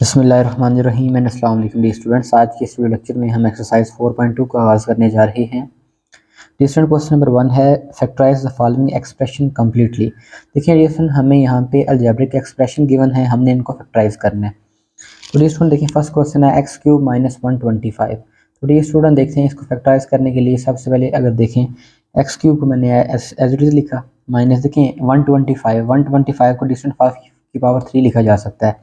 बिस्मिल्लाहिर्रहमानिर्रहीम एंड अस्सलाम वालेकुम डियर स्टूडेंट्स। आज के इस वीडियो लेक्चर में हम एक्सरसाइज 4.2 का आगाज़ करने जा रहे हैं। डियर स्टूडेंट, क्वेश्चन नंबर 1 है factorise the following expression completely. देखिए डियर स्टूडेंट, हमें यहाँ पे अलजेब्रिक एक्सप्रेशन गिवन है, हमने इनको फैक्टराइज करना है। तो डियर स्टूडेंट देखिए फर्स्ट क्वेश्चन है एक्स क्यूब माइनस 125। तो डियर स्टूडेंट देखते हैं इसको फैक्टराइज करने के लिए सबसे पहले अगर देखें एक्स क्यूब को मैंने एज इट इज़ लिखा, माइनस देखें 125 को डिस्टेंट 5 की पावर 3 लिखा जा सकता है।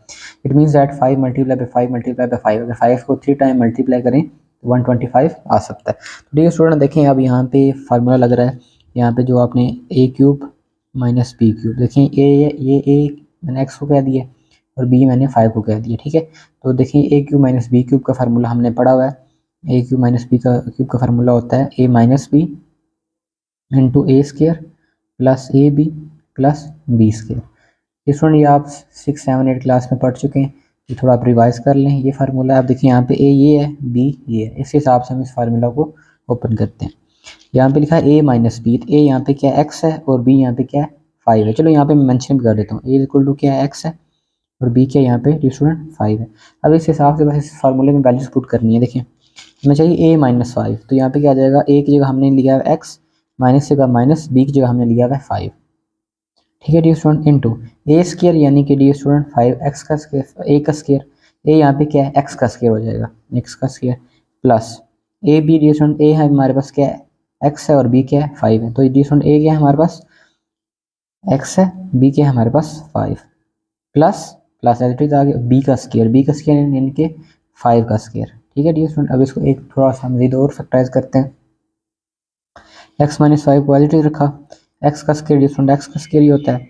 It means that 5 multiply by 5 multiply by 5, अगर 5 को 3 टाइम मल्टीप्लाई करें तो 125 आ सकता है। तो डियर स्टूडेंट देखें अब यहाँ पे फार्मूला लग रहा है, यहाँ पे जो आपने ए क्यूब माइनस बी क्यूब, देखें ए मैंने एक्स को कह दिया और बी मैंने 5 को कह दिया, ठीक है। तो देखिए a cube minus B cube का फार्मूला हमने पढ़ा हुआ है। ए क्यूब माइनस बी का क्यूब का फार्मूला होता है a minus B into A square plus A B plus B square. Student ये आप 6, 7, 8 क्लास में पढ़ चुके हैं, ये थोड़ा आप रिवाइज कर लें। ये फार्मूला आप देखिए यहाँ पे ए ये है, बी ये है, इस हिसाब से हम इस फार्मूला को ओपन करते हैं। यहाँ पे लिखा है ए माइनस बी, तो ए यहाँ पे क्या एक्स है और बी यहाँ पे क्या है 5 है। चलो यहाँ पे मैं मेंशन भी कर देता हूँ, ए इक्वल टू क्या है एक्स है और बी क्या यहाँ पे स्टूडेंट 5 है। अब इस हिसाब से बस इस फार्मूले में वैल्यूज पुट करनी है। देखिए हमें चाहिए ए माइनस 5, तो यहाँ पे क्या आ जाएगा, ए की जगह हमने लिया है एक्स, माइनस की जगह माइनस, बी की जगह हमने लिया है 5, ठीक है डियर स्टूडेंट, इनटू ए स्केयर यानी कि डियर स्टूडेंट 5 एक्स का स्केयर, ए का स्केयर, ए यहाँ पे क्या है एक्स का स्केयर हो जाएगा, एक्स का square plus A b, dear student a है हमारे पास क्या है एक्स है और बी क्या है 5 है, तो डियर स्टूडेंट ए क्या है हमारे पास एक्स है, बी क्या है हमारे पास 5 plus plus as it is आगे बी का स्केयर यानी कि 5 का स्केयर, ठीक है डियर स्टूडेंट। अब इसको एक थोड़ा सा मजीद और फैक्टराइज करते हैं। एक्स माइनस 5 को एज इट इज रखा, एक्स का स्केयर डियर स्टूडेंट एक्स का स्केयर ही होता है,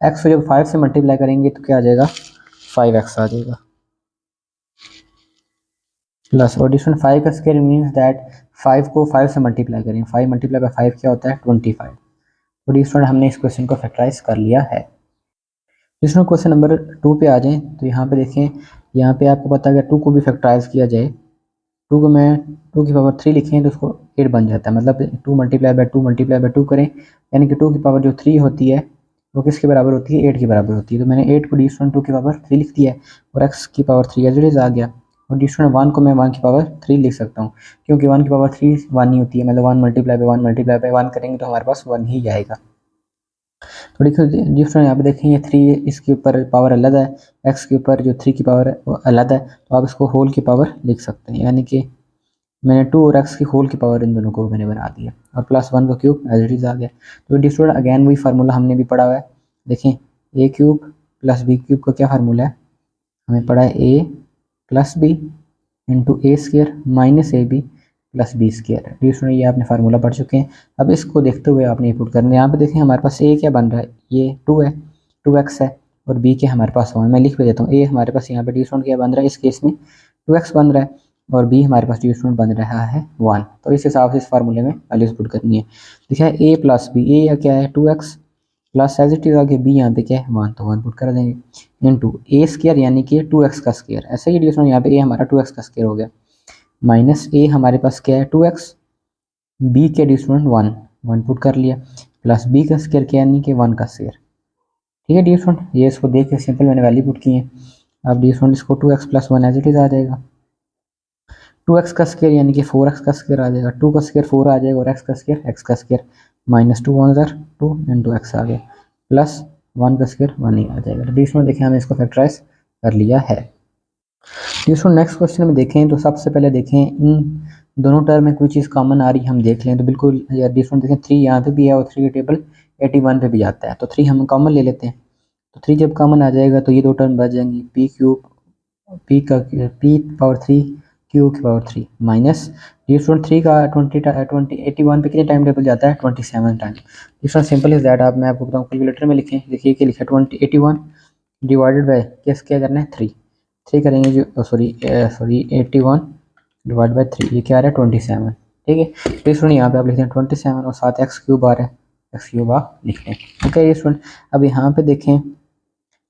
एक्स को जब 5 से मल्टीप्लाई करेंगे तो क्या आ जाएगा 5x आ जाएगा प्लस, और डिस्टेंट 5 का स्केयर मीन्स दैट 5 को 5 से मल्टीप्लाई करें, 5 मल्टीप्लाई बाई 5 क्या होता है 25। तो डिस्टेंट हमने इस क्वेश्चन को फैक्टराइज कर लिया है। डिस्टेंट क्वेश्चन नंबर 2 पे आ जाएं, तो यहाँ पे देखें, यहाँ पे आपको पता है अगर 2 को भी फैक्टराइज किया जाए, 2 को मैं 2 की पावर 3 लिखें तो उसको 8 बन जाता है, मतलब 2 मल्टीप्लाई बाई 2 करें यानी कि 2 की पावर जो 3 होती है वो किसके बराबर होती है 8 के बराबर होती है। तो मैंने 8 को डिस्टेंट 2 की पावर 3 लिख दिया है और x की पावर 3 एज इट इज आ गया, और डिस्टेंट 1 को मैं 1 की पावर 3 लिख सकता हूँ क्योंकि 1 की पावर 3 1 ही होती है, मतलब 1 मल्टीप्लाई बाई 1 करेंगे तो हमारे पास 1 ही जाएगा। तो देखो डिफरेंट यहाँ पे देखें ये 3 इसके ऊपर पावर अलग है, x के ऊपर जो 3 की पावर है वो अलग है, तो आप इसको होल की पावर लिख सकते हैं, यानी कि मैंने 2 और x की होल की पावर इन दोनों को मैंने बना दिया और प्लस 1 का क्यूब एज इट इज़ आ गया। तो डिस्टूडेंट अगेन वही फार्मूला हमने भी पढ़ा हुआ है, देखें a cube plus B cube का क्या फार्मूला है, हमें पढ़ा है ए plus B into A square minus A B plus B square. Dear student ये आपने फार्मूला पढ़ चुके हैं। अब इसको देखते हुए आपने पुट करना है, यहाँ पे देखें हमारे पास ए क्या बन रहा है, ये 2 है, 2x है और बी क्या हमारे पास 1, मैं लिख भी देता हूँ, ए हमारे पास यहाँ पे डिस्टूडेंट क्या बन रहा है, इस केस में 2x बन रहा है और बी हमारे पास डिस्टेंट बन रहा है 1। तो इस हिसाब से इस फार्मूले में वैल्यूज पुट करनी है। देखिए ए प्लस बी, ए या क्या है 2x plus as it is आगे बी यहाँ पे क्या है 1, तो 1 पुट कर देंगे इनटू ए स्केयर यानी कि 2x का स्केयर, ऐसे ही डिस्टेंट यहाँ पे ए हमारा 2x का स्केयर हो गया माइनस ए हमारे पास क्या है 2x, बी के डिस्टेंट 1 पुट कर लिया प्लस बी का स्केयर क्या यानी कि 1 का स्केयर, ठीक है डिस्टेंट। ये इसको देख के सिंपल मैंने वैल्यू पुट की है। अब डिस्टेंट इसको 2x plus 1 as it is आ जाएगा, 2x का स्केयर यानी कि 4x का स्केयर आ जाएगा, 2 का स्केयर 4 आ जाएगा और x का स्केयर माइनस 2 1 2 इंटू एक्स आ गया प्लस 1 का स्केयर 1 ही आ जाएगा। तो डिस्टेंट देखें हमने इसको फैक्टराइज कर लिया है। डिस्टेंट नेक्स्ट क्वेश्चन में देखें तो सबसे पहले देखें इन दोनों टर्म में कोई चीज़ कॉमन आ रही है हम देख लें, तो बिल्कुल डिस्टेंट देखें 3 यहाँ पे भी है और 3 की टेबल 81 पे भी आता है, तो 3 हम कॉमन ले लेते हैं। तो 3 जब कॉमन आ जाएगा तो ये दो टर्म बच जाएंगी, पी क्यूब पी का पी पावर 3 क्यू की पावर 3 माइनस डिस्टेंट 3 का 81 पे कितने टाइम टेबल जाता है 27 time. Distant simple is that, आप मैं आपको बताऊँ कैलकुलेटर में लिखें, देखिए कि लिखा 81 डिवाइडेड बाय क्या करना है 3 करेंगे जो सॉरी 81 डिवाइड बाय 3, ये क्या आ रहा है 27, ठीक है। तो स्टूडेंट यहाँ पे आप लिखते हैं 27 और साथ एक्स क्यूब आ रहा है, एक्स क्यूब आप लिख लें, ओके स्टूडेंट। अब यहाँ पे देखें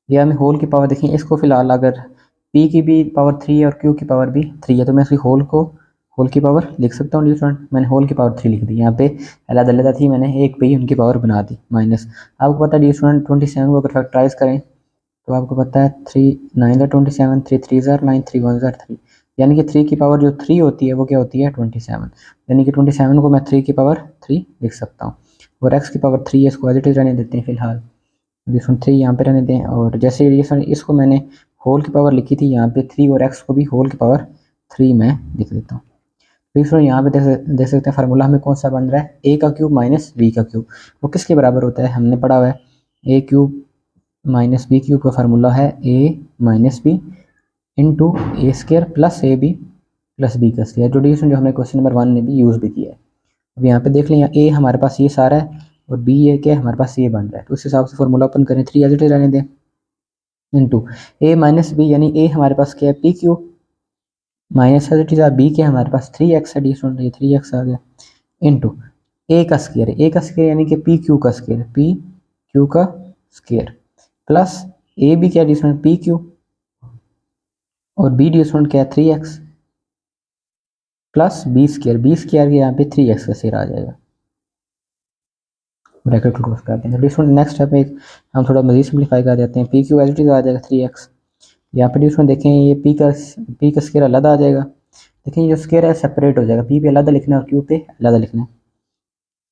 ये हमें होल की पावर देखें, इसको फिलहाल अगर p की भी पावर 3 है और q की पावर भी 3 है तो मैं इसकी होल की पावर लिख सकता हूँ स्टूडेंट, मैंने होल की पावर 3 लिख दी, यहाँ पे अलग अलग थी मैंने एक पे ही उनकी पावर बना दी माइनस। आपको पता है स्टूडेंट 27 को अगर फैक्टराइज करें तो आपको पता है 3 9 27, 3 3 9, 3 1 3, यानी कि 3 की पावर जो 3 होती है वो क्या होती है 27, यानी कि 27 को मैं 3 की पावर 3 लिख सकता हूँ। और x की पावर 3 है, इसको एज इट इज रहने देते हैं फिलहाल, रिलेशन 3 यहाँ पे रहने दें। और जैसे रिलेशन इसको मैंने होल की पावर लिखी थी यहाँ पे 3, और x को भी होल की पावर 3 मैं लिख देता हूँ। तो यहाँ पे देख सकते हैं फार्मूला हमें कौन सा बन रहा है, a का क्यूब माइनस b का क्यूब, वो किसके बराबर होता है, हमने पढ़ा हुआ है a cube minus B cube का फार्मूला है a minus B into A square plus A B plus B का स्केयर, जो डिवीजन जो हमने क्वेश्चन नंबर 1 में भी यूज़ भी किया है। अब यहाँ पे देख लें, a हमारे पास ये सारा है और b ये क्या है हमारे पास ये बन रहा है, तो उस हिसाब से फार्मूला ओपन करें, 3 एज इट इज रहने दें इंटू a माइनस बी, यानी a हमारे पास क्या है P cube minus as it is B क्या हमारे पास 3x है, डिवीजन ये 3x आ गया इंटू a का स्केयर, a का स्केयर यानी कि पी क्यू का स्केयर, पी क्यू का स्केयर प्लस ए बी क्या डिवीजन पी क्यू और बी डिवीजन क्या है 3x प्लस बी स्केयर के यहाँ पे 3x का स्केयर आ जाएगा, ब्रैकेट क्लोज करते हैं। तो नेक्स्ट स्टेप में हम थोड़ा मजीद सिंप्लीफाई कर देते हैं, p q as it is आ जाएगा 3x, यहाँ पे डिवीजन देखें ये पी का स्केयर अलग आ जाएगा, देखें ये जो स्केयर है सेपरेट हो जाएगा, पी पे अलग लिखना है और क्यू पे अलग लिखना है,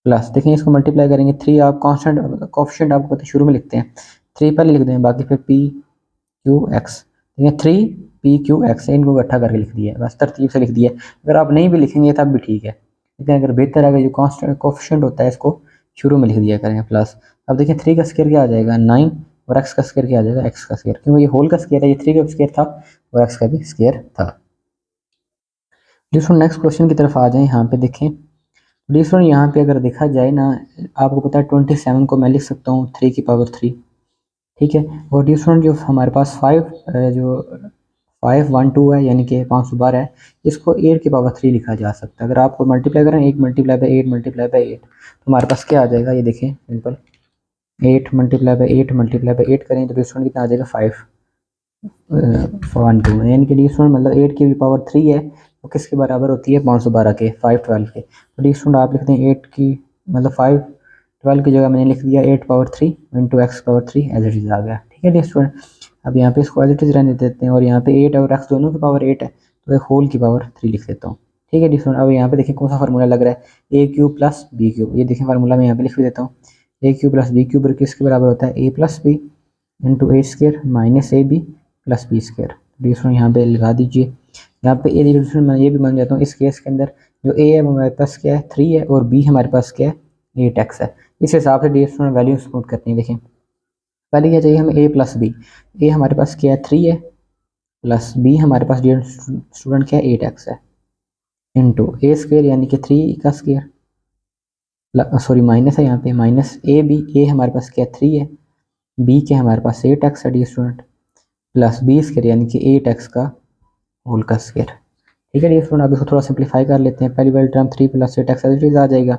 प्लस देखें इसको मल्टीप्लाई करेंगे 3, आप कॉन्स्टेंट कोफिशिएंट आपको पता शुरू में लिखते हैं 3 पहले लिख दें, बाकी फिर पी क्यू एक्स, देखिए 3 पी क्यू एक्स, इनको इकट्ठा करके लिख दिया है, बस तरतीब से लिख दिया है। अगर आप नहीं भी लिखेंगे तब भी ठीक है, लेकिन अगर बेहतर है जो कॉन्स्टेंट कोफिशिएंट होता है इसको शुरू में लिख दिया करेंगे प्लस। अब देखिए 3 का स्केयर क्या आ जाएगा 9 और एक्स का स्केयर क्या आ जाएगा x का स्केयर, क्योंकि ये होल का स्केयर है, ये 3 का स्केयर था और एक्स का भी स्केयर था। डिस्टूडेंट नेक्स्ट क्वेश्चन की तरफ आ जाए, यहाँ पे देखें डिस्टूडेंट यहाँ पे अगर देखा जाए ना, आपको पता है 27 को मैं लिख सकता हूँ 3 की पावर 3, ठीक है, और डिस्टूडेंट जो हमारे पास 512 है यानी कि 512 है, इसको 8 की पावर 3 लिखा जा सकता है। अगर आपको मल्टीप्लाई करें 8 मल्टीप्लाई बाई 8 मल्टीप्लाई बाई 8, तो हमारे पास क्या आ जाएगा, ये देखें simple 8 multiply by 8 multiply by 8 करें तो डिस्टूडेंट कितना आ जाएगा 512, यानी कि डिस्टूडेंट मतलब 8 की भी पावर 3 है तो किसके बराबर होती है 512 के, 512 के। तो डिस्टूडेंट आप लिखते हैं 8 की मतलब 512 की जगह मैंने लिख दिया 8 power 3 into x power 3 as it is आ गया, ठीक है डिस्टूडेंट। अब यहाँ पे इसको एज इट इज रहने देते हैं और यहाँ पे 8 और एक्स दोनों की पावर 8 है तो एक होल की पावर 3 लिख देता हूँ, ठीक है डिस्टूडेंट। अब यहाँ पे देखिए कौन सा फार्मूला लग रहा है ए क्यूब प्लस बी क्यूब, ये देखिए फार्मूला मैं यहाँ पे लिख भी देता हूँ, a cube plus B cube किसके बराबर होता है ए plus B into A square minus A B plus B square, dear student यहाँ पे लगा दीजिए। यहाँ पे ए डिस्टूडेंट मैं ये भी मान जाता हूँ इस केस के अंदर जो ए है वो हमारे पास क्या है 3 है और बी हमारे पास क्या है 8x है, इस हिसाब से डिस्टूडेंट वैल्यू पुट करते हैं। देखें पहले क्या चाहिए हमें ए प्लस बी, ए हमारे पास क्या है 3 है प्लस बी हमारे पास स्टूडेंट क्या है 8x है इंटू ए स्केयर यानी कि 3 का स्केयर सॉरी माइनस है यहाँ पे माइनस ए बी, ए हमारे पास क्या 3 है बी के हमारे पास 8x है dear student plus B square यानी कि 8x का होल का स्केयर, ठीक है डी स्टूडेंट। अब इसको थोड़ा सिंप्लीफाई कर लेते हैं, पहली वाली term 3 plus 8x as it is आ जाएगा,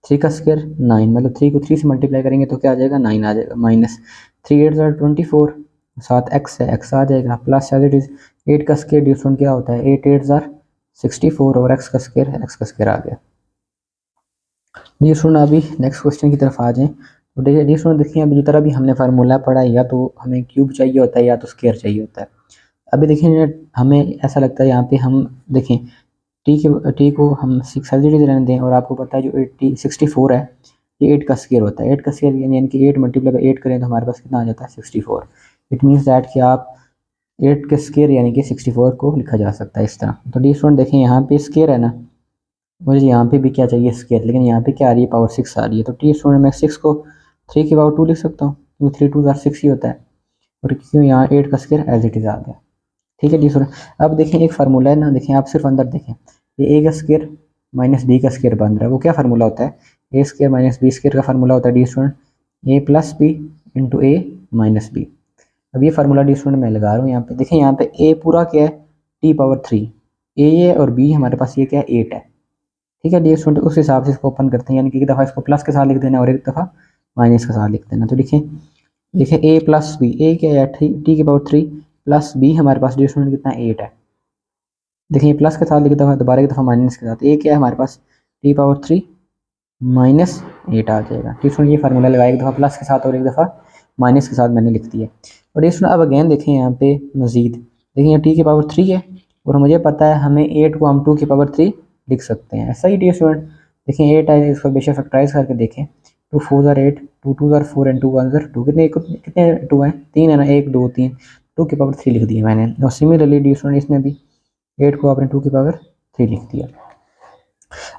3 का स्केयर 9 मतलब 3 को 3 से मल्टीप्लाई करेंगे तो क्या आ जाएगा 9 आ जाएगा, माइनस 3 8 24 साथ x है x आ जाएगा प्लस एज इट इज 8 का स्केयर डी स्टूडेंट क्या होता है 8 8 64 और x का स्केयर आ गया। डी स्टूडेंट अभी नेक्स्ट क्वेश्चन की तरफ आ जाएं, तो डी स्टूडेंट देखिए अभी जितना भी हमने फार्मूला पढ़ा है या तो हमें क्यूब चाहिए होता है या तो स्केयर चाहिए होता है। अभी देखिए हमें ऐसा लगता है यहाँ पे हम देखें टी को हम 6 एज इट इज रहने दें और आपको पता है जो 64 है ये 8 का स्केयर होता है, 8 का स्केयर यानी कि 8 मल्टीप्लाई बाई 8 करें तो हमारे पास कितना आ जाता है 64। इट मीन्स दैट कि आप 8 के स्केयर यानी कि 64 को लिखा जा सकता है इस तरह। तो डी स्टूडेंट देखें यहाँ पे स्केयर है ना, मुझे यहाँ पे भी क्या चाहिए स्केयर, लेकिन यहाँ पे क्या आ रही है पावर 6 आ रही है, तो टी स्टूडेंट मैं 6 को 3 की पावर 2 लिख सकता हूँ क्योंकि 3 2 6 ही होता है, और क्यों यहाँ 8 का स्केयर एज इट इज आ गया, ठीक है डी स्टूडेंट। अब देखें एक फार्मूला है ना, देखें आप सिर्फ अंदर देखें ये ए का स्केयर माइनस बी का स्केयर बन रहा है, वो क्या फार्मूला होता है ए स्केयर माइनस बी स्केयर का फार्मूला होता है dear student A plus B into A minus B. अब ये फार्मूला डी स्टूडेंट मैं लगा रहा हूँ यहाँ पे, देखें यहाँ पे ए पूरा क्या है टी पावर 3, ए और बी हमारे पास ये क्या है 8 है, ठीक है डी स्टूडेंट। उस हिसाब से इसको ओपन करते हैं, यानी कि एक दफ़ा इसको प्लस के साथ लिख देना और एक दफ़ा माइनस के साथ लिख देना। तो देखिए ए प्लस बी, ए क्या है टी की पावर 3 प्लस बी हमारे पास डी स्टूडेंट कितना 8 है, देखिए प्लस के साथ लिख दफ़ा दोबारा एक दफ़ा माइनस के साथ, ए क्या है हमारे पास टी पावर 3 माइनस 8 आ जाएगा। टी स्टूडेंट ये फार्मूला लगाया एक दफ़ा प्लस के साथ और एक दफ़ा माइनस के साथ मैंने लिख दिया। और ये अब अगेन देखें यहाँ पे मज़ीद देखिए टी की पावर 3 है और मुझे पता है हमें 8 को हम 2 की पावर 3 लिख सकते हैं। ऐसा ही डी स्टूडेंट देखें 8 है, इसको बेशक फैक्टराइज करके देखें। 2 4 ज़ार 8, 2 2 ज़ार 4 एंड 2 1 ज़ार 2, कितने 2 हैं, 3 है ना, 1 2 3, 2 की पावर 3 लिख दिया मैंने। और सिमिलरली डी स्टूडेंट इसमें भी 8 को आपने 2 की पावर 3 लिख दिया।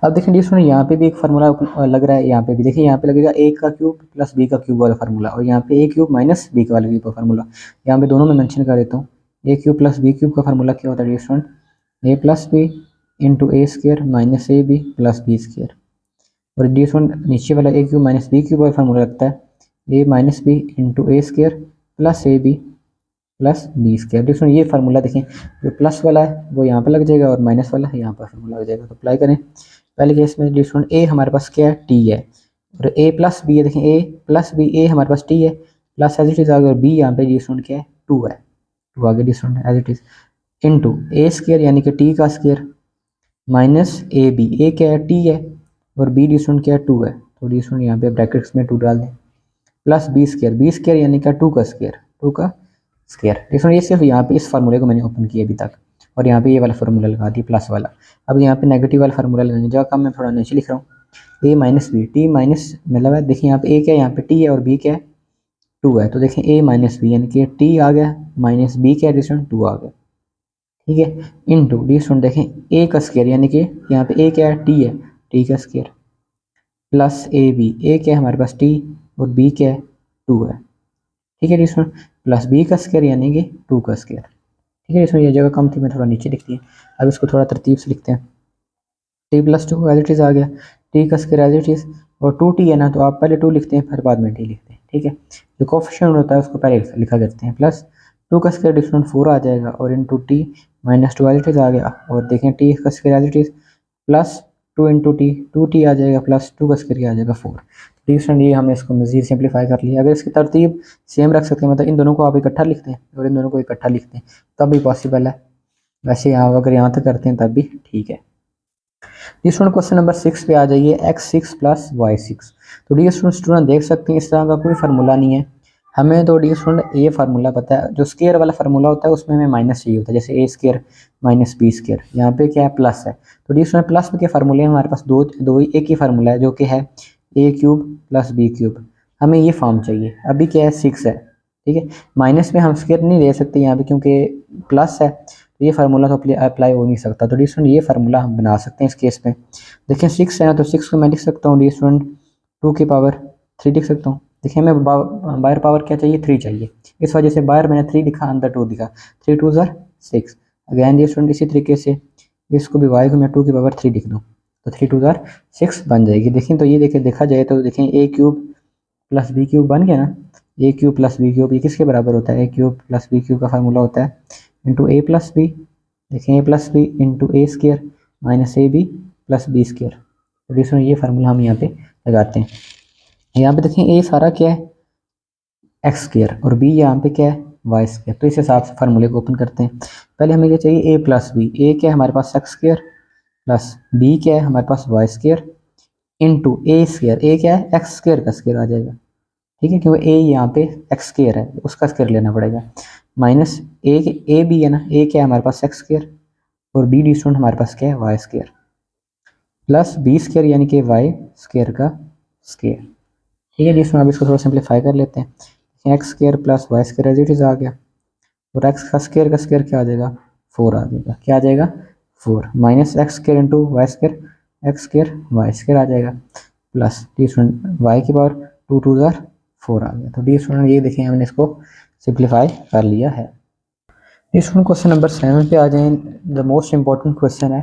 अब देखिए डी स्टूडेंट यहाँ पे भी एक फार्मूला लग रहा है, यहाँ पे भी देखिए यहाँ पे लगेगा a का क्यूब प्लस b का क्यूब वाला फार्मूला, और यहाँ पे a क्यूब माइनस b का वाला क्यूब का फार्मूला। यहाँ पे दोनों में मेंशन कर देता हूँ। a cube plus b cube का फार्मूला क्या होता है dear student, a plus B into A square minus A B plus B square. और डी स्टूडेंट नीचे वाला a cube minus b cube वाला फार्मूला लगता है a minus B into A square plus A B plus B square. Dear student ये formula देखें, जो plus वाला है वो यहाँ पे लग जाएगा और माइनस वाला है यहाँ पर फार्मूला लग जाएगा। तो अप्लाई करें। पहले केस में डी स्टूडेंट ए हमारे पास क्या है, टी है, और ए प्लस बी है, देखें ए प्लस बी, ए हमारे पास टी है प्लस एज इट इज आगे, और बी यहाँ पे डी स्टूडेंट क्या है, 2 है, 2 आगे dear student as it is into A square यानी कि टी का square minus A B, A क्या है, टी है, और बी डी स्टूडेंट क्या है, 2 है। तो डी स्टूडेंट यहाँ पे ब्रैकेट्स में 2 डाल दें प्लस बी स्क्र यानी क्या, 2 का स्क्र, 2 का स्क्र। देखो ये सिर्फ यहाँ पे इस फार्मूले को मैंने ओपन किया अभी तक, और यहाँ पे ये वाला फार्मूला लगा दी प्लस वाला। अब यहाँ पे नेगेटिव वाला फार्मूला लगाएंगे, जगह कम मैं थोड़ा नीचे लिख रहा हूँ, a minus B, T minus मतलब है, देखिए यहाँ पे ए क्या है, यहाँ पे टी है और बी क्या है, 2 है। तो देखें ए माइनस बी यानी कि टी आ गया माइनस बी क्या है डी स्टूडेंट, 2 आ गया, ठीक है, इनटू डी स्टूडेंट देखें ए का स्क्वायर यानी कि यहाँ पे ए क्या है, टी है, टी का square plus A B, A क्या है हमारे पास, टी, और बी क्या है, 2 है, ठीक है डी स्टूडेंट, प्लस बी का स्क्वायर यानी कि 2 का स्क्वायर, ठीक है। इसमें ये जगह कम थी, मैं थोड़ा नीचे लिखती है। अब इसको थोड़ा तरतीब से लिखते हैं। T plus 2 as it is आ गया, टी का स्क्वायर एज इट इज़, और 2t है ना, तो आप पहले 2 लिखते हैं फिर बाद में टी लिखते हैं, ठीक है। जो कोफिशिएंट होता है उसको पहले लिखा करते हैं, प्लस 2 का स्क्वायर डिफरेंट 4 आ जाएगा, और into t minus 2 as it is आ गया, और देखें टी का square as it is plus 2 into t, 2t आ जाएगा प्लस 2 का स्क्वायर आ जाएगा 4। डिफरेंट ये हमने इसको मज़ीद सिंप्लीफाई कर लिया। अगर इसकी तरतीब सेम रख सकते हैं, मतलब इन दोनों को आप इकट्ठा लिखते हैं और इन दोनों को इकट्ठा लिखते हैं, तब भी पॉसिबल है। वैसे यहाँ अगर यहाँ तक करते हैं तब भी ठीक है। डी स्टूडेंट क्वेश्चन नंबर 6 पे आ जाइए, x6 प्लस y6। तो डी स्टूडेंट देख सकते हैं इस तरह का कोई फार्मूला नहीं है हमें। तो डी स्टूडेंट ये फार्मूला पता है, जो स्केयर वाला फार्मूला होता है उसमें हमें माइनस चाहिए होता है, जैसे ए स्केयर माइनस बी स्केयर, यहाँ पे क्या है, प्लस है। तो डी स्टूडेंट प्लस के फार्मूले हमारे पास दो ही एक ही फार्मूला है, जो कि है ए क्यूब प्लस बी क्यूब, हमें ये फॉर्म चाहिए। अभी क्या है, 6 है, ठीक है। माइनस में हम स्केयर नहीं ले सकते यहाँ पे क्योंकि प्लस है, तो ये फार्मूला तो अप्लाई हो नहीं सकता। तो डी स्टूडेंट ये फार्मूला हम बना सकते हैं इस केस में। देखिए 6 है ना, तो 6 को मैं लिख सकता हूँ डी स्टूडेंट 2 की पावर 3 लिख सकता हूँ। देखिए हमें बाहर पावर क्या चाहिए, 3 चाहिए, इस वजह से बाहर मैंने 3 लिखा, अंदर 2 लिखा, 3 2 ज़ार 6। अगैन डी स्टूडेंट इसी तरीके से इसको भी y को मैं 2 की पावर 3 लिख दूँ, तो 3 2 ज़ार 6 बन जाएगी। देखिए तो ये देखा जाए तो देखें a cube plus B cube बन गया ना, a cube plus B cube ये किसके बराबर होता है, ए क्यूब प्लस बी क्यूब का फार्मूला होता है इंटू ए प्लस बी, देखें ए plus B into A square minus A B plus B square. तो ये फार्मूला हम यहाँ पे लगाते हैं। यहाँ पे देखें ए सारा क्या है, एक्स स्क्र, और बी यहाँ पे क्या है, वाई स्क्र। तो इस हिसाब से फार्मूले को ओपन करते हैं। पहले हमें क्या चाहिए, ए प्लस बी, ए क्या है हमारे पास एक्स स्क्र, प्लस बी क्या है हमारे पास वाई स्क्र, इंटू ए स्क्र, ए क्या है एक्स स्क्र का स्क्र आ जाएगा, ठीक है, क्योंकि ए यहाँ पे एक्स स्क्र है, उसका स्क्र लेना पड़ेगा, माइनस ए बी है ना, ए क्या है हमारे पास एक्स स्क्र, और बी डी स्टूडेंट हमारे पास क्या है, Y square, plus B square यानी कि वाई स्क्र का स्क्र, ठीक है। डी स्टूडेंट अब इसको थोड़ा सिंप्लीफाई कर लेते हैं। X square plus y square as it is आ गया, और एक्स का स्क्र क्या आ जाएगा, 4 आ जाएगा, क्या आ जाएगा 4, minus x square into y square, x square y square आ जाएगा, प्लस डी स्टूडेंट वाई की पावर 2 2 ज़ार 4 आ गया। तो डी स्टूडेंट ये देखें हमने इसको सिंप्लीफाई कर लिया है। डी स्टूडेंट क्वेश्चन नंबर 7 पे आ जाएं, द मोस्ट इंपॉर्टेंट क्वेश्चन है।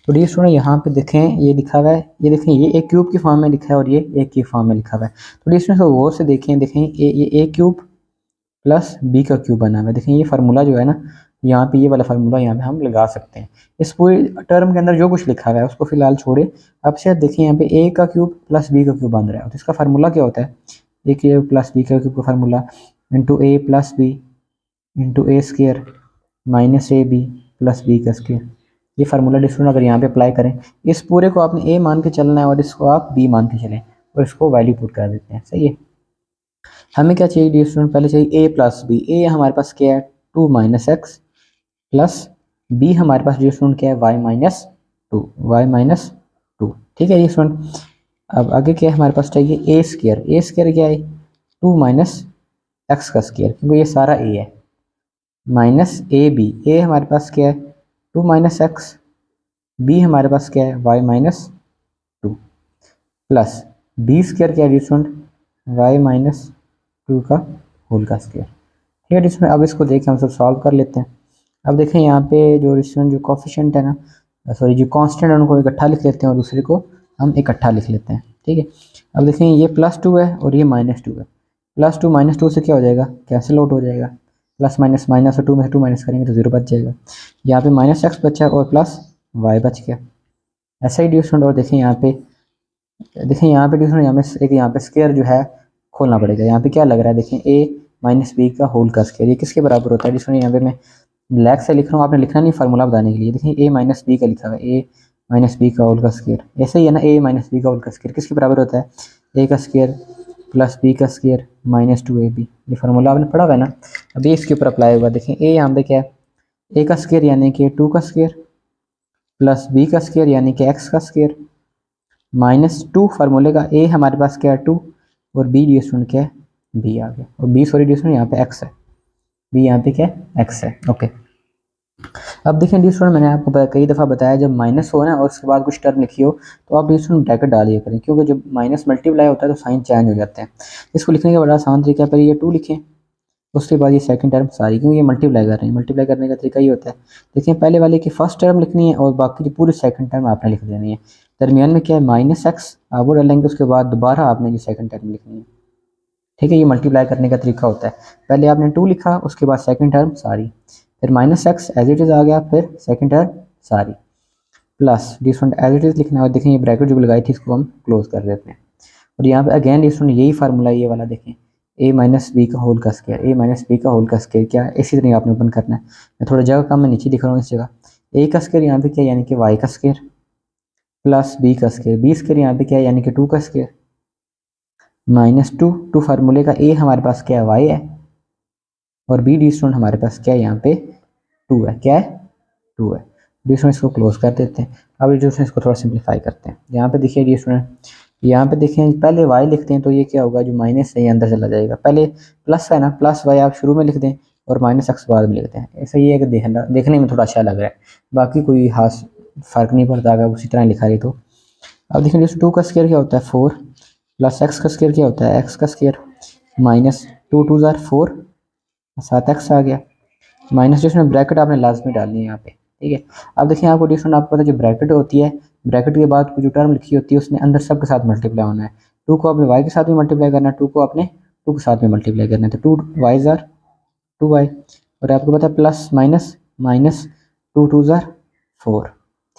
तो डी स्टूडेंट यहाँ पे देखें ये लिखा हुआ है, ये देखें ये एक क्यूब की फॉर्म में लिखा है और ये एक की फॉर्म में लिखा हुआ है। तो डी स्टूडेंट गौर से देखें ये ए क्यूब प्लस बी का क्यूब बना हुआ है। देखें ये फार्मूला जो है ना, यहाँ पे ये वाला फार्मूला यहाँ पे हम लगा सकते हैं। इस पूरी टर्म के अंदर जो कुछ लिखा हुआ है उसको फिलहाल छोड़े। अब से देखें यहाँ पे ए का क्यूब प्लस बी का क्यूब बन रहा है, तो इसका फार्मूला क्या होता है, ए क्यूब प्लस बी का क्यूब का formula into A plus B into A square minus A B plus B का स्क्र। ये फार्मूला डिस्टूडेंट अगर यहाँ पे अप्लाई करें, इस पूरे को आपने ए मान के चलना है और इसको आप बी मान के चलें, और इसको वैल्यू पुट कर देते हैं, सही है। हमें क्या चाहिए डी स्टूडेंट, पहले चाहिए ए प्लस बी। ए हमारे पास क्या है 2 माइनस एक्स, प्लस बी हमारे पास डी स्टूडेंट क्या है Y minus two, Y minus two. ठीक है डी स्टूडेंट। अब आगे क्या है हमारे पास चाहिए ए स्केयर। ए स्केयर क्या है 2 माइनस एक्स का स्केयर, क्योंकि ये सारा ए है, माइनस ए बी। ए हमारे पास क्या है 2 माइनस एक्स, बी हमारे पास क्या है Y minus two, plus B square क्या है डिस्टेंट वाई माइनस टू का होल का स्केयर। ठीक है डिस्टेंट। अब इसको देखें हम सब सॉल्व कर लेते हैं। अब देखें यहाँ पे जो डिस्टेंट जो कोफिशिएंट है ना, सॉरी जो कांस्टेंट है उनको इकट्ठा लिख लेते हैं और दूसरे को हम इकट्ठा लिख लेते हैं। ठीक है। अब देखें ये +2 है और ये -2 है। +2 -2 से क्या हो जाएगा, कैंसिल आउट हो जाएगा। प्लस माइनस माइनस और 2 में से 2 माइनस करेंगे तो 0 बच जाएगा। यहाँ पे -x बचा और प्लस y बच गया। ऐसा ही डिस्टेंट। और देखें यहाँ पे, देखें यहाँ पे डिस्टेंट, यहाँ पे एक यहाँ पे स्केयर जो है खोलना पड़ेगा। यहाँ पे क्या लग रहा है देखें a माइनस बी का होल का स्केयर, ये किसके बराबर होता है डिस्टेंट। यहाँ पे मैं ब्लैक से लिख रहा हूँ, आपने लिखना नहीं फार्मूला बताने के लिए। देखिए a माइनस बी का लिखा हुआ है, a माइनस बी का होल का स्केयर। ऐसे ही है ना, a माइनस बी का होल का स्केयर किसके बराबर होता है, a का स्केयर प्लस b का स्केयर माइनस 2ab। ये फार्मूला आपने पढ़ा हुआ है ना, अभी इसके ऊपर अप्लाई होगा। देखें a यहाँ पे क्या है, a का स्केयर यानी कि 2 का स्केयर, प्लस b का स्केयर यानी कि x का स्केयर, -2 फार्मूले का। a हमारे पास क्या है 2 और b डिस्टेंट क्या है b आ गया, और b सॉरी डिस्टेंट यहाँ पे x है, b यहाँ पे क्या है x है। ओके। अब देखें डी स्टूडेंट, मैंने आपको कई दफ़ा बताया जब माइनस हो ना और उसके बाद कुछ टर्म लिखी हो तो आप डी स्टूडेंट ब्रैकेट डालिए करें, क्योंकि जब माइनस मल्टीप्लाई होता है तो साइन चेंज हो जाते हैं। इसको लिखने का बड़ा आसान तरीका है, पहले ये 2 लिखें, उसके बाद ये सेकंड टर्म सारी, क्योंकि ये मल्टीप्लाई कर रहे हैं। मल्टीप्लाई करने का तरीका ये होता है, देखिए पहले वाले की फर्स्ट टर्म लिखनी है और बाकी की पूरी सेकंड टर्म आपने लिख देनी है। दरमियान में क्या है -x आप वो डालेंगे, उसके बाद दोबारा आपने ये सेकंड टर्म लिखनी है। ठीक है, ये मल्टीप्लाई करने का तरीका होता है। पहले आपने 2 लिखा, उसके बाद सेकंड टर्म सारी, फिर -x एज इट इज़ आ गया, फिर सेकंड टर्म सारी, plus dear student as it is लिखना है। और देखें ये ब्रैकेट जो लगाई थी इसको हम क्लोज कर देते हैं। और यहाँ पे अगेन डिस्टेंट यही फार्मूला ये वाला देखें, a माइनस बी का होल का स्केयर, a माइनस बी का होल का स्केयर क्या है, इसी तरह आपने ओपन करना है। मैं थोड़ा जगह कम मैं नीचे दिख रहा हूँ इस जगह। a का स्केयर यहाँ पे क्या है यानी कि y का स्केयर, प्लस b का स्केयर, b स्केयर यहाँ पे क्या है यानी कि 2 का स्केयर, -2 फार्मूले का। a हमारे पास क्या है y है, और बी डिस्टेंट हमारे पास क्या है यहाँ पे 2 है, क्या है 2 है। डिस्टेंट इसको क्लोज कर देते हैं। अब डिस्टेंट इसको थोड़ा सिंप्लीफाई करते हैं। यहाँ पे देखिए डिस्टेंट, यहाँ पे देखें पहले y लिखते हैं तो ये क्या होगा, जो माइनस है ये अंदर चला जाएगा। पहले प्लस है ना, प्लस y आप शुरू में लिख दें और -x बाद में लिखते हैं। ऐसा ये है कि देखने में थोड़ा अच्छा लग रहा है, बाकी कोई खास फ़र्क नहीं पड़ता अगर उसी तरह लिखा रही तो। अब देखिए डिस्टेंट 2 का स्केयर क्या होता है 4, प्लस x का स्केयर क्या होता है x का स्केयर, -2 2 ज़ार 4, 7x आ गया। माइनस डिस्टेंट ब्रैकेट आपने लाजमी डालनी है यहाँ पे। ठीक है। अब देखिए आपको डिस्टेंट आपको पता है जो ब्रैकेट होती है, ब्रैकेट के बाद जो टर्म लिखी होती है उसने अंदर सब के साथ मल्टीप्लाई होना है। 2 को आपने y के साथ भी मल्टीप्लाई करना है, 2 को आपने 2 के साथ में मल्टीप्लाई करना है। तो 2y ज़ार 2y, और आपको पता है प्लस माइनस माइनस 2 2 ज़ार 4।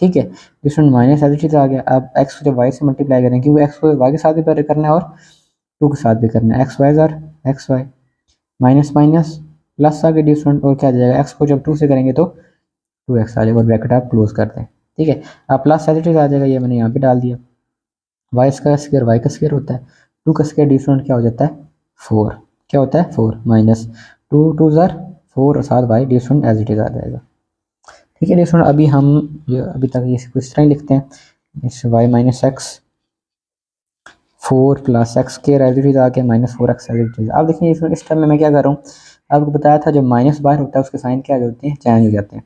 ठीक है, डिस्टेंट माइनस ऐसी चीज़ आ गया। अब x को जब y से मल्टीप्लाई करें, क्योंकि x को y के साथ भी करना है और 2 के साथ भी करना है, xy ज़ार xy, माइनस माइनस प्लस आगे डिस्टेंट, और क्या आ जाएगा x को जब 2 से करेंगे तो 2x आ जाएगा, और ब्रैकेट आप क्लोज कर दें। ठीक है। अब प्लस एज इट इज़ आ जाएगा, ये मैंने यहाँ पे डाल दिया। वाई का स्क्वायर y का स्क्वायर होता है, 2 का स्क्वायर डिस्टेंट क्या हो जाता है 4, क्या होता है 4, माइनस 2 2 ज़ार 4 और साथ y dear student as it is आ जाएगा। ठीक है डिस्टेंट। अभी हम अभी तक ये इस तरह ही लिखते हैं, इस y minus x 4 plus x square as it is आ गया -4x एज इट इज़। अब देखिए इस टर्म में मैं क्या कर रहा हूँ, आपको बताया था जब माइनस बाहर होता है उसके साइन क्या हो जाते हैं, चेंज हो जाते हैं।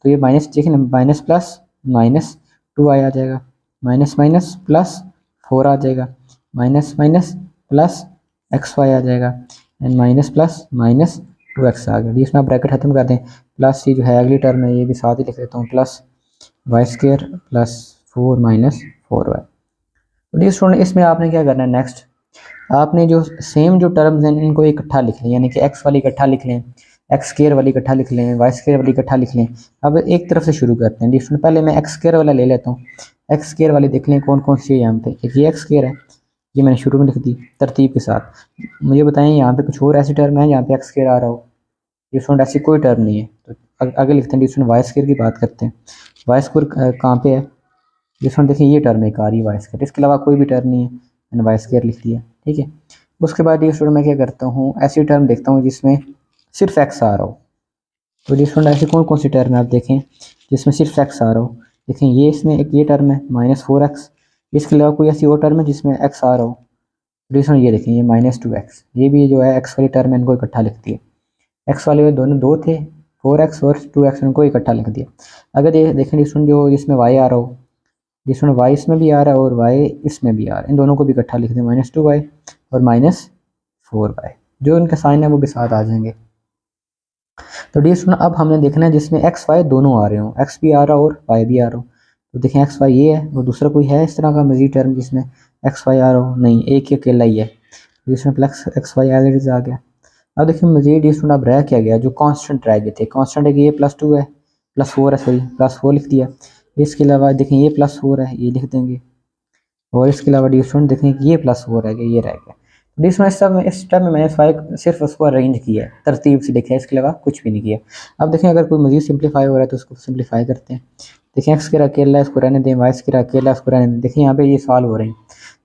तो ये माइनस देखिए ना, माइनस प्लस माइनस 2y आ जाएगा, माइनस माइनस प्लस 4 आ जाएगा, माइनस माइनस प्लस xy आ जाएगा, and minus plus minus 2x आ गया। इसमें आप ब्रैकेट खत्म कर दें, प्लस ये जो है अगली टर्म है ये भी साथ ही लिख देता हूँ, plus Y square plus 4 minus 4y। तो स्टूडेंट इसमें आपने क्या करना है, नेक्स्ट आपने जो सेम जो टर्म्स हैं इनको इकट्ठा लिख लें, यानी कि x वाली इकट्ठा लिख लें, एक्स स्क्वायर वाली इकट्ठा लिख लें, वाई स्क्वायर वाली इकट्ठा लिख लें। अब एक तरफ से शुरू करते हैं डिस्टेंट, पहले मैं एक्स स्क्वायर वाला ले लेता हूँ। एक्स स्क्वायर वाली देख लें कौन कौन सी है यहाँ पे, एक ये एक्स स्क्वायर है, ये मैंने शुरू में लिख दी तरतीब के साथ। मुझे बताएं यहाँ पे कुछ और ऐसी टर्म है जहाँ पे एक्स स्क्वायर आ रहा हो, डिस्टेंट ऐसी कोई टर्म नहीं है। तो आगे लिखते हैं डिस्टेंट वाई स्क्वायर की बात करते हैं। वाई स्क्वायर कहाँ पे है डिस्टेंट, देखिए ये टर्म एक आ रही है वाई स्क्वायर, इसके अलावा कोई भी टर्म नहीं है, मैंने वाई स्क्वायर लिख दिया। ठीक है। उसके बाद ये स्टूडेंट मैं क्या करता हूँ, ऐसी टर्म देखता हूँ जिसमें सिर्फ एक्स आ रहा हो। तो ये स्टूडेंट ऐसी कौन कौन सी टर्म है आप देखें जिसमें सिर्फ एक्स आ रहा हो। देखें ये इसमें एक ये टर्म है -4x, इसके अलावा कोई ऐसी और टर्म है जिसमें एक्स आ रहा हो। तो ये देखें ये -2x, ये भी जो है एक्स वाली टर्म है, इनको इकट्ठा लिखती है। एक्स वाले दोनों दो थे, 4x और 2x, इनको इकट्ठा लिख दिया। अगर ये देखें जिसमें जो इसमें y आ रहा हो, जिसमें y इसमें भी आ रहा है और y इसमें भी आ रहा है, इन दोनों को भी इकट्ठा लिख दें, -2y और -4y, जो इनका साइन है वो भी साथ आ जाएंगे। तो डी स्टूडेंट अब हमने देखना है जिसमें एक्स वाई दोनों आ रहे हो, एक्स भी आ रहा हो और वाई भी आ रहा हो। तो देखें एक्स वाई ये है, वो दूसरा कोई है इस तरह का मजीद टर्म जिसमें एक्स वाई आ रहा हो, नहीं, एक ही अकेला ही है। इसमें plus x y as it is आ गया। अब देखिए मजीद स्टूडेंट अब रह क्या गया, जो कांस्टेंट रह गए थे, कांस्टेंट है कि ये +2 है, +4 है, सॉरी +4 लिख दिया। इसके अलावा देखें ये +4 है, ये लिख देंगे, और इसके अलावा डी स्टूडेंट देखें कि ये +4 रह गया, ये रह गया। डी स्टूडेंट इस स्टेप में मैंने सिर्फ उसको अरेंज किया है, तरतीब से देखा है, इसके अलावा कुछ भी नहीं किया। अब देखें अगर कोई मजीद सिंप्लीफाई हो रहा है तो उसको सिंप्लीफाई करते हैं। देखें एक्स के अकेला है, इसको रहने दें, वाई के अकेला है, इसको रहने दें। देखिए यहाँ पे ये सॉल्व हो रहे हैं,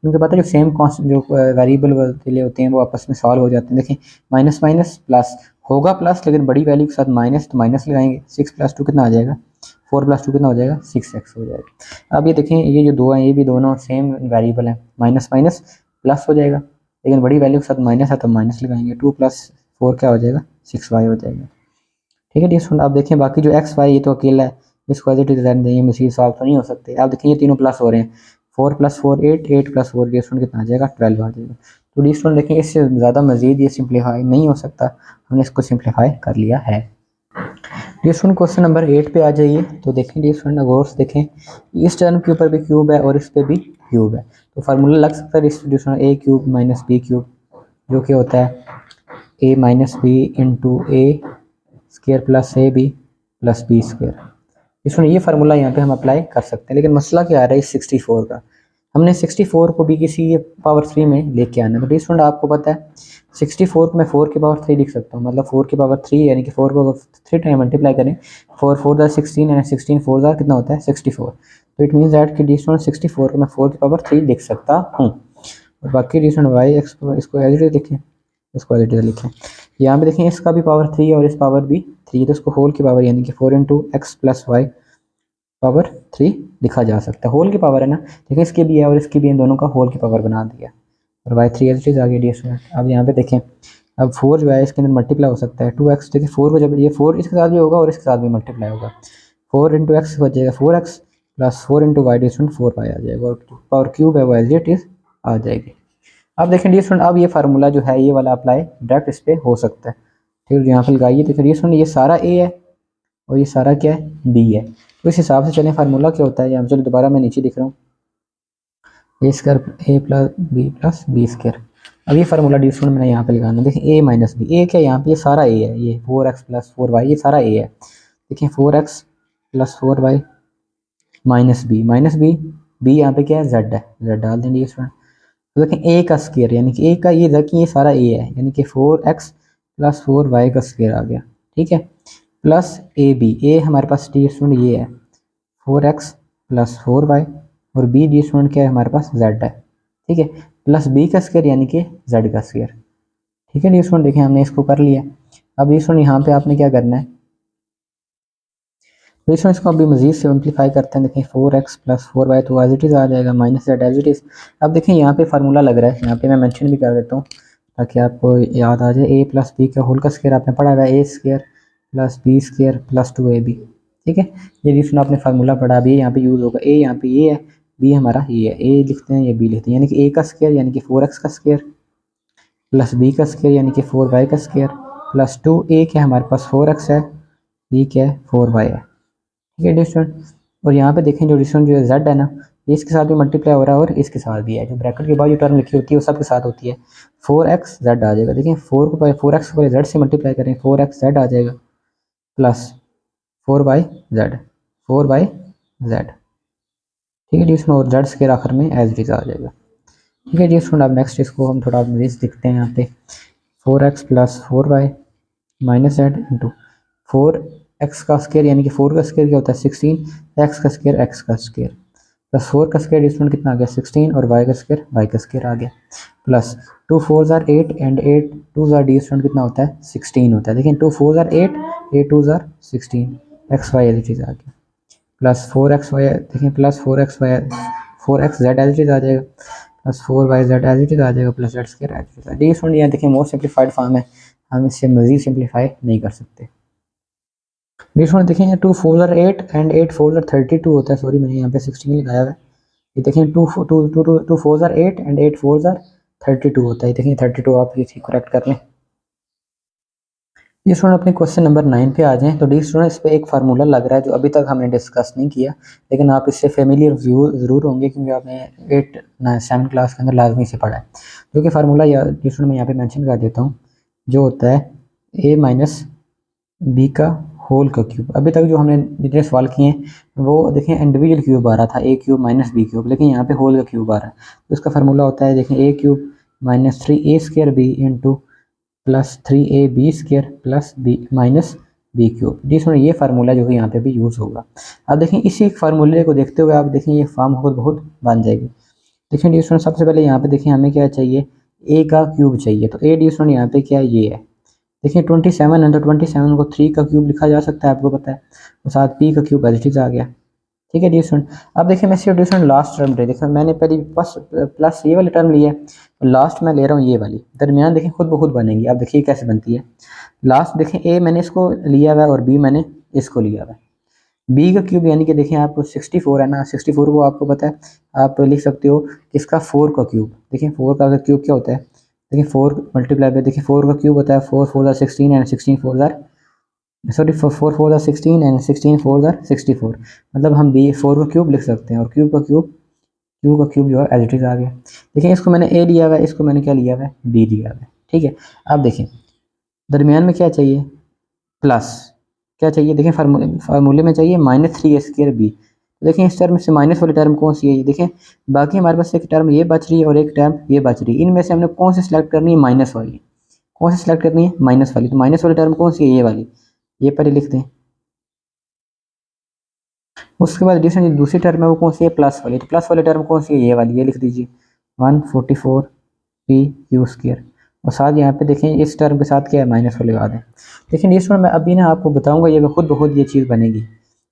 क्योंकि पता है जो सेम जो वेरिएबल वाले होते हैं वो आपस में सॉल्व हो जाते हैं। देखें माइनस माइनस प्लस होगा प्लस, लेकिन बड़ी वैल्यू के साथ माइनस, तो माइनस लगाएंगे। 6 + 2 कितना आ जाएगा, 4 + 2 कितना हो जाएगा, 6x हो जाएगा। अब ये देखें ये जो दो हैं ये भी दोनों सेम वेरिएबल हैं, माइनस माइनस प्लस हो जाएगा, लेकिन बड़ी वैल्यू के साथ माइनस है तो माइनस लगाएंगे। 2 + 4 क्या हो जाएगा, 6y हो जाएगा। ठीक है डिस्टूडेंट, आप देखें बाकी जो एक्स वाई ये तो अकेला है, इसको एज इट इज रहने दें, मसीह सॉल्व तो नहीं हो सकते। आप देखें ये तीनों प्लस हो रहे हैं, 4 + 4 8, 8 + 4 डिस्टूडेंट कितना आ जाएगा, 12 आ जाएगा। तो डिस्टूडेंट देखें इससे ज़्यादा मजीद ये सिंप्लीफाई नहीं हो सकता, हमने इसको सिंप्लीफाई कर लिया है। डिस्टूडेंट क्वेश्चन नंबर 8 पे आ जाइए। तो देखें डिस्टूडेंट गौर से देखें, इस टर्म के ऊपर भी क्यूब है और इस पर भी क्यूब है, तो फार्मूला लग सकता है डिस्ट्रीब्यूशन a³ - b³, जो कि होता है a - b × a² + ab + b²। इसमें ये फार्मूला यहाँ पे हम अप्लाई कर सकते हैं, लेकिन मसला क्या आ रहा है इस 64 का, हमने 64 को भी किसी पावर 3 में लेके आना है। तो स्टूडेंट आपको पता है 64 को मैं 4 की पावर 3 लिख सकता हूँ, मतलब 4 की पावर 3 यानी कि 4 को 3 टाइम मल्टीप्लाई करें, 4 4 ज़ा 16 यानी 16 4 ज़ा कितना होता है 64। तो इट मीन्स दैट कि स्टूडेंट 64 को मैं 4 की पावर 3 लिख सकता हूँ। और बाकी स्टूडेंट वाई एक्स इसको एज इट इज लिखें, इसको एज इट इज लिखें। यहाँ पे देखें इसका भी पावर 3 है और इस पावर भी 3 है, तो इसको होल की पावर यानी कि 4 × x + y पावर 3 लिखा जा सकता है। होल की पावर है ना, देखिए इसकी भी है और इसकी भी, इन दोनों का होल की पावर बना दिया और y3 एज इट इज आ गया डी स्टूडेंट। अब यहाँ पे देखें, अब 4 जो है इसके अंदर मल्टीप्लाई हो सकता है 2x, देखिए 4 को जब ये 4 इसके साथ भी होगा और इसके साथ भी मल्टीप्लाई होगा, 4 × x हो जाएगा 4x + 4 × y dear student 4y आ जाएगा, और पावर क्यूब है वो एज इट इज आ जाएगी। अब देखें डी स्टूडेंट अब ये फार्मूला जो है ये वाला अप्लाई डायरेक्ट इस पर हो सकता है। ठीक है, यहाँ पे लगाइए, देखिए डी स्टूडेंट ये सारा a है और ये सारा क्या है, b है। तो इस हिसाब से चलें, फार्मूला क्या होता है यहाँ, चलो दोबारा मैं नीचे लिख रहा हूँ, a² a + b + b²। अब ये फार्मूला डी स्टूडेंट मैंने यहाँ पे लगाना, देखिए a - b, a क्या यहाँ पे, ये सारा a है, ये 4x + 4y ये सारा a है। देखिए 4x + 4y - b b यहाँ पे क्या है, z है, z डाल देंगे स्टूडेंट। तो देखें a का स्क्वायर यानी कि a का ये देखिए ये सारा a है, यानी कि 4x + 4y का स्क्वायर आ गया। ठीक है, प्लस ab, a हमारे पास डी स्टूडेंट ये है 4x + 4y, और b डी स्टूडेंट क्या है हमारे पास, z है। ठीक है, प्लस b का स्क्वायर यानी कि z का स्क्वायर। ठीक है डी स्टूडेंट, देखिए हमने इसको कर लिया। अब डी स्टूडेंट यहाँ पे आपने क्या करना है, तो इसमें इसको अभी मजीद सिंप्लीफाई करते हैं। देखें 4x + 4y तो एज इट इज़ आ जाएगा, -z एज इट इज़। अब देखें यहाँ पे फार्मूला लग रहा है, यहाँ पे मैं मेंशन भी कर देता हूँ ताकि आपको याद आ जाए, a + b का होल का स्क्वायर आपने पढ़ा हुआ है, a² + b² + 2ab। ठीक है, ये रिफ्ट आपने फार्मूला पढ़ा, अभी यहाँ पे यूज़ होगा, a यहाँ पे ये है, b हमारा ये है, a लिखते हैं, ये b लिखते हैं, यानी कि a का स्क्वायर यानी कि 4x का स्क्वायर प्लस b का स्क्वायर यानी कि 4y का स्क्वायर प्लस 2a क्या हमारे पास 4x है, b क्या है 4y है। ठीक है डिस्टेंट, और यहाँ पे देखें जो डिस्टेंट जो z है ना, ये इसके साथ भी मल्टीप्लाई हो रहा है और इसके साथ भी है, जो ब्रैकेट के बाद जो टर्म लिखी होती है वो सबके साथ होती है। 4x z आ जाएगा, देखिए 4x को z से मल्टीप्लाई करें, 4x z आ जाएगा plus 4y z, 4y z। ठीक है डिस्टेंट, और z के आखिर में एज इट इज आ जाएगा। ठीक है डिस्टेंट, अब नेक्स्ट इसको हम थोड़ा मजीद दिखते हैं। यहाँ पे 4x + 4y - z × 4x का स्क्वायर यानी कि 4 का स्क्वायर क्या होता है 16, x का स्क्वायर x का स्क्वायर प्लस 4 का स्क्वायर स्टूडेंट कितना आ गया 16 और y का स्क्वायर आ गया plus 2 4 are 8 and 8 2 are dear student कितना होता है 16 होता है। देखिए 2 4 आर 8 8 2 आर 16 एक्स वाई ऐसी चीज़ आ गया प्लस 4 एक्स वाई देखिए plus 4 X Y 4 X Z ऐसी चीज़ आ जाएगा प्लस 4 वाई जेड ऐसी चीज़ आ जाएगा प्लस जेड स्क्वायर ऐसी चीज़ डी स्टूडेंट यहाँ देखिए मोस्ट सिंप्लीफाइड फॉर्म है, हम इससे मजीद सिंप्लीफाई नहीं कर सकते। नेक्स्ट वन देखें 2 4 आर 8 एंड 8 4 आर 32 होता है, सॉरी मैंने यहाँ पे 16 लगाया हुआ है। ये देखें 2 4 आर 8 एंड 8 4 आर 32 होता है। देखें 32 आप ये करेक्ट कर लें। ये स्टूडेंट अपने क्वेश्चन नंबर 9 पे आ जाएं। तो डी स्टूडेंट इस पे एक फार्मूला लग रहा है जो अभी तक हमने डिस्कस नहीं किया, लेकिन आप इससे फेमिलियर ज़रूर होंगे क्योंकि आपने 7 क्लास के अंदर लाजमी से पढ़ा है। जो कि फार्मूला या डी स्टूडेंट मैं यहाँ पे मेंशन कर देता हूँ, जो होता है a माइनस बी का होल का क्यूब। अभी तक जो हमने जितने सवाल किए हैं वो देखें इंडिविजुअल क्यूब आ रहा था a cube minus B cube, लेकिन यहाँ पे होल का क्यूब आ रहा है। तो इसका फार्मूला होता है देखें a cube minus 3a² b into plus 3ab square plus B minus B cube. जिसमें ये फार्मूला जो है यहाँ पे भी यूज़ होगा। अब देखें इसी फार्मूले को देखते हुए आप देखें ये फॉर्म खुद बहुत बन जाएगी। देखिए डी स्टूडेंट सबसे पहले यहाँ पे देखें हमें क्या चाहिए, a का क्यूब चाहिए। तो a डी स्टूडेंट यहाँ पे क्या ये है, देखिए 27 है तो 27 को 3 का क्यूब लिखा जा सकता है, आपको पता है। तो साथ p का क्यूब एज इट इज आ गया, ठीक है डी स्टूडेंट। अब देखिए मैं सिर्फ डी स्टूडेंट लास्ट टर्म ले, देखिए मैंने पहले प्लस ये वाली टर्म लिया है, लास्ट में ले रहा हूँ ये वाली, दरमियान देखिए खुद ब खुद बनेगी। अब देखिए कैसे बनती है, लास्ट देखें a मैंने इसको लिया हुआ है और b मैंने इसको लिया हुआ है। b का क्यूब यानी कि देखिए आपको 64 है ना, 64 को आपको पता है आप लिख सकते हो इसका 4 का क्यूब। देखिए 4 का क्यूब क्या होता है, देखिए 4 मल्टीप्लाई बाय देखिए 4 का क्यूब होता है 4 4 16 एंड 16 4 सॉरी 4 4 16 एंड 16 4 64, मतलब हम b 4 का क्यूब लिख सकते हैं और क्यूब का क्यूब जो है एज इट इज आ गया। देखिए इसको मैंने a लिया हुआ है, इसको मैंने क्या लिया हुआ है b लिया हुआ है, ठीक है। अब देखिए दरमियान में क्या चाहिए, प्लस क्या चाहिए, देखिए फार्मूले में चाहिए -3a² b। तो देखें इस टर्म से माइनस वाली टर्म कौन सी है, ये देखें बाकी हमारे पास एक टर्म ये बच रही है और एक टर्म ये बच रही है, इनमें से हमने कौन सी सिलेक्ट करनी है, माइनस वाली। कौन सी सिलेक्ट करनी है, माइनस वाली। तो माइनस वाली टर्म कौन सी है, ये वाली, ये पहले लिख दें। उसके बाद डिफरेंट दूसरी टर्म है वो कौन सी है, प्लस वाली। तो प्लस वाली टर्म कौन सी है, ये वाली, ये लिख दीजिए 144 p² और साथ यहाँ पे देखें इस टर्म के साथ क्या है, माइनस को लगा दें। देखिए इस मैं अभी ना आपको बताऊंगा, ये खुद ब खुद ये चीज़ बनेगी।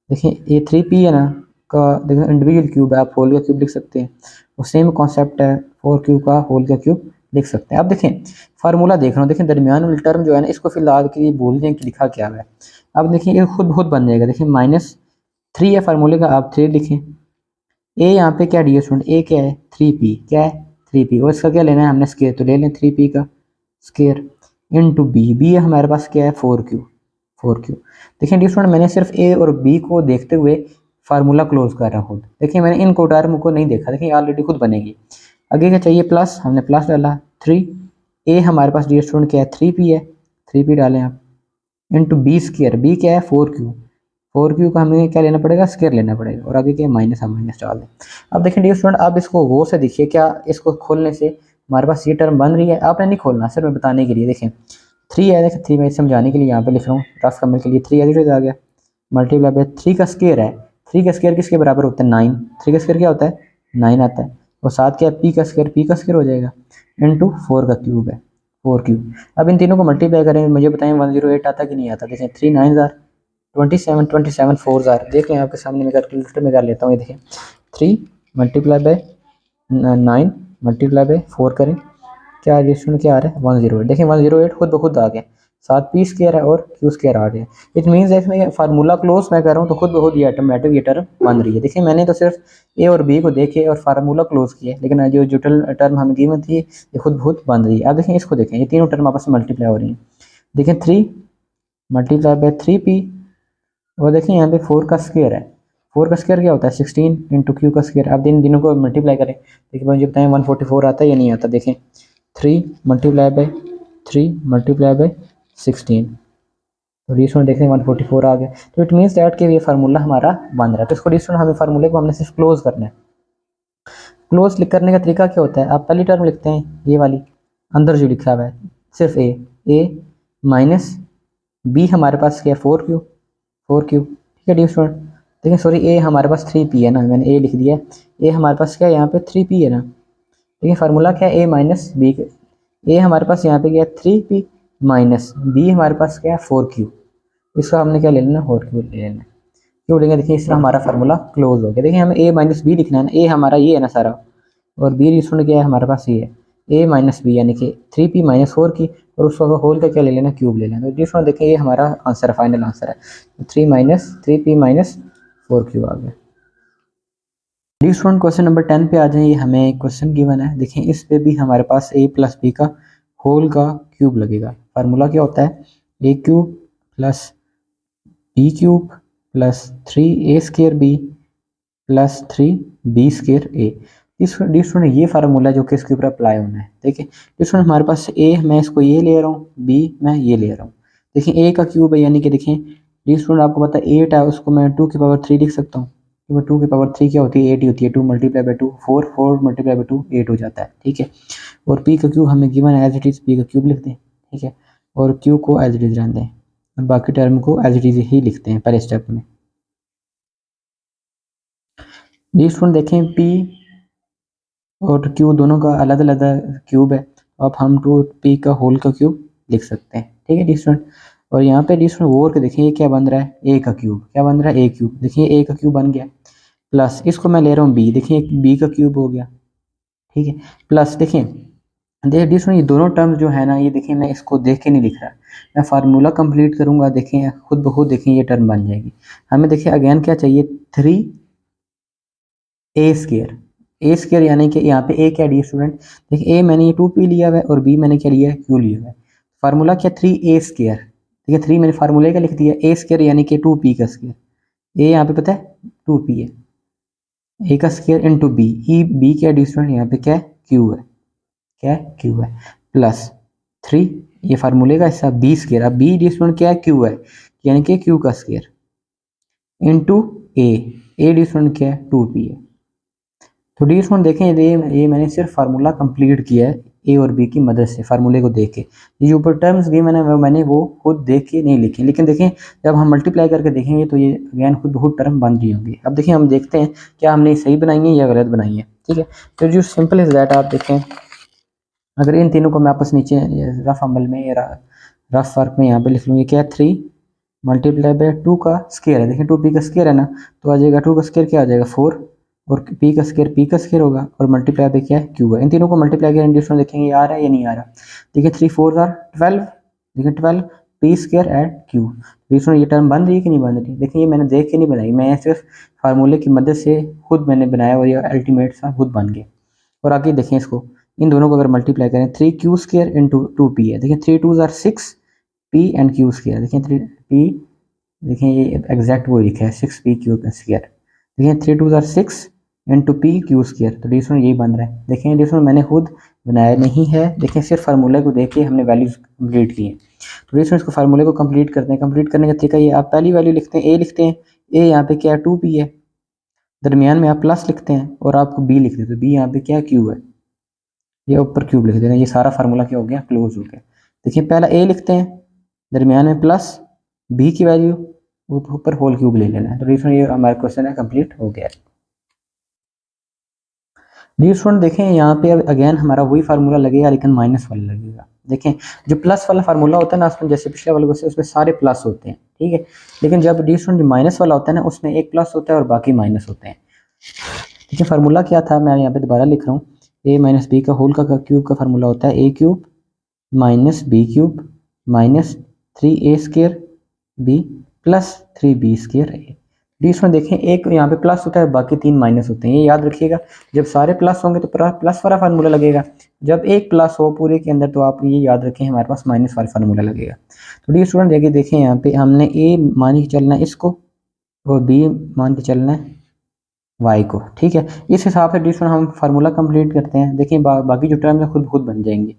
देखिए ये 3p है ना का देखिए इंडिविजुअल क्यूब है, आप होल का क्यूब लिख सकते हैं। और सेम कॉन्सेप्ट है 4q का होल का क्यूब लिख सकते हैं। अब देखें फार्मूला देख रहा हूँ, देखें दरमियान वाली टर्म जो है ना इसको फिलहाल के लिए भूल दें कि लिखा क्या है। अब देखिए ये खुद बहुत बन जाएगा। देखिए -3 है फार्मूले का, आप 3 लिखें। ए यहाँ पे क्या डी स्टूडेंट, ए क्या है 3p, क्या है 3p और इसका क्या लेना है हमने स्केयर, तो ले लें 3p का स्केयर इंटू बी हमारे पास क्या है 4q। देखिए डी स्टूडेंट मैंने सिर्फ ए और बी को देखते हुए फार्मूला क्लोज कर रहा हूँ खुद। देखिए मैंने इन टर्म को नहीं देखा, देखिए ऑलरेडी खुद बनेगी। आगे क्या चाहिए, प्लस, हमने प्लस डाला 3, ए हमारे पास डी स्टूडेंट क्या है 3p है, 3p डालें आप इंटू बी स्केयर, बी क्या है 4q का हमें क्या लेना पड़ेगा, स्केयर लेना पड़ेगा और आगे क्या माइनस, हम माइनस डाल दें। अब देखिए डियर स्टूडेंट आप इसको गौर से देखिए, क्या इसको खोलने से हमारे पास ये टर्म बन रही है, आपने नहीं खोलना, सिर्फ मैं बताने के लिए। देखें 3 है, देखिए 3 मैं समझाने के लिए यहाँ पे लिख रहा हूँ, रफ करने के लिए 3 एज आ गया मल्टीप्लाई बाय 3 का स्केयर है, 3 का स्केयर किसके बराबर होता है 9, 3 का स्केयर क्या होता है 9 आता है और साथ क्या है p का स्केयर हो जाएगा इंटू 4 का क्यूब है 4q। अब इन तीनों को मल्टीप्लाई करें, मुझे बताएं 108 आता कि नहीं आता। देखें 3 9 आर 27 4 आर, देख लें आपके सामने, मैं कैलकुलेटर में कर लेता हूँ। ये देखें 3 मल्टीप्लाई बाय 9 मल्टीप्लाई बाय 4 करें, क्या रेशियो क्या आ रहा है 108। देखें 108 खुद ब खुद आ गया, साथ p स्केयर है और q स्केयर आ रही है। इट मीन्स इसमें फार्मूला क्लोज मैं कर रहा हूँ तो खुद ब खुद ये ऑटोमेटिक ये टर्म बन रही है। देखिए मैंने तो सिर्फ a और b को देखे और फार्मूला क्लोज किया, लेकिन जो टर्म हमें गिवन थी ये खुद ब खुद बन रही है। अब देखें इसको, देखें ये तीनों टर्म आपस में मल्टीप्लाई हो रही हैं। देखें 3 मल्टीप्लाई बाय 3p और देखिए यहाँ पे 4 का स्क्वायर है, 4 का स्क्वायर क्या होता है 16 इंटू क्यू का स्क्वायर। आप दिन दिनों को मल्टीप्लाई करें, देखिए मुझे बताएं 144 आता है या नहीं आता। देखें 3 मल्टीप्लाई बाय 3 मल्टीप्लाई बाय 16, तो रीस्टोन देखें 144 आ गया। तो इट मीन्स दैट कि ये फार्मूला हमारा बन रहा है। तो इसको रीस्टोन हमें फार्मूले को हमने सिर्फ क्लोज करना है। क्लोज करने का तरीका क्या होता है, आप पहली टर्म लिखते हैं ये वाली, अंदर जो लिखा हुआ है सिर्फ ए माइनस बी हमारे पास क्या है 4q, ठीक है डी स्टूडेंट। देखिए सॉरी, ए हमारे पास 3p है ना, मैंने ए लिख दिया। ए हमारे पास क्या है यहाँ पे 3p है ना। देखिए फार्मूला क्या है, ए माइनस बी। ए हमारे पास यहाँ पे क्या है 3p माइनस बी हमारे पास क्या है 4q। इसका हमने क्या ले लेना, 4q ले लेना। क्यों लेंगे, देखिए इसका हमारा फार्मूला क्लोज हो गया। देखिए हमें ए माइनस बी लिखना है ना, ए हमारा ये है ना सारा, और बी रिस्टोरेंट क्या है हमारे पास ये है ए माइनस बी, यानी कि 3p माइनस 4 की, और उसको होल का क्या ले लेना, क्यूब ले लेना। तो रिस्टोरेंट देखिए ये हमारा आंसर है, फाइनल आंसर है। तो 3p माइनस 4q आ गया। डी स्टूडेंट क्वेश्चन नंबर 10 पे आ जाए। ये हमें क्वेश्चन गिवन है, देखें इस पे भी हमारे पास a प्लस बी का होल का क्यूब लगेगा। फार्मूला क्या होता है, a cube plus B cube plus 3a square b plus 3b square a. इस डी स्टूडेंट ये फार्मूला जो कि इसके ऊपर अप्लाई होना है। देखिए डी स्टूडेंट हमारे पास a, मैं इसको ये ले रहा हूँ, b मैं ये ले रहा हूँ। देखिए a का क्यूब है, यानी कि देखें डी स्टूडेंट आपको पता है 8 है, उसको मैं 2 की पावर 3 लिख सकता हूँ, क्योंकि 2 की पावर 3 क्या होती है 8 ही होती है। 2 मल्टीप्लाई बाई 2 4, 4 मल्टीप्लाई बाई 2 8 हो जाता है, ठीक है। और p का क्यूब हमें गिवन है एज इट इज, p का क्यूब लिखते हैं, ठीक है। और q को एज इट इज रहने दें, और बाकी टर्म को एज इट इज ही लिखते हैं पहले स्टेप में। डी स्टूडेंट देखें p और q दोनों का अलग अलग क्यूब है, अब हम 2p का होल का क्यूब लिख सकते हैं, ठीक है डी स्टूडेंट। और यहाँ पे डी स्टूडेंट और के देखें ये क्या बन रहा है, a का क्यूब, क्या बन रहा है a क्यूब। देखिए a का क्यूब बन गया, प्लस इसको मैं ले रहा हूँ b, देखिए b का क्यूब हो गया, ठीक है। प्लस देखिए डी स्टूडेंट ये दोनों टर्म्स जो है ना, ये देखिए मैं इसको देख के नहीं लिख रहा, मैं फार्मूला कंप्लीट करूंगा, देखें खुद ब खुद देखें ये टर्म बन जाएगी। हमें देखिए अगेन क्या चाहिए, 3a स्केयर, ए स्केयर यानी कि यहाँ पे ए क्या डी स्टूडेंट, देखिए ए मैंने ये 2p लिया हुआ है और बी मैंने क्या लिया है, q लिया हुआ है। फार्मूला क्या 3a स्केयर, ठीक है 3 मैंने फार्मूले का लिख दिया, ए स्केयर यानी कि 2p का स्केयर। ए यहाँ पे पता है 2p है, ए का square into B, E B क्या डी स्टूडेंट यहाँ पे क्या है q है, क्या है q है, प्लस 3 ये फार्मूले का हिस्सा बी स्केयर, अब बी डी स्टूडेंट क्या है q है, यानी कि q का square into A D student क्या है 2p है। तो डी स्टूडेंट देखें ये मैंने सिर्फ फार्मूला कंप्लीट किया है ए और बी की मदद से, फार्मूले को देख के। ये ऊपर टर्म्स दी मैंने वो खुद देख के नहीं लिखे, लेकिन देखें जब हम मल्टीप्लाई करके देखेंगे तो ये अगेन खुद बहुत टर्म बन रही होंगी। अब देखिए हम देखते हैं क्या हमने सही बनाई है या गलत बनाई है, ठीक है। तो जो सिंपल इज दैट, आप देखें अगर इन तीनों को मैं आपस नीचे रफ अमल में या रफ वर्क में यहाँ पे लिख लूँ, ये क्या है 3 मल्टीप्लाई बाई 2 का स्केयर है, देखिए 2p का स्केयर है ना, तो आ जाएगा 2 का स्केयर क्या आ जाएगा 4, और p का स्केयर होगा, और मल्टीप्लाई पे क्या है q है। इन तीनों को मल्टीप्लाई करें डिस्टेंस देखेंगे ये आ रहा है या नहीं आ रहा। देखिए 3 4 आर 12, देखिए 12 p square at q। Dear students ये टर्म बन रही है कि नहीं बन रही, देखिए ये मैंने देख के नहीं बनाई, मैं सिर्फ फार्मूले की मदद से खुद मैंने बनाया और ये अल्टीमेट सा खुद बन गया। और आगे देखें इसको, इन दोनों को अगर मल्टीप्लाई करें 3q स्केयर इंटू 2p है, देखिए 3 2 are 6 p and q square, देखिए 3p, देखिए ये एग्जैक्ट वो लिखा है 6p q स्केयर, देखिए 3 2 are 6 into p q square. तो डिस्टेंस यही बन रहा है, देखिए डिस्टेंस मैंने खुद बनाया नहीं है, देखिए सिर्फ फार्मूले को देख के हमने वैल्यूज कंप्लीट की है। तो डिस्टेंस को फार्मूले को कंप्लीट करते हैं, कंप्लीट करने का तरीका ये, आप पहली वैल्यू लिखते हैं a लिखते हैं, a यहाँ पे क्या है 2p है, दरमियान में आप प्लस लिखते हैं और आपको b लिखते हैं, तो b यहाँ पे क्या q है, ये ऊपर क्यूब लिख देना, ये सारा फार्मूला क्या हो गया क्लोज हो गया। देखिए पहला a लिखते हैं, दरमियान में प्लस, b की वैल्यू ऊपर होल क्यूब ले लेना है। तो डिस्टेंस ये हमारा क्वेश्चन है कंप्लीट हो गया। डी स्टूडेंट देखें यहाँ पे अब अगेन हमारा वही फार्मूला लगेगा, लेकिन माइनस वाला लगेगा। देखें जो प्लस वाला फार्मूला होता है ना, उसमें जैसे पिछले वाले क्वेश्चन उसमें सारे प्लस होते हैं, ठीक है। लेकिन जब डी स्टूडेंट माइनस वाला होता है ना, उसमें एक प्लस होता है और बाकी माइनस होते हैं। देखिए फार्मूला क्या था, मैं यहाँ पे दोबारा लिख रहा हूँ, ए माइनस बी का होल का क्यूब का फार्मूला होता है ए cube minus B cube minus 3a square b plus 3b square a. Dear इसमें देखें एक यहाँ पे प्लस होता है, बाकी 3 माइनस होते हैं, ये याद रखिएगा। जब सारे प्लस होंगे तो प्लस वाला फार्मूला लगेगा, जब एक प्लस हो पूरे के अंदर तो आप ये याद रखें हमारे पास माइनस वाला फार्मूला लगेगा। तो डी स्टूडेंट देखिए देखें यहाँ पे हमने ए मान के चलना है इसको और बी मान के चलना है वाई को, ठीक है। इस हिसाब से डी स्टूडेंट हम फार्मूला कंप्लीट करते हैं। देखिए बाकी जो टर्म है खुद बन जाएंगे।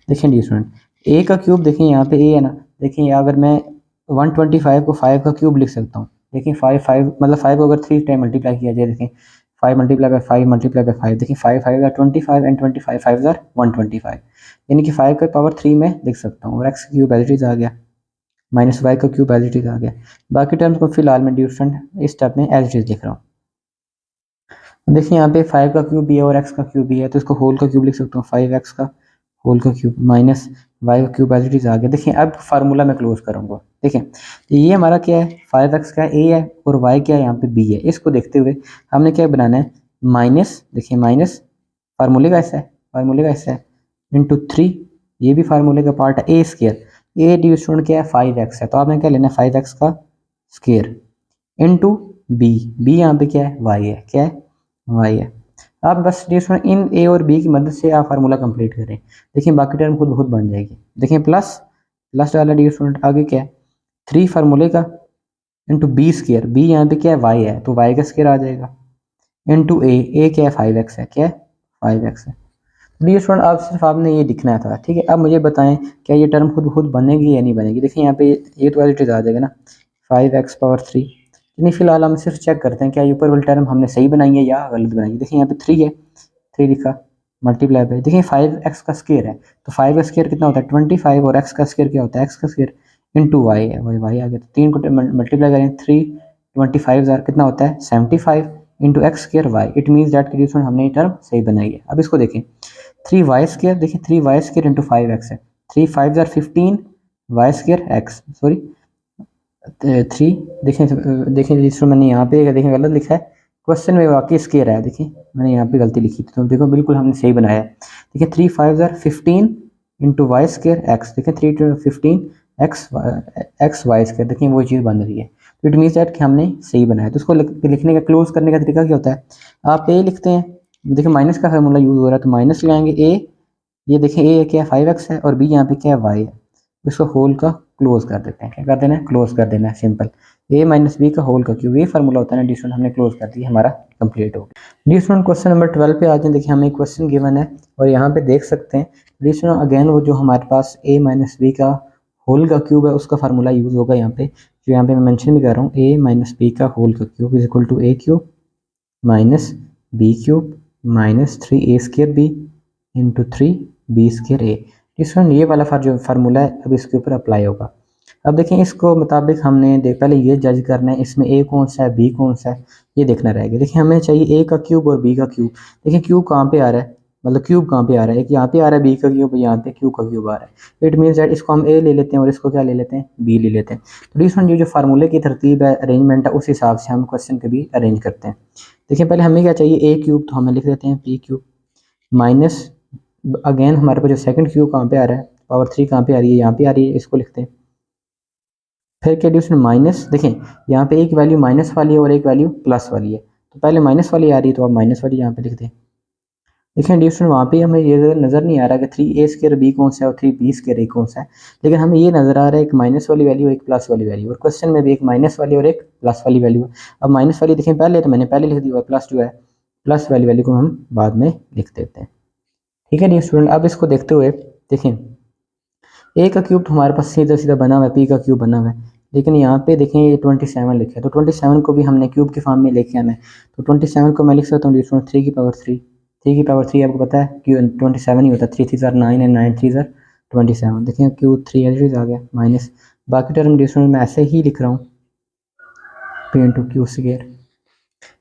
देखिए डी स्टूडेंट ए का क्यूब, देखिए यहाँ पे ए है ना, देखिए अगर मैं 125 को 5 का क्यूब लिख सकता हूँ। देखिए 5 मतलब 5 को अगर 3 टाइम मल्टीप्लाई किया जाए, देखिए 5 मल्टीप्लाई बाई 5 मल्टीप्लाई बाई 5, देखिए 5 5 25 एंड 25 5 125, यानी कि 5 का पावर 3 में लिख सकता हूँ, और x cube as it is आ गया। माइनस वाई का क्यूब एज इट इज़ आ गया। बाकी टर्म्स को फिलहाल मैं डी स्टूडेंट इस स्टेप में एज इट इज़ लिख रहा हूँ। देखिए यहाँ पे 5 का क्यूब भी है और x का क्यूब भी है, तो इसको होल का क्यूब लिख सकता हूँ, 5x का होल का क्यूब माइनस वाई का क्यूब एज इट इज़ आ गया। देखिए अब फार्मूला मैं क्लोज करूँगा। देखिए ये हमारा क्या है, 5x का a है और y क्या है यहाँ पे b है। इसको देखते हुए हमने क्या बनाना है, माइनस, देखिए माइनस फार्मूले का हिस्सा है, फार्मूले का हिस्सा है, इंटू 3, ये भी फार्मूले का पार्ट है, a square, a D student क्या है 5x है, तो आपने क्या लेना है 5x का स्केयर इंटू b, b यहाँ पे क्या है y है, क्या है y है। आप बस डी स्टूडेंट इन a और b की मदद से आप फार्मूला कंप्लीट करें। देखिए बाकी टर्म खुद बहुत बन जाएगी। देखिए प्लस प्लस डाला डी स्टूडेंट, आगे क्या है 3 फार्मूले का इंटू बी स्केयर, बी यहाँ पे क्या है y है, तो y का स्केयर आ जाएगा, इंटू ए क्या है 5x है, क्या है 5x है। डी स्टूडेंट अब सिर्फ आपने ये लिखना था, ठीक है। अब मुझे बताएं क्या ये टर्म खुद खुद बनेगी या नहीं बनेगी। देखिए यहाँ पे ये तो एज इट इज़ आ जाएगा ना 5x पावर 3, नहीं फिलहाल हम सिर्फ चेक करते हैं क्या ये ऊपर वाली टर्म हमने सही बनाई है या गलत बनाई है। देखिए यहाँ पे 3 है, 3 लिखा मल्टीप्लाई पे, देखिए 5x का स्केयर है, तो 5 का स्केयर कितना होता है 25, और x का स्केयर क्या होता है, x का स्केयर इंटू वाई है, वाई आ गया, तो 3 को मल्टीप्लाई करें 3 25 कितना होता है 75 into X square Y. It means that कि हमने ये टर्म सही बनाई है। अब इसको देखें 3y स्केयर, देखिए 3y स्केयर इंटू 5x है, 3 5 15 y स्केयर x, सॉरी 3, देखें देखें जिसको मैंने यहाँ पे देखें गलत लिखा है, क्वेश्चन में वाकई स्केयर है, देखिए मैंने यहाँ पे गलती लिखी थी, तो देखो बिल्कुल हमने सही बनाया है। देखिए 3 5 15 इंटू वाई स्केयर एक्स, देखिए 3 15 एक्स वाई स्केयर, देखिए वो चीज़ बन रही है, तो इट मीन्स दैट कि हमने सही बनाया। तो इसको लिखने का क्लोज करने का तरीका क्या होता है, आप ए लिखते हैं, देखिए माइनस का फार्मूला यूज़ हो रहा है, तो माइनस लगाएंगे ए, ये देखें ए क्या है 5x है और बी यहाँ पे क्या है y है, इसको होल का क्लोज कर देते हैं, क्या कर देना है क्लोज कर देना है, सिंपल a माइनस बी का होल का क्यूब, ये फार्मूला होता है ना डी स्टूडेंट, हमने क्लोज कर दिया, हमारा कंप्लीट हो गया। डी स्टूडेंट क्वेश्चन नंबर 12 पे आ जाए। देखिए हमें क्वेश्चन गिवन है और यहाँ पे देख सकते हैं डी स्टूडेंट अगेन वो जो हमारे पास a माइनस बी का होल का क्यूब है उसका फार्मूला यूज़ होगा यहाँ पे, जो यहाँ पे मैं मेंशन भी कर रहा हूँ, a माइनस बी का होल का cube is equal to a cube minus B cube minus 3a square b into 3b square a. इसमें ये वाला जो फार्मूला है अब इसके ऊपर अप्लाई होगा। अब देखें इसको मुताबिक हमने पहले ये जज करना है इसमें a कौन सा है b कौन सा है, ये देखना रहेगा। देखिए हमें चाहिए a का क्यूब और b का क्यूब। देखिए क्यूब कहाँ पे आ रहा है, मतलब क्यूब कहाँ पे आ रहा है, एक यहाँ पे आ रहा है b का क्यूब, यहाँ पे क्यूब का क्यूब आ रहा है। इट मीन्स दैट इसको हम a ले लेते हैं और इसको क्या ले लेते हैं b ले लेते हैं। तो डिफरेंट ये जो फार्मूले की तरतीब है, अरेंजमेंट है, उस हिसाब से हम क्वेश्चन के भी अरेंज करते हैं। देखिए पहले हमें क्या चाहिए a क्यूब, तो हमें लिख देते हैं p क्यूब माइनस अगेन हमारे पास जो सेकंड क्यूब कहाँ पे आ रहा है, पावर 3 कहाँ पे आ रही है, यहाँ पे आ रही है, इसको लिखते हैं। फिर क्या डिविजन माइनस, देखें यहाँ पे एक वैल्यू माइनस वाली है और एक वैल्यू प्लस वाली है, तो पहले माइनस वाली आ रही है तो आप माइनस वाली यहाँ पे लिख दें। देखें डिविजन वहाँ पे हमें ये नज़र नहीं आ रहा कि 3a स्केयर b कौन सा है और 3b स्केयर a कौन सा है, लेकिन हमें ये नज़र आ रहा है एक माइनस वाली वैल्यू एक प्लस वाली वैल्यू, और क्वेश्चन में भी एक माइनस वाली और एक प्लस वाली वैल्यू। अब माइनस वाली देखें पहले तो मैंने पहले लिख दी, और प्लस जो है प्लस वाली वैल्यू को हम बाद में लिख देते हैं, ठीक है डी स्टूडेंट। अब इसको देखते हुए देखें a का क्यूब तो हमारे पास सीधा सीधा बना हुआ है, p का क्यूब बना हुआ है, लेकिन यहाँ पे देखें ये 27 लिखा है, तो 27 को भी हमने क्यूब के फॉर्म में लेके आना है। तो 27 को मैं लिख सकता हूँ डी स्टूडेंट 3 की पावर 3, 3 की पावर 3 आपको पता है क्यू 27 ही होता है, 3 3 9 एंड 9 3 27। देखें क्यू 3 एज आ गया माइनस, बाकी टर्म डी स्टूडेंट मैं ऐसे ही लिख रहा हूँ p इंटू क्यू स्क्वायर।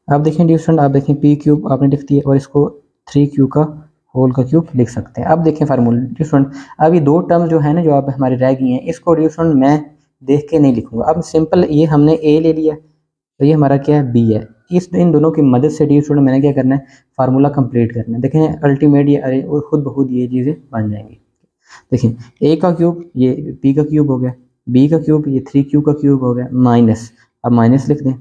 अब देखें डी स्टूडेंट, आप देखें p क्यूब आपने लिख दिया और इसको 3q का होल का क्यूब लिख सकते हैं। अब देखें फार्मूला डी स्टूडेंट, अब ये दो टर्म जो है ना जो आप हमारी रह गई हैं, इसको डी स्टूडेंट मैं देख के नहीं लिखूंगा। अब सिंपल ये हमने a ले लिया तो ये हमारा क्या है b है, इन दोनों की मदद से डी स्टूडेंट मैंने क्या करना है फार्मूला कंप्लीट करना है। देखें अल्टीमेट ये खुद ब खुद ये चीज़ें बन जाएंगी। देखें a का क्यूब ये p का क्यूब हो गया, b का क्यूब ये 3q का क्यूब हो गया, माइनस अब माइनस लिख दें,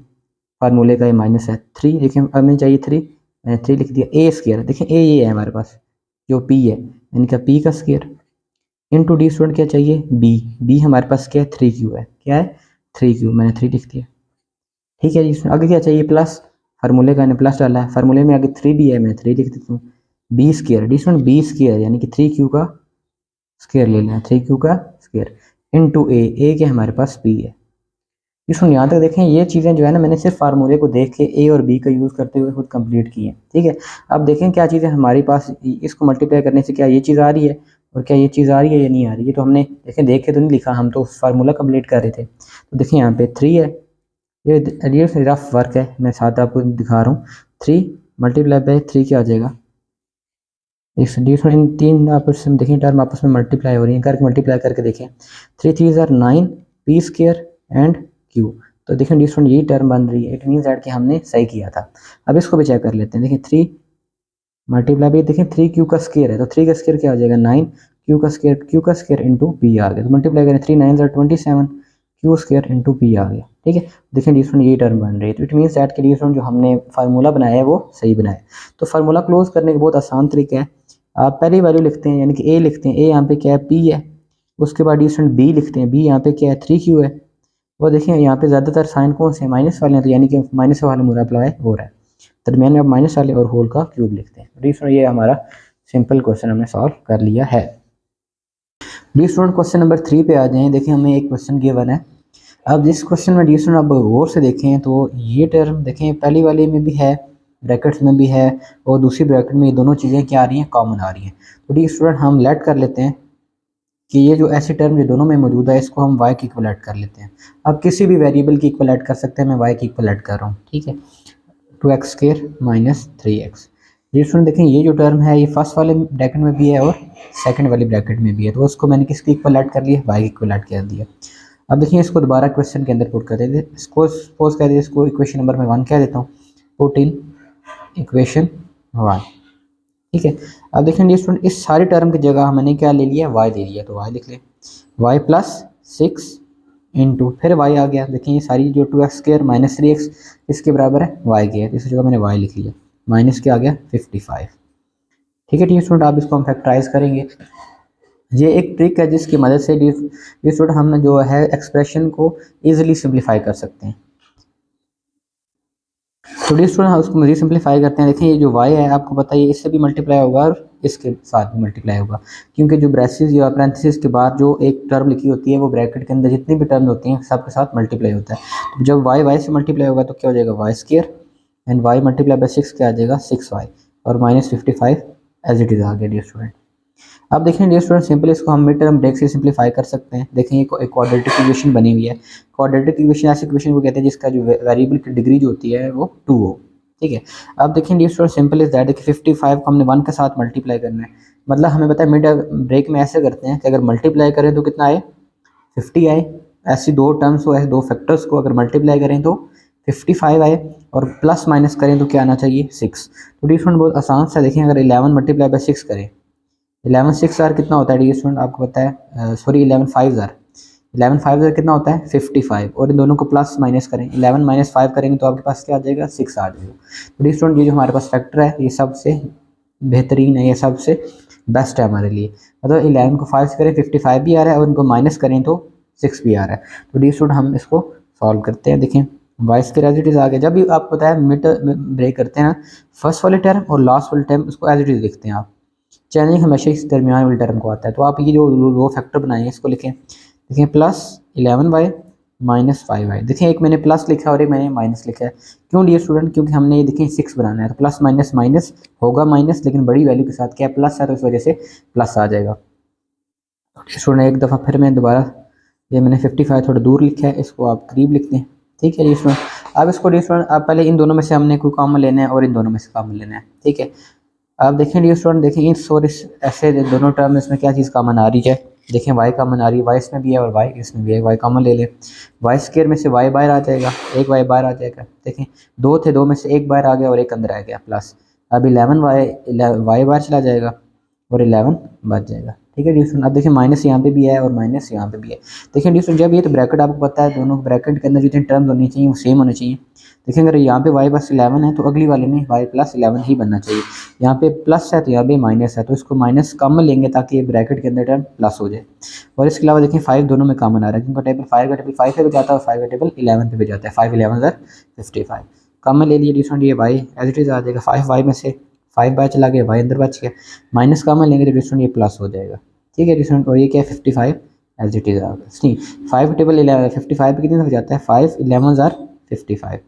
फार्मूले का ये माइनस है 3, देखें हमें चाहिए 3, मैंने 3 लिख दिया, a स्केयर देखें a ये है हमारे पास जो p है, यानी कि p का स्केयर इंटू डी स्टूडेंट क्या चाहिए b हमारे पास क्या है 3q है, क्या है 3q, मैंने 3 लिख दिया, ठीक है जी। आगे क्या चाहिए प्लस, फार्मूले का मैंने प्लस डाला है, फार्मूले में आगे 3 भी है, मैं 3 लिख देता हूँ, b square dear student b square यानी कि 3q का स्केयर ले लेना, 3q का स्केयर इंटू a क्या हमारे पास p है। इसको यहाँ तक देखें ये चीज़ें जो है ना मैंने सिर्फ फार्मूले को देख के a और b का यूज़ करते हुए खुद कंप्लीट की है, ठीक है। अब देखें क्या चीज़ें हमारे पास, इसको मल्टीप्लाई करने से क्या ये चीज़ आ रही है और क्या ये चीज़ आ रही है या नहीं आ रही है। तो हमने देख के तो नहीं लिखा, हम तो फार्मूला कंप्लीट कर रहे थे। तो देखिए यहाँ पे 3 है, ये रफ वर्क है, मैं साथ आपको दिखा रहा हूँ। 3 मल्टीप्लाई बाई 3 क्या आ जाएगा, इस इन तीन आपस में देखिए टर्म आपस में मल्टीप्लाई हो रही है, करके मल्टीप्लाई करके देखें। 3 3 are 9 P square and Q. तो देखिए डिफरेंट यही टर्म बन रही है, इट मीन्स दैट कि हमने सही किया था। अब इसको भी चेक कर लेते हैं। देखिए 3 मल्टीप्लाई बाई, देखिए 3 क्यू का स्क्वायर है, तो 3 का स्क्वायर क्या हो जाएगा 9, क्यू का स्क्वायर इंटू पी आ गया। तो मल्टीप्लाई करें 3 9 27, क्यू स्क्वायर इंटू पी आ गया। ठीक है, देखिए डिफरेंट यही टर्म बन रही है। तो इट मीन्स दैट कि डिफरेंट जो हमने फार्मूला बनाया है वो सही बनाया है। तो फार्मूला क्लोज करने का बहुत आसान तरीका है, आप पहली वैल्यू लिखते हैं, यानी कि ए लिखते हैं, ए यहाँ पे क्या है पी है। उसके बाद डिफरेंट बी लिखते हैं, बी यहाँ पे क्या है 3 क्यू है। वो देखिए यहाँ पे ज़्यादातर साइन कौन से माइनस वाले हैं, तो यानी कि माइनस वाले मुरब्बा हो रहा है, दरमियान में आप माइनस वाले और होल का क्यूब लिखते हैं। डिफरेंट ये हमारा सिंपल क्वेश्चन हमने सॉल्व कर लिया है। डिफरेंट क्वेश्चन नंबर 3 पे आ जाएं। देखिए हमें एक क्वेश्चन गिवन है। अब जिस क्वेश्चन में डिफरेंट आप गौर से देखें तो ये टर्म देखें पहली वाले में भी है, ब्रैकेट्स में भी है, और दूसरी ब्रैकेट में ये दोनों चीज़ें क्या आ रही हैं, कॉमन आ रही हैं। तो डी स्टूडेंट हम लेट कर लेते हैं कि ये जो ऐसे टर्म जो दोनों में मौजूद है इसको हम y की इक्वल ऐड कर लेते हैं। अब किसी भी वेरिएबल की इक्वल ऐड कर सकते हैं, मैं y की इक्वल ऐड कर रहा हूँ। ठीक है, 2x स्क्वायर माइनस 3x। ये स्टूडेंट देखें ये जो टर्म है ये फर्स्ट वाले ब्रैकेट में भी है और सेकंड वाली ब्रैकेट में भी है, तो उसको मैंने किसकी इक्वल ऐड कर लिया, y की इक्वल ऐड कर दिया। अब देखिए इसको दोबारा क्वेश्चन के अंदर पुट कर देते, इसको सपोज कर देते, इसको इक्वेशन नंबर में 1 कह देता हूँ, पुट इन इक्वेशन 1। ठीक है, अब देखें स्टूडेंट इस सारी टर्म की जगह मैंने क्या ले लिया, y ले लिया, तो y लिख लें, y प्लस 6 इंटू फिर y आ गया। देखिए ये सारी जो 2x स्क्वायर माइनस 3x इसके बराबर है y के है, तो इस जगह मैंने y लिख लिया, माइनस क्या आ गया 55। ठीक है स्टूडेंट, आप इसको हम फैक्टराइज करेंगे। ये एक ट्रिक है जिसकी मदद से स्टूडेंट हम जो है एक्सप्रेशन को ईजिली सिंप्लीफाई कर सकते हैं। तो डी स्टूडेंट हम उसको मज़ीद सिंप्लीफाई करते हैं। देखिए ये जो y है आपको पता है इससे भी मल्टीप्लाई होगा और इसके साथ भी मल्टीप्लाई होगा, क्योंकि जो ब्रेसिस या पैरेंथेसिस के बाद जो एक टर्म लिखी होती है वो ब्रैकेट के अंदर जितनी भी टर्म होती हैं सबके साथ मल्टीप्लाई होता है। तो जब y से मल्टीप्लाई होगा तो क्या हो जाएगा y square and y multiply by 6 क्या आ जाएगा 6y और माइनस 55 एज इट इज़ आ गया डियर स्टूडेंट। अब देखें डियर स्टूडेंट सिंपल इसको हम मिड टर्म ब्रेक से सिंप्लीफाई कर सकते हैं। देखें ये एक क्वाड्रेटिक इक्वेशन बनी हुई है। क्वाड्रेटिक इक्वेशन ऐसी इक्वेशन को कहते हैं जिसका जो वेरिएबल की डिग्री जो होती है वो 2 हो। ठीक है, अब देखें dear student simple is that देखिए 55 को हमने 1 के साथ मल्टीप्लाई करना है, मतलब हमें पता है मिड ब्रेक में ऐसे करते हैं कि अगर मल्टीप्लाई करें तो कितना आए 50 आए, ऐसी दो टर्म्स को ऐसे दो फैक्टर्स को अगर मल्टीप्लाई करें तो 55 आए, और प्लस माइनस करें तो क्या आना चाहिए 6। तो डियर स्टूडेंट बहुत आसान सा देखें, अगर 11 मल्टीप्लाई बाई 6 करें 11 6 आर कितना होता है डियर स्टूडेंट आपको पता है, सॉरी 11 5 आर, 11 5 आर कितना होता है 55, और इन दोनों को प्लस माइनस करें 11 माइनस 5 करेंगे तो आपके पास क्या आ जाएगा 6 आ जाएगा। तो डियर स्टूडेंट ये जो हमारे पास फैक्टर है ये सबसे बेहतरीन है, ये सबसे बेस्ट है हमारे लिए। मतलब 11 को 5 से करें 55 भी आ रहा है और इनको माइनस करें तो 6 भी आ रहा है। तो डियर स्टूडेंट हम इसको सॉल्व करते हैं। देखें वाइस के एज इट इज़ आ गया। जब भी आप पता है मिड ब्रेक करते हैं ना, फर्स्ट वाले टर्म और लास्ट वाले टर्म उसको एज इट इज़ लिखते हैं आप, चैनल हमेशा इस दरमियान वाले टर्म को आता है। तो आप ये जो दो फैक्टर बनाएंगे इसको लिखें, देखें प्लस 11y माइनस 5y। देखिए एक मैंने प्लस लिखा है और एक मैंने माइनस लिखा है, क्यों डियर स्टूडेंट, क्योंकि हमने ये देखें 6 बनाना है, तो प्लस माइनस माइनस होगा माइनस, लेकिन बड़ी वैल्यू के साथ क्या प्लस है तो इस वजह से प्लस आ जाएगा। स्टूडेंट एक दफ़ा फिर मैं दोबारा, ये मैंने 55 थोड़ा दूर लिखा है, इसको आप करीब लिखते हैं। ठीक है डियर स्टूडेंट, अब इसको डियर स्टूडेंट आप पहले इन दोनों में से हमने कोई कॉमन लेना है और इन दोनों में से कॉमन लेना है। ठीक है, आप देखें डियर स्टूडेंट, देखें इस और इस ऐसे दोनों टर्म इसमें क्या चीज़ कॉमन आ रही है, देखें y कॉमन आ रही है, y इसमें भी है और y इसमें भी है, y कॉमन ले लें, y स्क्वायर में से y बाहर आ जाएगा, एक y बाहर आ जाएगा। देखें दो थे, दो में से एक बाहर आ गया और एक अंदर आ गया प्लस, अब 11y बाहर चला जाएगा और 11 बच जाएगा। ठीक है डियर स्टूडेंट, अब देखिए माइनस यहाँ पे भी है और माइनस यहाँ पे भी है। देखिए डियर स्टूडेंट जब ये तो ब्रैकेट आपको पता है दोनों ब्रैकेट के अंदर जितने टर्म्स होनी चाहिए वो सेम होने चाहिए। देखिए अगर यहाँ पे y प्लस 11 है तो अगली वाले में y प्लस 11 ही बनना चाहिए, यहाँ पे प्लस है तो यहाँ पे माइनस है, तो इसको माइनस कॉमन लेंगे ताकि ये ब्रैकेट के अंदर टर्म प्लस हो जाए। और इसके अलावा देखिए 5 दोनों में कॉमन आ रहा है, क्योंकि टेबल 5 का टेबल 5 पे भी जाता है और 5 का टेबल 11 पे भी जाता है, 5 11 55 कॉमन ले लिए डियर स्टूडेंट, ये y एज इट इज़ आ जाएगा, 5y में से 5 बाहर चला गया, y अंदर बच गया, माइनस कॉमन लेंगे तो डियर स्टूडेंट ये प्लस हो जाएगा। ठीक है डियर स्टूडेंट, और ये क्या है 55 एज इट इज़ आ गया। नहीं 5 टेबल 55 पे कितने हो जाता है 5 11 55,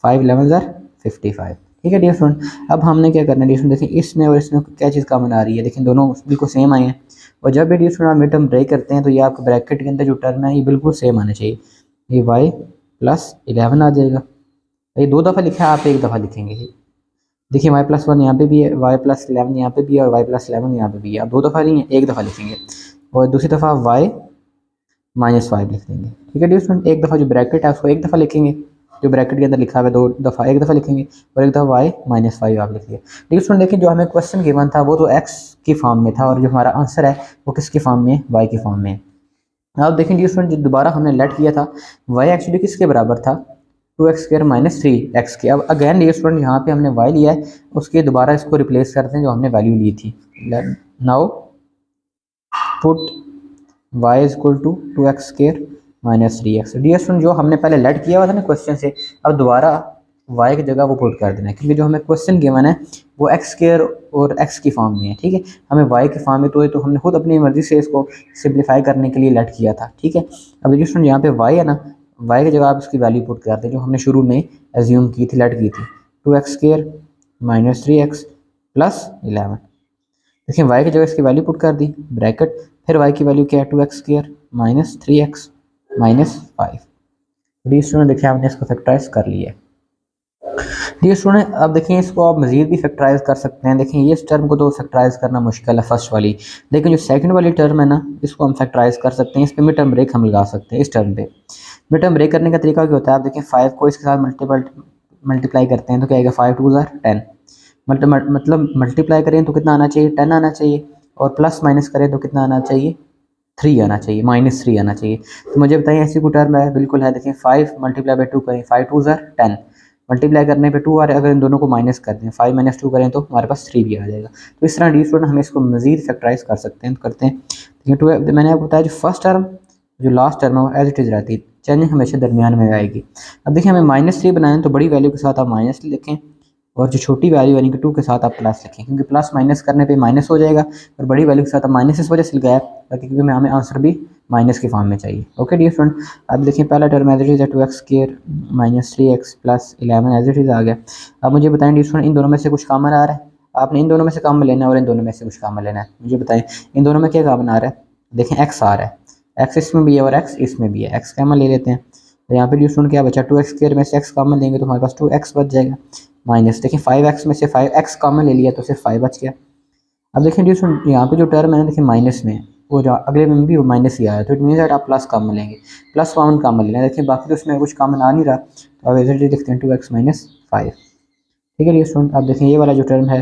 5 11 55। ठीक है डियर स्टूडेंट। अब हमने क्या करना है डियर स्टूडेंट, देखिए इसमें और इसमें क्या चीज़ कॉमन आ रही है, देखिए दोनों बिल्कुल सेम आए हैं। और जब भी डियर स्टूडेंट आप मिड टर्म ब्रेक करते हैं तो ये आपके ब्रैकेट के अंदर जो टर्म है ये बिल्कुल सेम आना चाहिए। ये y प्लस 11 आ जाएगा। ये 2 दफ़ा लिखा है, आप एक दफ़ा लिखेंगे। देखिए y+1 यहाँ पे भी है, y+11 यहाँ पे भी है और y+11 यहाँ पे भी है। आप 2 दफ़ा नहीं है, एक दफ़ा लिखेंगे। और दूसरी दफ़ा y-5 लिख देंगे। ठीक है डियर स्टूडेंट, एक दफ़ा जो ब्रैकेट है उसको एक दफ़ा लिखेंगे, जो ब्रैकेट के अंदर लिखा हुआ है 2 दफ़ा एक दफ़ा लिखेंगे, और एक दफ़ा y-5 आप लिखिए। डियर स्टूडेंट देखिए जो हमें क्वेश्चन गिवन था वो तो x की फॉर्म में था, और जो हमारा आंसर है वो किसकी फॉर्म में है, y की फॉर्म में है। अब देखें डियर स्टूडेंट, जो दोबारा हमने लेट किया था y एक्चुअली किसके बराबर था, 2x² माइनस 3x के। अब अगेन डियर स्टूडेंट यहाँ पे हमने y लिया है, उसके दोबारा इसको रिप्लेस करते हैं जो हमने वैल्यू ली थी। Now put y is equal to 2x² minus 3x। Dear student जो हमने पहले लेट किया हुआ था ना क्वेश्चन से, अब दोबारा y की जगह वो पुट कर देना है, क्योंकि जो हमें क्वेश्चन गिवन है वो x² और x की फॉर्म में है। ठीक है, हमें y की फॉर्म में तो हमने खुद अपनी मर्जी से इसको सिंप्लीफाई करने के लिए लेट किया था। ठीक है, अब देखिए स्टूडेंट यहाँ पे y है ना, y की जगह आप इसकी वैल्यू पुट कर दें जो हमने शुरू में एज्यूम की थी, लेट की थी, 2x² माइनस 3x प्लस 11। देखिए y की जगह इसकी वैल्यू पुट कर दी, ब्रैकेट, फिर y की वैल्यू क्या है, 2x² minus 3x minus 5। Dear student देखिए आपने इसको फैक्टराइज कर लिया है। डी स्टूडेंट अब देखिए इसको आप मजीद भी फैक्टराइज कर सकते हैं। देखिए इस टर्म को तो फैक्टराइज करना मुश्किल है फर्स्ट वाली, लेकिन जो सेकंड वाली टर्म है ना इसको हम फैक्टराइज कर सकते हैं। इस पर मिड टर्म ब्रेक हम लगा सकते हैं। इस टर्म पे मिड टर्म ब्रेक करने का तरीका क्या होता है, आप देखिए 5 को इसके साथ मल्टीप्लाई करते हैं तो क्या आएगा, 5 2 10। मतलब मल्टीप्लाई करें तो कितना आना चाहिए, 10 आना चाहिए, और प्लस माइनस करें तो कितना आना चाहिए, 3 आना चाहिए, -3 आना चाहिए। तो मुझे बताइए ऐसी कोई टर्म है, बिल्कुल है। देखिए 5 मल्टीप्लाई बाई 2 करें, 5 2 10, मल्टीप्लाई करने पे 2 आ रहा है, अगर इन दोनों को माइनस कर दें 5 माइनस 2 करें तो हमारे पास 3 भी आ जाएगा। तो इस तरह डी स्टूडेंट हम इसको मजीद फैक्टराइज कर सकते हैं, तो करते हैं। देखिए 2 मैंने आपको बताया, जो फर्स्ट टर्म जो लास्ट टर्म है वो एज इट इज़ रहती है, चेंजिंग हमेशा दरमियान में आएगी। अब देखिए हमें -3 बनाना है तो बड़ी वैल्यू के साथ आप माइनस लिखें, और जो छोटी वैल्यू यानी कि 2 के साथ आप प्लस लिखें, क्योंकि प्लस माइनस करने पे माइनस हो जाएगा, और बड़ी वैल्यू के साथ आप माइनस इस वजह से लगाया ताकि क्योंकि हमें आंसर भी माइनस की फॉर्म में चाहिए। ओके डियर फ्रेंड, अब देखिए पहला टर्म एज इट इज़ है 2x² minus 3x plus 11 as it is आ गया। अब मुझे बताएं डियर फ्रेंड इन दोनों में से कुछ कॉमन आ रहा है, आपने इन दोनों में से कॉमन लेना है और इन दोनों में से कुछ कॉमन लेना है। मुझे बताएं इन दोनों में क्या कॉमन आ रहा है, देखें x आ रहा है, x इसमें भी है और x इसमें भी है, x कॉमन ले लेते हैं। तो यहाँ पे डियर फ्रेंड क्या बचा, 2x² में से x कॉमन लेंगे तो हमारे पास 2x बच जाएगा, माइनस देखिए 5x में से 5x कॉमन ले लिया तो सिर्फ 5 बच गया। अब देखिए डियर यहाँ पे जो टर्म है ना देखिए माइनस में, वो जो अगले में भी वो माइनस ही आया, तो इट मीन दैट आप प्लस कॉमन लेंगे, प्लस वन कॉमन लेना। देखिए बाकी तो उसमें कुछ कॉमन आ नहीं रहा, तो अब इधर देखते हैं 2x माइनस 5। ठीक है डियर स्टूडेंट, अब देखिए ये वाला जो टर्म है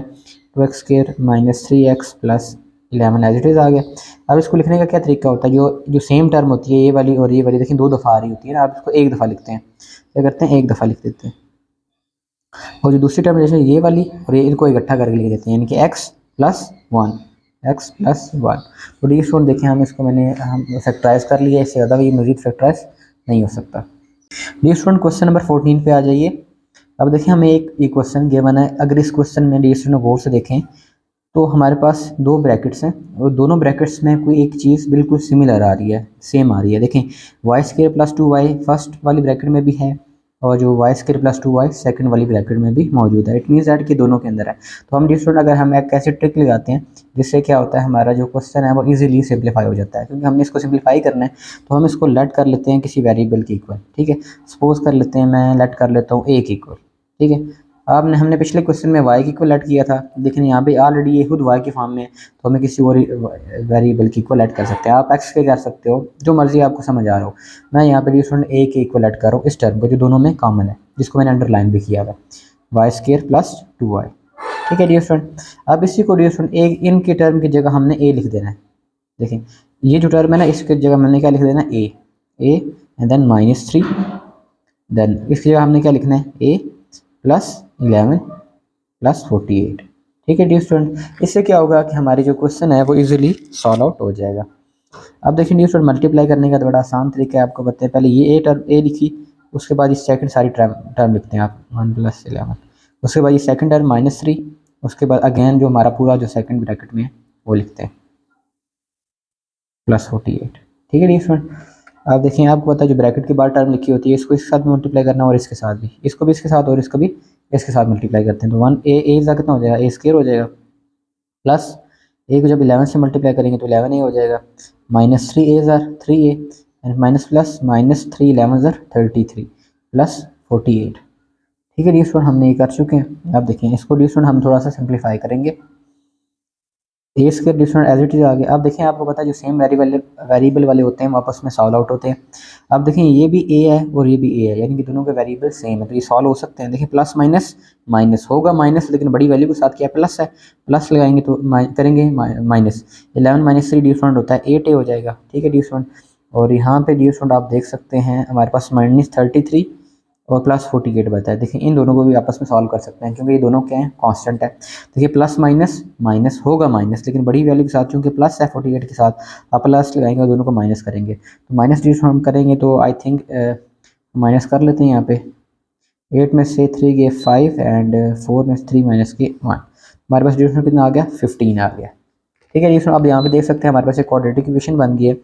2x² minus 3x plus 11 as it is आ गया। अब इसको लिखने का क्या तरीका होता है, जो सेम टर्म होती है ये वाली और ये वाली, देखिए 2 दफ़ा आ रही होती है ना, आप इसको एक दफ़ा लिखते हैं। क्या करते हैं, एक दफ़ा लिख देते हैं, और जो दूसरी टर्म जैसे ये वाली और ये इनको इकट्ठा करके लिख देते हैं, यानी कि x प्लस 1, x प्लस 1। तो डी स्टूडेंट देखिए हम फैक्टराइज कर लिया, इससे ज़्यादा भी मजीद फैक्टराइज नहीं हो सकता। डी स्टूडेंट क्वेश्चन नंबर 14 पे आ जाइए। अब देखिए हमें एक क्वेश्चन गिवन है, अगर इस क्वेश्चन में डी स्टूडेंट गौर से देखें तो हमारे पास 2 ब्रैकेट्स हैं, और दोनों ब्रैकेट्स में कोई एक चीज़ बिल्कुल सिमिलर आ रही है, सेम आ रही है। देखें y² प्लस 2y फर्स्ट वाली ब्रैकेट में भी है, और जो y² प्लस 2y सेकंड वाली ब्रैकेट में भी मौजूद है। इट मीन्स दैट कि दोनों के अंदर है। तो हम डिस्टूडेंट अगर हम एक ऐसी ट्रिक लगाते हैं जिससे क्या होता है, हमारा जो क्वेश्चन है वो इजीली सिंप्लीफाई हो जाता है, क्योंकि हमने इसको सिंप्लीफाई करना है तो हम इसको लेट कर लेते हैं किसी वेरिएबल के इक्वल। ठीक है, सपोज कर लेते हैं मैं लेट कर लेता हूँ a के इक्वल। ठीक है, आपने हमने पिछले क्वेश्चन में y की इक्वल ऐड किया था, लेकिन यहाँ पे ऑलरेडी ये खुद y की फॉर्म में, तो हमें किसी और वेरिएबल की इक्वल ऐड कर सकते हैं। आप x के कर सकते हो, जो मर्जी आपको समझ आ रहा हो। मैं यहाँ पे स्टूडेंट a के इक्वल ऐड कर रहा हूँ इस टर्म को जो दोनों में कॉमन है, जिसको मैंने अंडरलाइन भी किया हुआ, y² प्लस 2y। ठीक है डियर स्टूडेंट, अब इसी को डियर स्टूडेंट a इनके टर्म की जगह हमने a लिख देना है। देखें ये जो टर्म है ना इसकी जगह हमने क्या लिख देना है, a एंड देन -3, देन इसकी जगह हमने क्या लिखना है, a प्लस 11 प्लस 48। ठीक है डियर स्टूडेंट, इससे क्या होगा कि हमारी जो क्वेश्चन है वो इजीली सॉल्व आउट हो जाएगा। अब देखिए डियर स्टूडेंट मल्टीप्लाई करने का तो बड़ा आसान तरीका है, आपको बताएं। पहले ये टर्म a लिखी, उसके बाद ये सेकंड सारी टर्म लिखते हैं आप 1 प्लस 11, उसके बाद ये सेकंड टर्म -3, उसके बाद अगेन जो हमारा पूरा जो सेकंड ब्रैकेट में है वो लिखते हैं प्लस 48। ठीक है डियर स्टूडेंट, आप देखिए आपको पता है जो ब्रैकेट के बाद टर्म लिखी होती है इसको इसके साथ मल्टीप्लाई करना और इसके साथ भी, इसको भी इसके साथ और इसको भी इसके साथ मल्टीप्लाई करते हैं तो वन ए का कितना हो जाएगा, ए स्क्वायर हो जाएगा, प्लस ए को जब 11 से मल्टीप्लाई करेंगे तो 11 ए हो जाएगा, माइनस 3 ए ज़ार 3 A and minus plus minus 3 11 ज़ार 33 प्लस 48। ठीक है डी स्टूडेंट, हमने ये कर चुके हैं। अब देखिए इसको डी स्टूडेंट हम थोड़ा सा सिंप्लीफाई करेंगे। A square dear student as it is आ गया। अब देखिए आपको पता है जो सेम वेरिएबल वाले होते हैं वो आपस में सॉल्व आउट होते हैं। अब देखिए ये भी ए है और ये भी ए है, यानी कि दोनों के वेरिएबल सेम है तो ये सॉल्व हो सकते हैं। देखिए प्लस माइनस माइनस होगा माइनस, लेकिन बड़ी वैल्यू के साथ क्या प्लस है, प्लस लगाएंगे तो करेंगे माइनस 11 माइनस 3 डी स्टूडेंट होता है 8 ए हो जाएगा। ठीक है डी स्टूडेंट, और यहाँ पे डी स्टूडेंट आप देख सकते हैं हमारे पास माइनस 33 और प्लस 48 बचा है। देखिए इन दोनों को भी आपस में सॉल्व कर सकते हैं क्योंकि ये दोनों क्या हैं, कांस्टेंट है। देखिए प्लस माइनस माइनस होगा माइनस, लेकिन बड़ी वैल्यू के साथ चूंकि प्लस है 48 के साथ आप प्लस लगाएंगे और दोनों को माइनस करेंगे तो माइनस डी हम करेंगे तो आई थिंक माइनस कर लेते हैं। यहाँ पे 8 में से 3 गए 5 एंड 4 में से 3 माइनस के 1, हमारे पास डी कितना आ गया 15 आ गया। ठीक है जी, अब यहाँ पे देख सकते हैं हमारे पास एक क्वाड्रेटिक इक्वेशन बन गई है।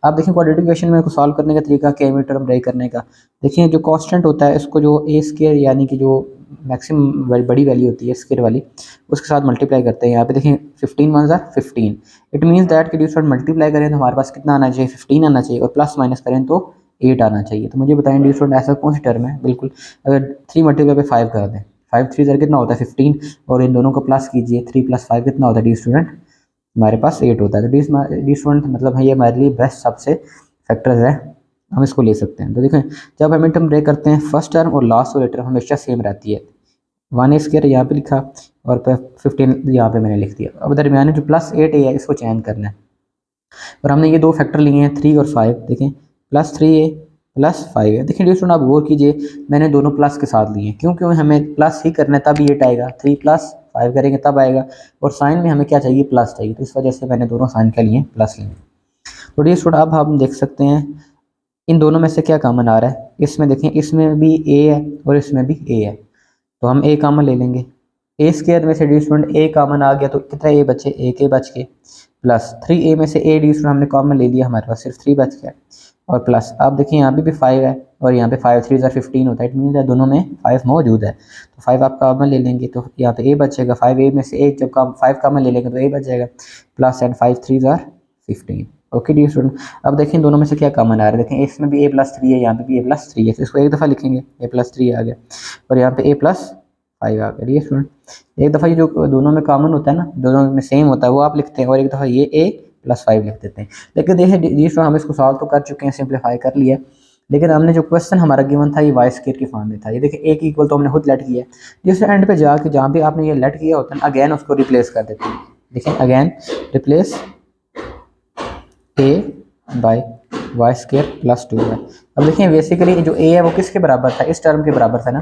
अब देखिए क्वाड्रेटिक इक्वेशन में सॉल्व करने का तरीका क्या है, टर्म ब्रेक करने का। देखिए जो कांस्टेंट होता है इसको जो ए स्क्वायर यानी कि जो मैक्सिमम बड़ी वैल्यू होती है स्क्वायर वाली उसके साथ मल्टीप्लाई करते हैं। यहाँ पे देखिए 15 वन ज़ार 15, इट मीन्स दैट कि ड्यूस मल्टीप्लाई करें तो हमारे पास कितना आना चाहिए 15 आना चाहिए और प्लस माइनस करें तो 8 आना चाहिए। तो मुझे बताएं ड्यूस ऐसा कौन सी टर्म है, बिल्कुल अगर 3 मल्टीप्लाई पे 5 कर दें 5 3 ज़ार कितना होता है 15 और इन दोनों को प्लस कीजिए 3 + 5 कितना होता है डी स्टूडेंट, हमारे पास 8 होता है। तो डी स्टूडेंट मतलब ये हमारे लिए बेस्ट सबसे फैक्टर्स है, हम इसको ले सकते हैं। तो देखें जब हम टर्म ब्रेक करते हैं फर्स्ट टर्म और लास्ट वाली टर्म हमेशा सेम रहती है। 1 ए स्क्वायर यहाँ पे लिखा और 15 यहाँ पे मैंने लिख दिया। अब दरमियान जो प्लस 8 ए है इसको चेंज करना है और हमने ये दो फैक्टर लिए हैं 3 और 5। देखें प्लस 3 ए प्लस 5 है। देखिए स्टूडेंट आप गौर कीजिए मैंने दोनों प्लस के साथ लिए क्योंकि हमें प्लस ही करना है तब ये आएगा, 3 + 5 करेंगे तब आएगा और साइन में हमें क्या चाहिए प्लस चाहिए, तो इस वजह से मैंने दोनों साइन के लिए प्लस लिए। तो डी स्टूडेंट अब हम देख सकते हैं इन दोनों में से क्या कॉमन आ रहा है, इसमें देखें इसमें भी ए है और इसमें भी ए है तो हम ए कॉमन ले लेंगे। ए स्क्वायर में से डी स्टूडेंट ए कॉमन आ गया तो कितना ए बचे, एक ए बच के प्लस 3 ए में से ए डी स्टूडेंट हमने कॉमन ले लिया, हमारे पास सिर्फ 3 बच गया और प्लस आप देखिए यहाँ पे भी 5 है और यहाँ पे 5 3 ज़ार 15 होता है, इट मीन दोनों में 5 मौजूद है तो 5 आप कॉमन ले लेंगे तो यहाँ पे ए बचेगा 5 ए में से ए जब 5 कॉमन ले लेंगे तो ए बच जाएगा प्लस एंड 5 3 ज़ार 15। ओके डी स्टूडेंट, अब देखिए दोनों में से क्या कॉमन आ रहा है, देखें इसमें भी a+3 है यहाँ पे भी a+3 है तो इसको एक दफ़ा लिखेंगे a+3 आ गया और यहाँ पे a+5 आ गया। डी स्टूडेंट एक दफ़ा ये जो दोनों में कॉमन होता है ना, दोनों में सेम होता है वो आप लिखते हैं और एक दफ़ा ये a+5 लिख देते हैं। लेकिन देखिए डी स्टूडेंट हम इसको सॉल्व तो कर चुके हैं, सिंप्लीफाई कर लिया, लेकिन हमने जो क्वेश्चन हमारा गिवन था ये वाई स्क्वायर की फॉर्म में था। ये देखिए एक इक्वल तो हमने खुद लेट किया है, जिस एंड पे जाके जहाँ पे आपने ये लेट किया होता है ना अगेन उसको रिप्लेस कर देते हैं। देखिए again replace a by y square plus 2 है। अब देखिए बेसिकली जो a है वो किसके बराबर था, इस टर्म के बराबर था ना।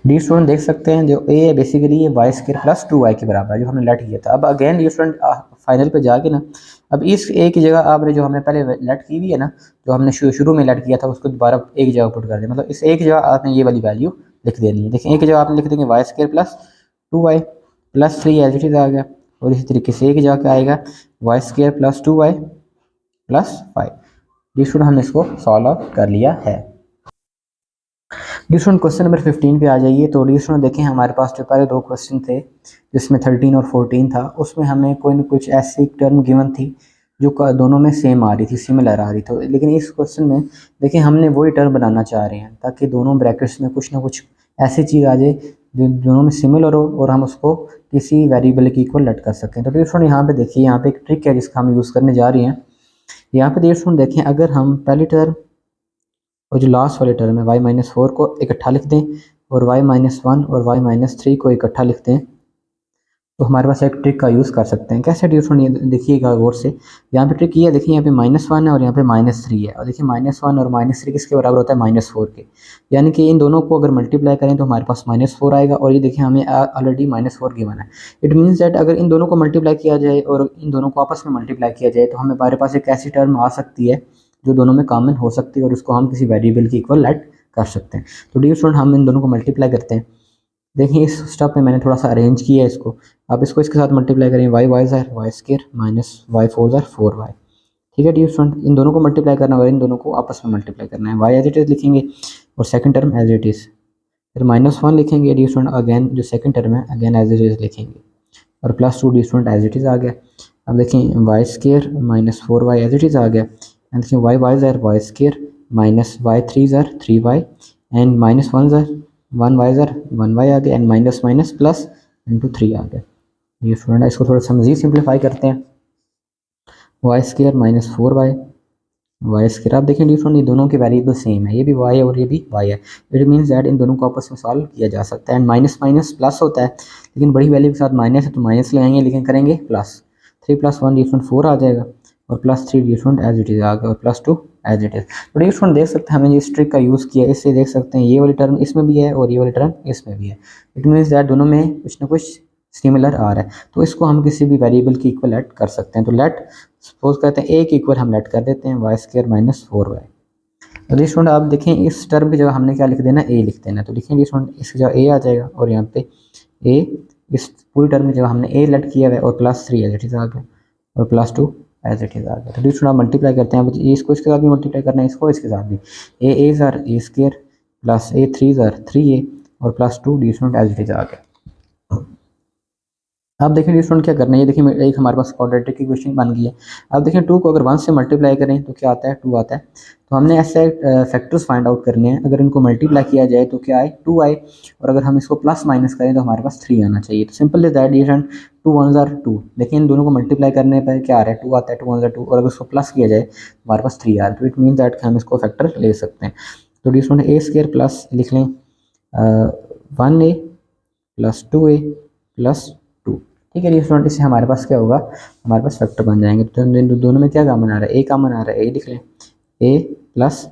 डी स्टूडेंट देख सकते हैं जो a है बेसिकली ये वाई स्क्वायर प्लस 2y के बराबर है जो हमने लेट किया था। अब अगेन डी स्टूडेंट फाइनल पे जाके ना अब इस a की जगह आपने जो हमने पहले लेट की हुई है ना, जो हमने शुरू में लेट किया था उसको दोबारा एक जगह पुट कर दिया, मतलब इस a की जगह आपने ये वाली वैल्यू लिख देनी है। देखिए a की जगह आपने लिख देंगे y square plus 2y plus 3 as it is आ गया और इसी तरीके से a की जगह क्या आएगा y square plus 2y plus 5। Dear student हमने इसको सॉल्व आउट कर लिया है। डी स्टूडेंट क्वेश्चन नंबर 15 पे आ जाइए। तो डी स्टूडेंट देखें हमारे पास जो पहले दो क्वेश्चन थे जिसमें 13 और 14 था उसमें हमें कोई ना कुछ ऐसी टर्म गिवन थी जो दोनों में सेम आ रही थी, सिमिलर आ रही थी, लेकिन इस क्वेश्चन में देखें हमने वही टर्म बनाना चाह रहे हैं ताकि दोनों ब्रैकेट्स में कुछ ना कुछ ऐसी चीज़ आ जाए जो दोनों में सिमिलर हो और हम उसको किसी वेरिएबल के इक्वल लेट कर सकें। तो डी स्टूडेंट यहाँ पे देखिए यहाँ पे एक ट्रिक है जिसका हम यूज़ करने जा रहे हैं। यहाँ पे डी स्टूडेंट देखें अगर हम पहली टर्म और जो लास्ट वाले टर्म है y-4 को इकट्ठा लिख दें और y-1 और y-3 को इकट्ठा लिख दें तो हमारे पास एक ट्रिक का यूज़ कर सकते हैं। कैसे डी स्टूडेंट देखिएगा गौर से, यहाँ पे ट्रिक ये है, देखिए यहाँ पे -1 है और यहाँ पे -3 है और देखिए -1 और -3 किसके बराबर होता है -4 के, यानी कि इन दोनों को अगर मल्टीप्लाई करें तो हमारे पास -4 आएगा और ये देखिए हमें ऑलरेडी -4 गिवन है। इट मीन्स दैट अगर इन दोनों को मल्टीप्लाई किया जाए और इन दोनों को आपस में मल्टीप्लाई किया जाए तो हमारे पास एक ऐसी टर्म आ सकती है जो दोनों में कॉमन हो सकती है और उसको हम किसी वेरिएबल की इक्वल लेट कर सकते हैं। तो डी स्टूडेंट हम इन दोनों को मल्टीप्लाई करते हैं। देखिए इस स्टेप में मैंने थोड़ा सा अरेंज किया है इसको, आप इसको इसके साथ मल्टीप्लाई करें y ज़ार वाई स्क्वायर माइनस y4 ज़ार 4y। ठीक है डियर स्टूडेंट, इन दोनों को मल्टीप्लाई करना और इन दोनों को आपस में मल्टीप्लाई करना है। वाई एज इट इज़ लिखेंगे और second term as it is, फिर -1 लिखेंगे डियर स्टूडेंट, अगेन जो सेकंड टर्म है अगेन एज इट इज़ लिखेंगे, और +2 dear student as it is आ गया। अब देखें y square -4y as it is आ गया, एंड देखिए वाई वाई ज़र y square minus y three ज़र 3y एंड -1 ज़र 1y ज़र 1y आ गया, and minus minus plus into 3 आ गया। ये स्टूडेंट इसको थोड़ा सा मज़ीद सिंप्लीफाई करते हैं, Y square -4y Y square, आप देखें डिफरेंट, ये दोनों के वेरिएबल सेम है, ये भी वाई है और ये भी वाई है, इट मीन्स दैट इन दोनों को आपस में सॉल्व किया जा सकता है। एंड माइनस माइनस प्लस होता है, लेकिन बड़ी वैल्यू के साथ माइनस है तो माइनस ले आएंगे, लेकिन करेंगे प्लस, 3 + 1 डिफरेंट 4 आ जाएगा, और +3 डिफरेंट एज इट इज़ आ गया, और +2 एज इट इज़। तो डिफरेंट देख सकते हैं हमने इस ट्रिक का यूज़ किया, इससे देख सकते हैं ये वाली टर्म इसमें भी है और ये वाली टर्म इसमें भी है, इट मीन्स दैट दोनों में कुछ ना कुछ सिमिलर आ रहा है, तो इसको हम किसी भी वेरिएबल की इक्वल लेट कर सकते हैं। तो लेट सपोज करते हैं एक इक्वल हम लेट कर देते हैं वाई स्केयर -4y। तो स्टूडेंट आप देखें इस टर्म की जगह हमने क्या लिख देना, ए लिख देना, तो लिखेंगे स्टूडेंट इसकी जगह ए आ जाएगा, और यहाँ पे ए, इस पूरी टर्म की जगह हमने ए लेट किया हुआ है, और +3 एज इट इज़ आ गया, और +2 एज इट इज़ आ गया। तो स्टूडेंट आप मल्टीप्लाई करते हैं, अब इसको इसके साथ भी मल्टीप्लाई करना है, इसको इसके साथ भी, ए ज़र ए स्केयर प्लस ए 3 ज़र 3a और +2 dear student as it is आ गया। अब देखें स्टूडेंट क्या करना है, ये देखिए एक हमारे पास क्वाड्रेटिक इक्वेशन बन गई है। अब देखें 2 को अगर 1 से मल्टीप्लाई करें तो क्या आता है, 2 आता है। तो हमने ऐसे फैक्टर्स फाइंड आउट करने हैं, अगर इनको मल्टीप्लाई किया जाए तो क्या आए, 2 आए, और अगर हम इसको प्लस माइनस करें तो हमारे पास 3 आना चाहिए। तो सिंपल इज दैट डिफरेंट, 2 1 ज़र 2, लेकिन इन दोनों को मल्टीप्लाई करने पर क्या आ रहा है, 2 आता है, 2 1 ज़र 2, और अगर उसको प्लस किया जाए तो हमारे पास 3 आ रहा है। तो इट मीन दैट हम इसको फैक्टर ले सकते हैं। तो डिफरेंट ए स्केयर प्लस लिख लें 1a + 2a + 2, ठीक है जी स्टूडेंट, इससे हमारे पास क्या होगा, हमारे पास फैक्टर बन जाएंगे। तो दोनों में क्या कॉमन आ रहा है, ए कॉमन आ रहा है, ए लिख लें, ए प्लस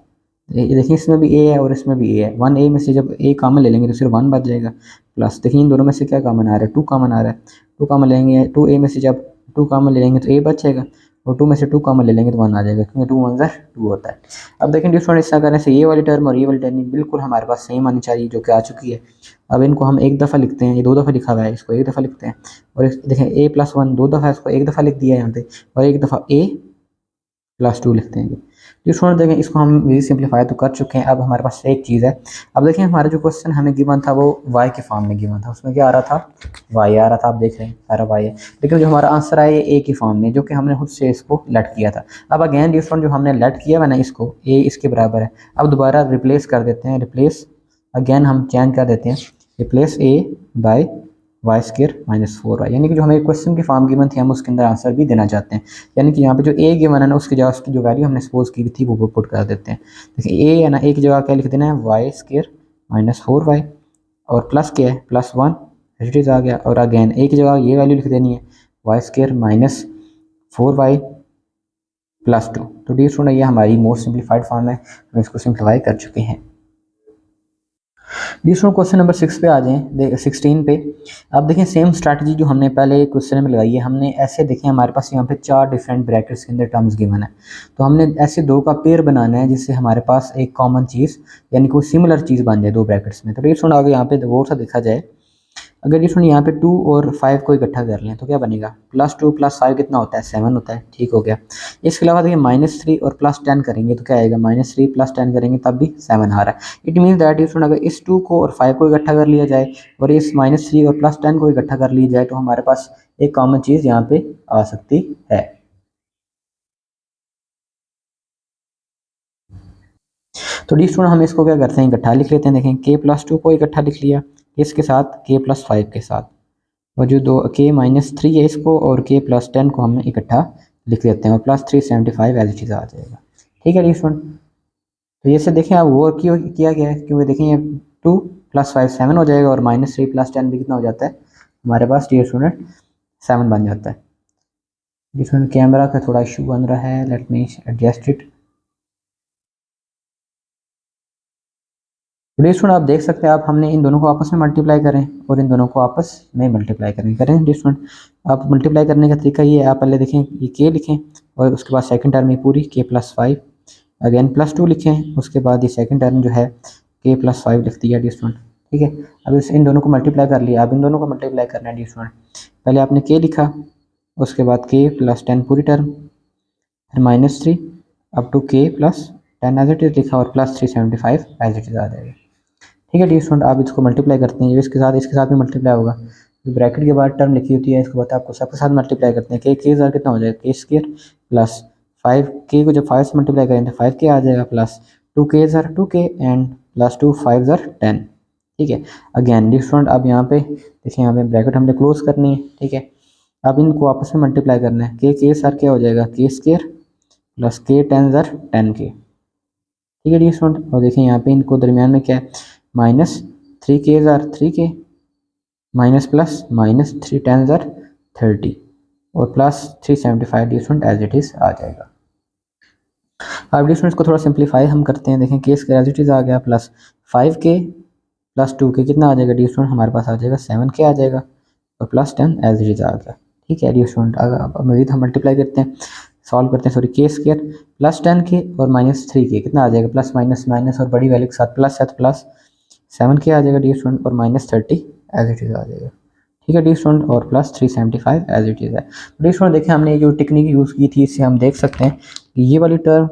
देखिए इसमें भी ए है और इसमें भी ए है, 1a में से जब ए कॉमन ले लेंगे तो सिर्फ 1 बच जाएगा, प्लस देखिए इन दोनों में से क्या कॉमन आ रहा है, 2 कॉमन आ रहा है, 2 कॉमन लेंगे, 2a में से जब 2 कॉमन ले लेंगे तो ए बचेगा, और 2 में से 2 कॉमन ले लेंगे तो 1 आ जाएगा, क्योंकि 2 1 ज़र 2 होता है। अब देखें डिफरेंट ऐसा करने से ये वाली टर्म और ये वाली टर्म बिल्कुल हमारे पास सेम आनी चाहिए, जो कि आ चुकी है। अब इनको हम एक दफ़ा लिखते हैं, ये 2 दफ़ा लिखा हुआ है, इसको एक दफ़ा लिखते हैं, और देखें a + 1 2 दफ़ा, इसको एक दफ़ा लिख दिया है यहाँ पे, और एक दफ़ा a +2 लिखते हैं। जो छोड़ देंगे इसको हम भी सिंप्लीफाई तो कर चुके हैं। अब हमारे पास एक चीज़ है, अब देखें हमारा जो क्वेश्चन हमें गिवन था वो y के फॉर्म में गिवन था, उसमें क्या आ रहा था, y आ रहा था, आप देख रहे हैं सारा y है, लेकिन जो हमारा आंसर आया ये a की फॉर्म में, जो कि हमने खुद से इसको लेट किया था। अब अगेन डिफरेंट जो हमने लेट किया है ना, इसको a इसके बराबर है, अब दोबारा रिप्लेस कर देते हैं, रिप्लेस अगेन हम चेंज कर देते हैं, replace a by y square -4y, यानी कि जो हमें क्वेश्चन की फॉर्म गिवन थी हम उसके अंदर आंसर भी देना चाहते हैं, यानी कि यहाँ पे जो ए गिवन है ना उसकी जगह उसकी जो वैल्यू हमने सपोज की थी वो पुट कर देते हैं। देखिए ए है ना, ए की जगह क्या लिख देना है, वाई स्केयर -4y, और प्लस क्या है, +1 एज इट आ गया, और अगेन ए की जगह ये वैल्यू लिख देनी है, वाई स्केयर -4y +2। तो डी स्टूडेंट ये हमारी मोस्ट सिंप्लीफाइड फॉर्म है, हम इसको सिंप्लीफाई कर चुके हैं। दूसरा क्वेश्चन नंबर 6 पे आ जाएं, 16 पे। अब देखें सेम स्ट्रैटेजी जो हमने पहले क्वेश्चन में लगाई है, हमने ऐसे देखें हमारे पास यहाँ पे 4 डिफरेंट ब्रैकेट्स के अंदर टर्म्स गिवन है, तो हमने ऐसे 2 का पेयर बनाना है जिससे हमारे पास एक कॉमन चीज़ यानी कोई सिमिलर चीज़ बन जाए 2 ब्रैकेट्स में। तो ये सुन आगे यहाँ पे गौर से देखा जाए, अगर ये सुन यहाँ पे 2 और 5 को इकट्ठा कर लें तो क्या बनेगा, +2 + 5 कितना होता है, 7 होता है, ठीक हो गया। इसके अलावा देखिए -3 और +10 करेंगे तो क्या आएगा, -3 + 10 करेंगे तब भी 7 आ रहा है। इट मीन्स दैट ये अगर इस 2 को और 5 को इकट्ठा कर लिया जाए और इस -3 और +10 को इकट्ठा कर लिया जाए तो हमारे पास एक कॉमन चीज़ यहाँ पे आ सकती है। तो डी स्टूडेंट हम इसको क्या करते हैं, इकट्ठा लिख लेते हैं। देखें k + 2 को इकट्ठा लिख लिया, इसके साथ k + 5 के साथ, और जो दो k -3 है इसको और k + 10 को हमने इकट्ठा लिख लेते हैं, और +375 एज इट इज़ आ जाएगा, ठीक है डी स्टूडेंट। तो ये से देखें आप वो किया गया है, क्योंकि देखें ये 2 + 5 7 हो जाएगा, और -3 + 10 भी कितना हो जाता है हमारे पास डी स्टूडेंट 7 बन जाता है। डी स्टूडेंट कैमरा का थोड़ा इशू बन रहा है, लेट मी एडजस्ट इट। तो स्टूडेंट आप देख सकते हैं, आप हमने इन दोनों को आपस में मल्टीप्लाई करें और इन दोनों को आपस में मल्टीप्लाई करें स्टूडेंट। आप मल्टीप्लाई करने का तरीका ये है, आप पहले देखें ये के लिखें और उसके बाद सेकंड टर्म ये पूरी k + 5, अगेन +2 लिखें, उसके बाद ये सेकंड टर्म जो है k + 5 लिख दिया स्टूडेंट, ठीक है। अब इन दोनों को मल्टीप्लाई कर लिया, अब इन दोनों को मल्टीप्लाई करना है स्टूडेंट। पहले आपने k लिखा, उसके बाद k + 10 पूरी टर्म, फिर -3 up to k plus 10 as it is लिखा और प्लस 375 एज इट इज़ आ जाएगा। ठीक है डियर स्टूडेंट, आप इसको मल्टीप्लाई करते हैं, ये इसके साथ भी मल्टीप्लाई होगा। जो ब्रैकेट के बाद टर्म लिखी होती है इसको बता आपको सबके साथ मल्टीप्लाई करते हैं। के ज़र कितना हो जाएगा, के स्क्वायर प्लस 5k को जब 5 से मल्टीप्लाई करेंगे तो 5k आ जाएगा प्लस 2k ज़र 2k एंड प्लस 2 5 ज़र 10। ठीक है, अगेन डियर स्टूडेंट अब यहाँ पे देखिए, यहाँ पे ब्रैकेट हमने क्लोज करनी है। ठीक है, अब इनको आपस में मल्टीप्लाई करना है। के सर क्या हो जाएगा, के स्क्वायर प्लस के 10 ज़र 10k। ठीक है डियर स्टूडेंट, और देखिए यहाँ पे इनको दरमियान में क्या है, -3k ज़र 3k माइनस प्लस -3 10 ज़र 30 और plus 375 dear student as it is आ जाएगा। अब डियर स्टूडेंट इसको थोड़ा सिंप्लीफाई हम करते हैं। देखें के स्क्वायर एज इट इज़ आ गया प्लस 5k प्लस 2k कितना आ जाएगा डियर स्टूडेंट, हमारे पास आ जाएगा 7k आ जाएगा और प्लस 10 एज इट इज़ आ गया। ठीक है डियर स्टूडेंट, अब मज़ीद हम मल्टीप्लाई करते हैं, सॉल्व करते हैं, सॉरी के स्क्वायर प्लस 10k और -3k कितना आ जाएगा, प्लस माइनस माइनस और बड़ी वैल्यू के साथ प्लस है तो प्लस 7k आ जाएगा डियर स्टूडेंट और -30 एज इट इज़ आ जाएगा। ठीक है डियर स्टूडेंट, और प्लस 375 एज इट इज़ है। डियर स्टूडेंट देखिए हमने जो टेक्निक यूज़ की थी इससे हम देख सकते हैं कि ये वाली टर्म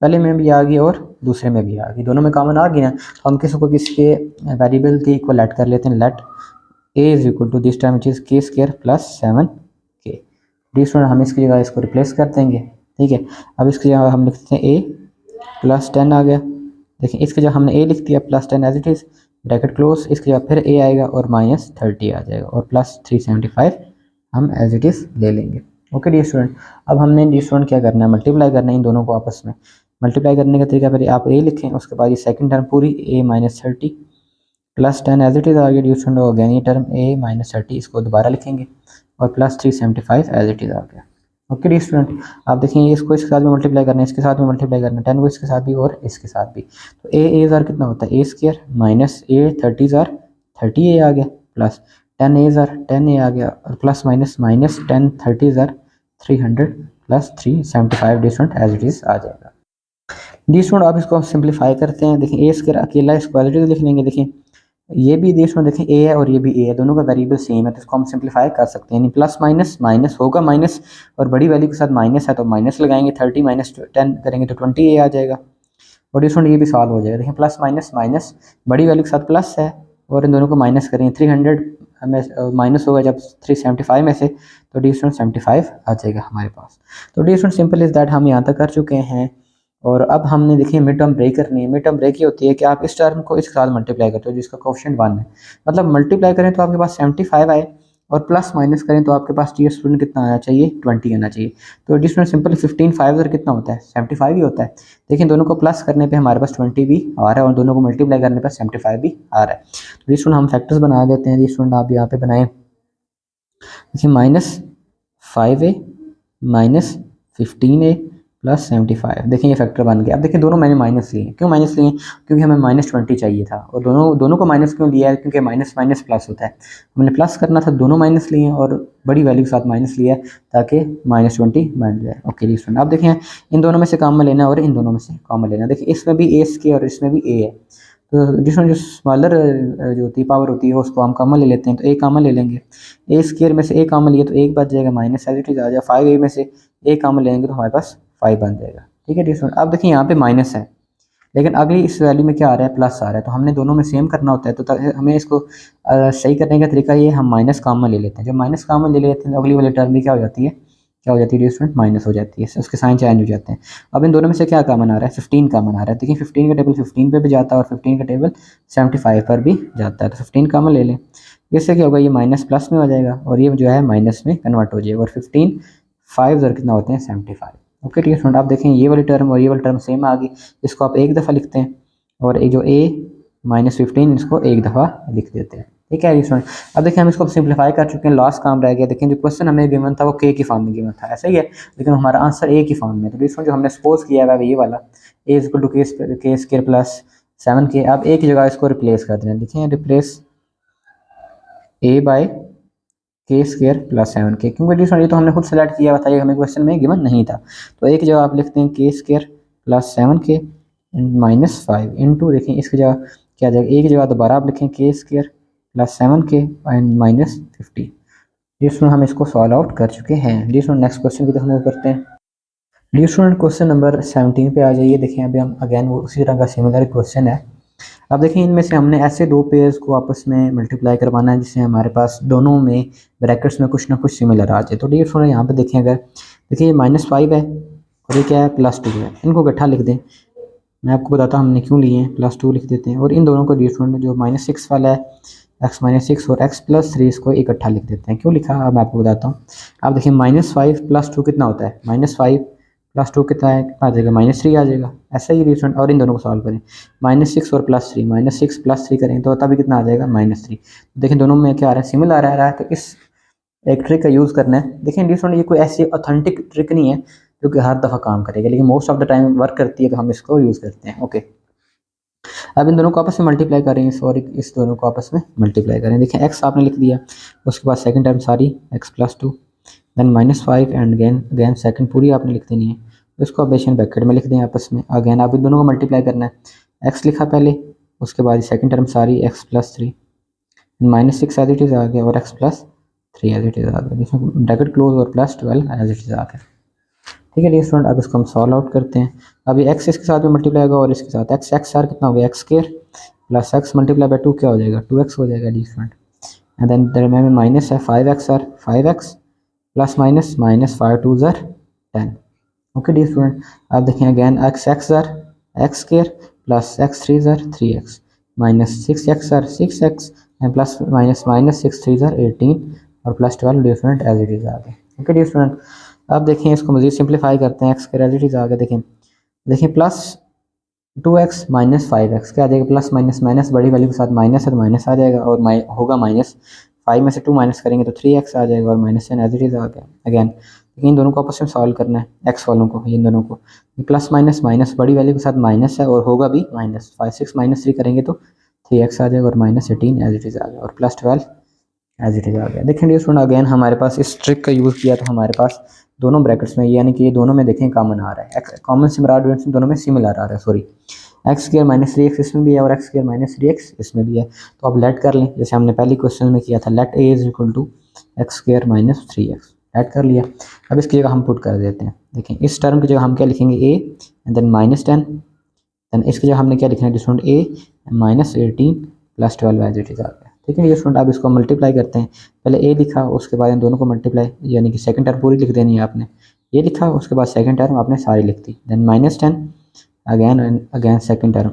पहले में भी आ गई और दूसरे में भी आ गई, दोनों में कॉमन आ गई ना, तो हम किसी को किसी के वेरिएबल के इक्वल लेट कर लेते हैं। Let A is equal to this term which is k square plus 7k। Dear student हम इसकी जगह इसको रिप्लेस कर देंगे। ठीक है, अब इसकी जगह हम लिखते हैं a प्लस 10 आ गया। देखिए इसकी जगह हमने a लिख दिया plus 10 as it is, bracket close, इसकी जगह फिर a आएगा और -30 आ जाएगा और प्लस 375 हम एज इट इज़ ले लेंगे। ओके डियर स्टूडेंट, अब हमने डियर स्टूडेंट क्या करना है, मल्टीप्लाई करना है इन दोनों को आपस में। मल्टीप्लाई करने का तरीका पहले आप a लिखें, उसके बाद ये सेकंड टर्म पूरी a -30 plus 10 as it is आ गया डियर स्टूडेंट, और अगेन ये टर्म a -30 इसको दोबारा लिखेंगे और प्लस 375 एज इट इज़ आ गया। ओके डियर स्टूडेंट, आप देखेंगे इसको इसके साथ में मल्टीप्लाई करना है, इसके साथ में मल्टीप्लाई करना है, 10 को इसके साथ भी और इसके साथ भी, तो ए ज़ार कितना होता है, ए स्क्वायर माइनस ए 30 ज़ार 30a आ गया प्लस 10a ज़ार 10a आ गया और प्लस माइनस माइनस 10 30 ज़ार 300 plus 375 dear student as it is आ जाएगा। डियर स्टूडेंट आप इसको सिंप्लीफाई करते हैं, देखिए ए स्क्वायर अकेला इसको एज इट इज़ लिख लेंगे। देखिए ये भी डियर स्टूडेंट देखें ए है और ये भी ए है, दोनों का वेरिएबल सेम है, तो इसको हम सिंप्लीफाई कर सकते हैं। यानी प्लस माइनस माइनस होगा माइनस और बड़ी वैल्यू के साथ माइनस है तो माइनस लगाएंगे, 30 माइनस 10 करेंगे तो 20a आ जाएगा और डियर स्टूडेंट ये भी सॉल्व हो जाएगा। देखिए प्लस माइनस माइनस बड़ी वैल्यू के साथ प्लस है और इन दोनों को माइनस करेंगे, 300 हमें माइनस होगा जब 375 में से, तो डियर स्टूडेंट 75 आ जाएगा हमारे पास। तो dear student simple is that हम यहाँ तक कर चुके हैं और अब हमने देखिए मिड टर्म ब्रेक करनी है। मिड टर्म ब्रेक ये होती है कि आप इस टर्म को इसके साथ मल्टीप्लाई करते हो जिसका कोएफिशिएंट 1 है, मतलब मल्टीप्लाई करें तो आपके पास 75 आए और प्लस माइनस करें तो आपके पास डी स्टूडेंट कितना आना चाहिए, 20 आना चाहिए। तो डी स्टूडेंट सिंपल 15 5 कितना होता है, 75 ही होता है। देखिए दोनों को प्लस करने पे हमारे पास 20 भी आ रहा है और दोनों को मल्टीप्लाई करने पर 75 भी आ रहा है। तो डी स्टूडेंट हम फैक्टर्स बना देते हैं। डी स्टूडेंट आप यहाँ पे बनाएं, देखिए -5a -15a प्लस 75, देखिए ये फैक्टर बन गया। अब देखिए दोनों मैंने माइनस लिए, क्यों माइनस लिए, क्योंकि हमें -20 चाहिए था और दोनों को माइनस क्यों लिया है, क्योंकि माइनस माइनस प्लस होता है, हमने प्लस करना था, दोनों माइनस लिए और बड़ी वैल्यू के साथ माइनस लिया है ताकि -20 बन जाए। ओके स्टूडेंट आप देखें इन दोनों में से कॉमन लेना है और इन दोनों में से कॉमन लेना है। देखिए इसमें भी ए स्क्वायर और इसमें भी ए है, तो जिसमें जो स्मॉलर जो होती है पावर होती है उसको हम कॉमन ले लेते हैं, तो ए कॉमन ले लेंगे, ए स्क्वायर में से ए कॉमन लिए तो एक बच जाएगा, माइनस एज इट इज़ आ जाएगा, 5a में से ए कॉमन लेंगे तो हमारे पास 5 बन जाएगा। ठीक है डियर अब देखिए यहाँ पे माइनस है लेकिन अगली इस वैल्यू में क्या आ रहा है, प्लस आ रहा है, तो हमने दोनों में सेम करना होता है। तो हमें इसको सही करने का तरीका ये, हम माइनस कॉमन ले लेते हैं। जब माइनस कॉमन ले लेते हैं तो अगली वाली टर्म भी क्या हो जाती है, क्या हो जाती है डियर स्टूडेंट, माइनस हो जाती है, उसके साइन चेंज हो जाते हैं। अब इन दोनों में से क्या कॉमन आ रहा है, 15 कॉमन आ रहा है। देखिए 15 का टेबल 15 पे भी जाता है और 15 का टेबल 75 पर भी जाता है, तो 15 कॉमन ले लें। इससे क्या होगा, ये माइनस प्लस में हो जाएगा और ये जो है माइनस में कन्वर्ट हो जाएगा और 15 5 और कितना होते हैं 75। ओके ठीक है स्टूडेंट, आप देखें ये वाली टर्म और ये वाली टर्म सेम आ गई, इसको आप एक दफ़ा लिखते हैं और ये जो a -15 इसको एक दफ़ा लिख देते हैं। ठीक है स्टूडेंट, अब देखिए हम इसको सिंप्लीफाई कर चुके हैं, लास्ट काम रह गया। देखें जो क्वेश्चन हमें गिवन था वो k की फॉर्म में गिवन था, ऐसा ही है, लेकिन हमारा आंसर a की फॉर्म में। तो इसमें जो हमने सपोज किया है ये वाला a इक्वल टू के स्क्वायर प्लस 7k, आप a की जगह इसको रिप्लेस कर दें। देखिए रिप्लेस a बाय के स्क्वायर प्लस 7k, क्योंकि ये तो हमने खुद सेलेक्ट किया हुआ था, ये हमें क्वेश्चन में गिवन नहीं था। तो एक जगह आप लिखते हैं के स्क्वायर प्लस 7k -5 इंटू, देखिए इसकी जगह क्या जाएगा, एक जगह दोबारा आप लिखें के स्क्वायर प्लस 7k एंड -50। जिसमें हम इसको सॉल्व आउट कर चुके हैं। जिसमें नेक्स्ट क्वेश्चन की तरफ मूव करते हैं। डियर स्टूडेंट क्वेश्चन नंबर 17 पे आ जाइए। देखिए अभी हम अगेन वो उसी तरह का सिमिलर क्वेश्चन है। अब देखिए इनमें से हमने ऐसे दो पेयर्स को आपस में मल्टीप्लाई करवाना है जिससे हमारे पास दोनों में ब्रैकेट्स में कुछ ना कुछ सिमिलर आ जाए। तो डियर स्टूडेंट यहाँ पे देखें, अगर देखिए ये -5 है और ये क्या है +2 है, इनको इकट्ठा लिख दें। मैं आपको बताता हूँ हमने क्यों लिए हैं, +2 लिख देते हैं और इन दोनों को डियर स्टूडेंट जो -6 वाला है x-6 और x+3 इसको इकट्ठा लिख देते हैं। क्यों लिखा अब मैं आपको बताता हूँ। अब देखिए -5 + 2 कितना होता है, -5 + 2 कितना है, कितना आ जाएगा, -3 आ जाएगा। ऐसा ही डिफरेंट और इन दोनों को सॉल्व करें, -6 और +3, -6 + 3 करें तो तभी कितना आ जाएगा, -3। देखिए दोनों में क्या आ रहा है, सिमिलर आ रहा है। तो इस एक ट्रिक का यूज़ करना है। देखिए डिफरेंट ये कोई ऐसी ऑथेंटिक ट्रिक नहीं है जो कि हर दफ़ा काम करेगी, लेकिन most of the time work करती है तो हम इसको यूज़ करते हैं। ओके, अब इन दोनों को आपस में मल्टीप्लाई करेंगे, सॉरी इस दोनों को आपस में मल्टीप्लाई करें। देखिए एक्स आपने लिख दिया, उसके बाद सेकंड टर्म सारी x+2, then -5 and again second पूरी आपने लिख देनी है। इसको अब बेशन ब्रैकेट में लिख दें आपस में। अगेन आप इन दोनों को मल्टीप्लाई करना है, x लिखा पहले, उसके बाद सेकंड टर्म सारी x+3, -6 एज इट इज़ आ गया और x+3 एज इट इज़ आ गया, इसमें ब्रैकेट क्लोज और +12 एज इट इज़ आ गया। ठीक है डियर स्टूडेंट, अब इसको हम सॉल्व आउट करते हैं। अब ये x इसके साथ में मल्टीप्लाई होगा और इसके साथ x आर कितना हो गया, x² plus x multiply by 2 क्या हो जाएगा, 2x हो जाएगा डियर स्टूडेंट। एंड देन दर में माइनस है 5x are 5x plus minus -5 2 ज़र 10। ओके डियर स्टूडेंट, अब देखें again x are x² plus x3 ज़र 3x -6x are 6x and plus minus -6 3 ज़र 18 और +12 dear student as it is आ गया। ओके डियर स्टूडेंट, अब देखें इसको मज़ीद सिंप्लीफाई करते हैं। x के एज इट इज़ आ गया, देखें +2x -5x क्या आ जाएगा, प्लस माइनस माइनस बड़ी वैल्यू के साथ माइनस है तो माइनस आ जाएगा और होगा -5 में से 2 माइनस करेंगे तो 3x आ जाएगा और -10 एज इट इज़ आ गया। अगेन लेकिन इन दोनों को आपस में सॉल्व करना है, x वालों को, इन दोनों को प्लस माइनस माइनस बड़ी वैल्यू के साथ माइनस है और होगा भी -5 6 -3 करेंगे तो 3x आ जाएगा और -18 एज इट इज़ आ गया और +12 एज इट इज़ आ गया। देखें डियर स्टूडेंट अगेन हमारे पास इस ट्रिक का यूज़ किया तो हमारे पास दोनों ब्रैकेट्स में यानी कि ये दोनों में देखें कॉमन आ रहा है, कॉमन सिमिलर दोनों में सिमिलर आ रहा है, सॉरी x² -3x इसमें भी है और x² -3x इसमें भी है। तो अब लेट कर लें, जैसे हमने पहले क्वेश्चन में किया था, let a is equal to x² -3x, let कर लिया। अब इसकी जगह हम पुट कर देते हैं। देखें इस टर्म की जगह हम क्या लिखेंगे, a एंड देन -10, देन इसकी जगह हमने क्या लिखना है distant a -18 +12 as it is आ गया। ठीक है ये स्टूडेंट, अब इसको मल्टीप्लाई करते हैं। पहले a लिखा, उसके बाद इन दोनों को मल्टीप्लाई यानी कि सेकंड टर्म पूरी लिख देनी है आपने, ये लिखा, उसके बाद सेकंड टर्म आपने सारी लिख दी, then -10 again and again second term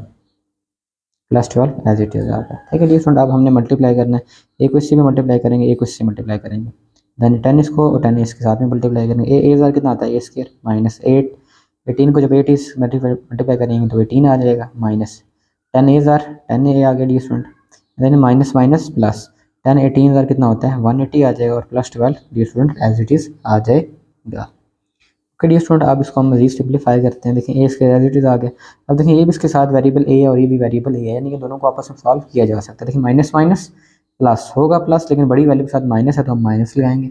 +12 as it is आ गया। ठीक है ये स्टूडेंट, अब हमने मल्टीप्लाई करना है, एक को इससे में मल्टीप्लाई करेंगे, एक को इससे मल्टीप्लाई करेंगे, देन 10 इसको और 10 इसके साथ में मल्टीप्लाई करेंगे। a कितना आता है, a² -8, 18 को जब 8 इस मल्टीप्लाई करेंगे तो 18 आ जाएगा, -10 10 आ गया dear student, then minus minus plus 10 18 कितना होता है 180 आ जाएगा और +12 dear student as it is आ जाएगा। ओके डी स्टूडेंट, अब इसको हम मजीद सिंप्लीफाई करते हैं। देखिए ए इसके एज इट इज़ आ गया। अब देखिए ये भी इसके साथ वेरिएबल ए है और ये भी वेरिएबल ए है, यानी कि दोनों को आपस में सॉल्व किया जा सकता है। देखिए माइनस माइनस प्लस होगा प्लस, लेकिन बड़ी वैल्यू के साथ माइनस है तो हम माइनस लगाएंगे।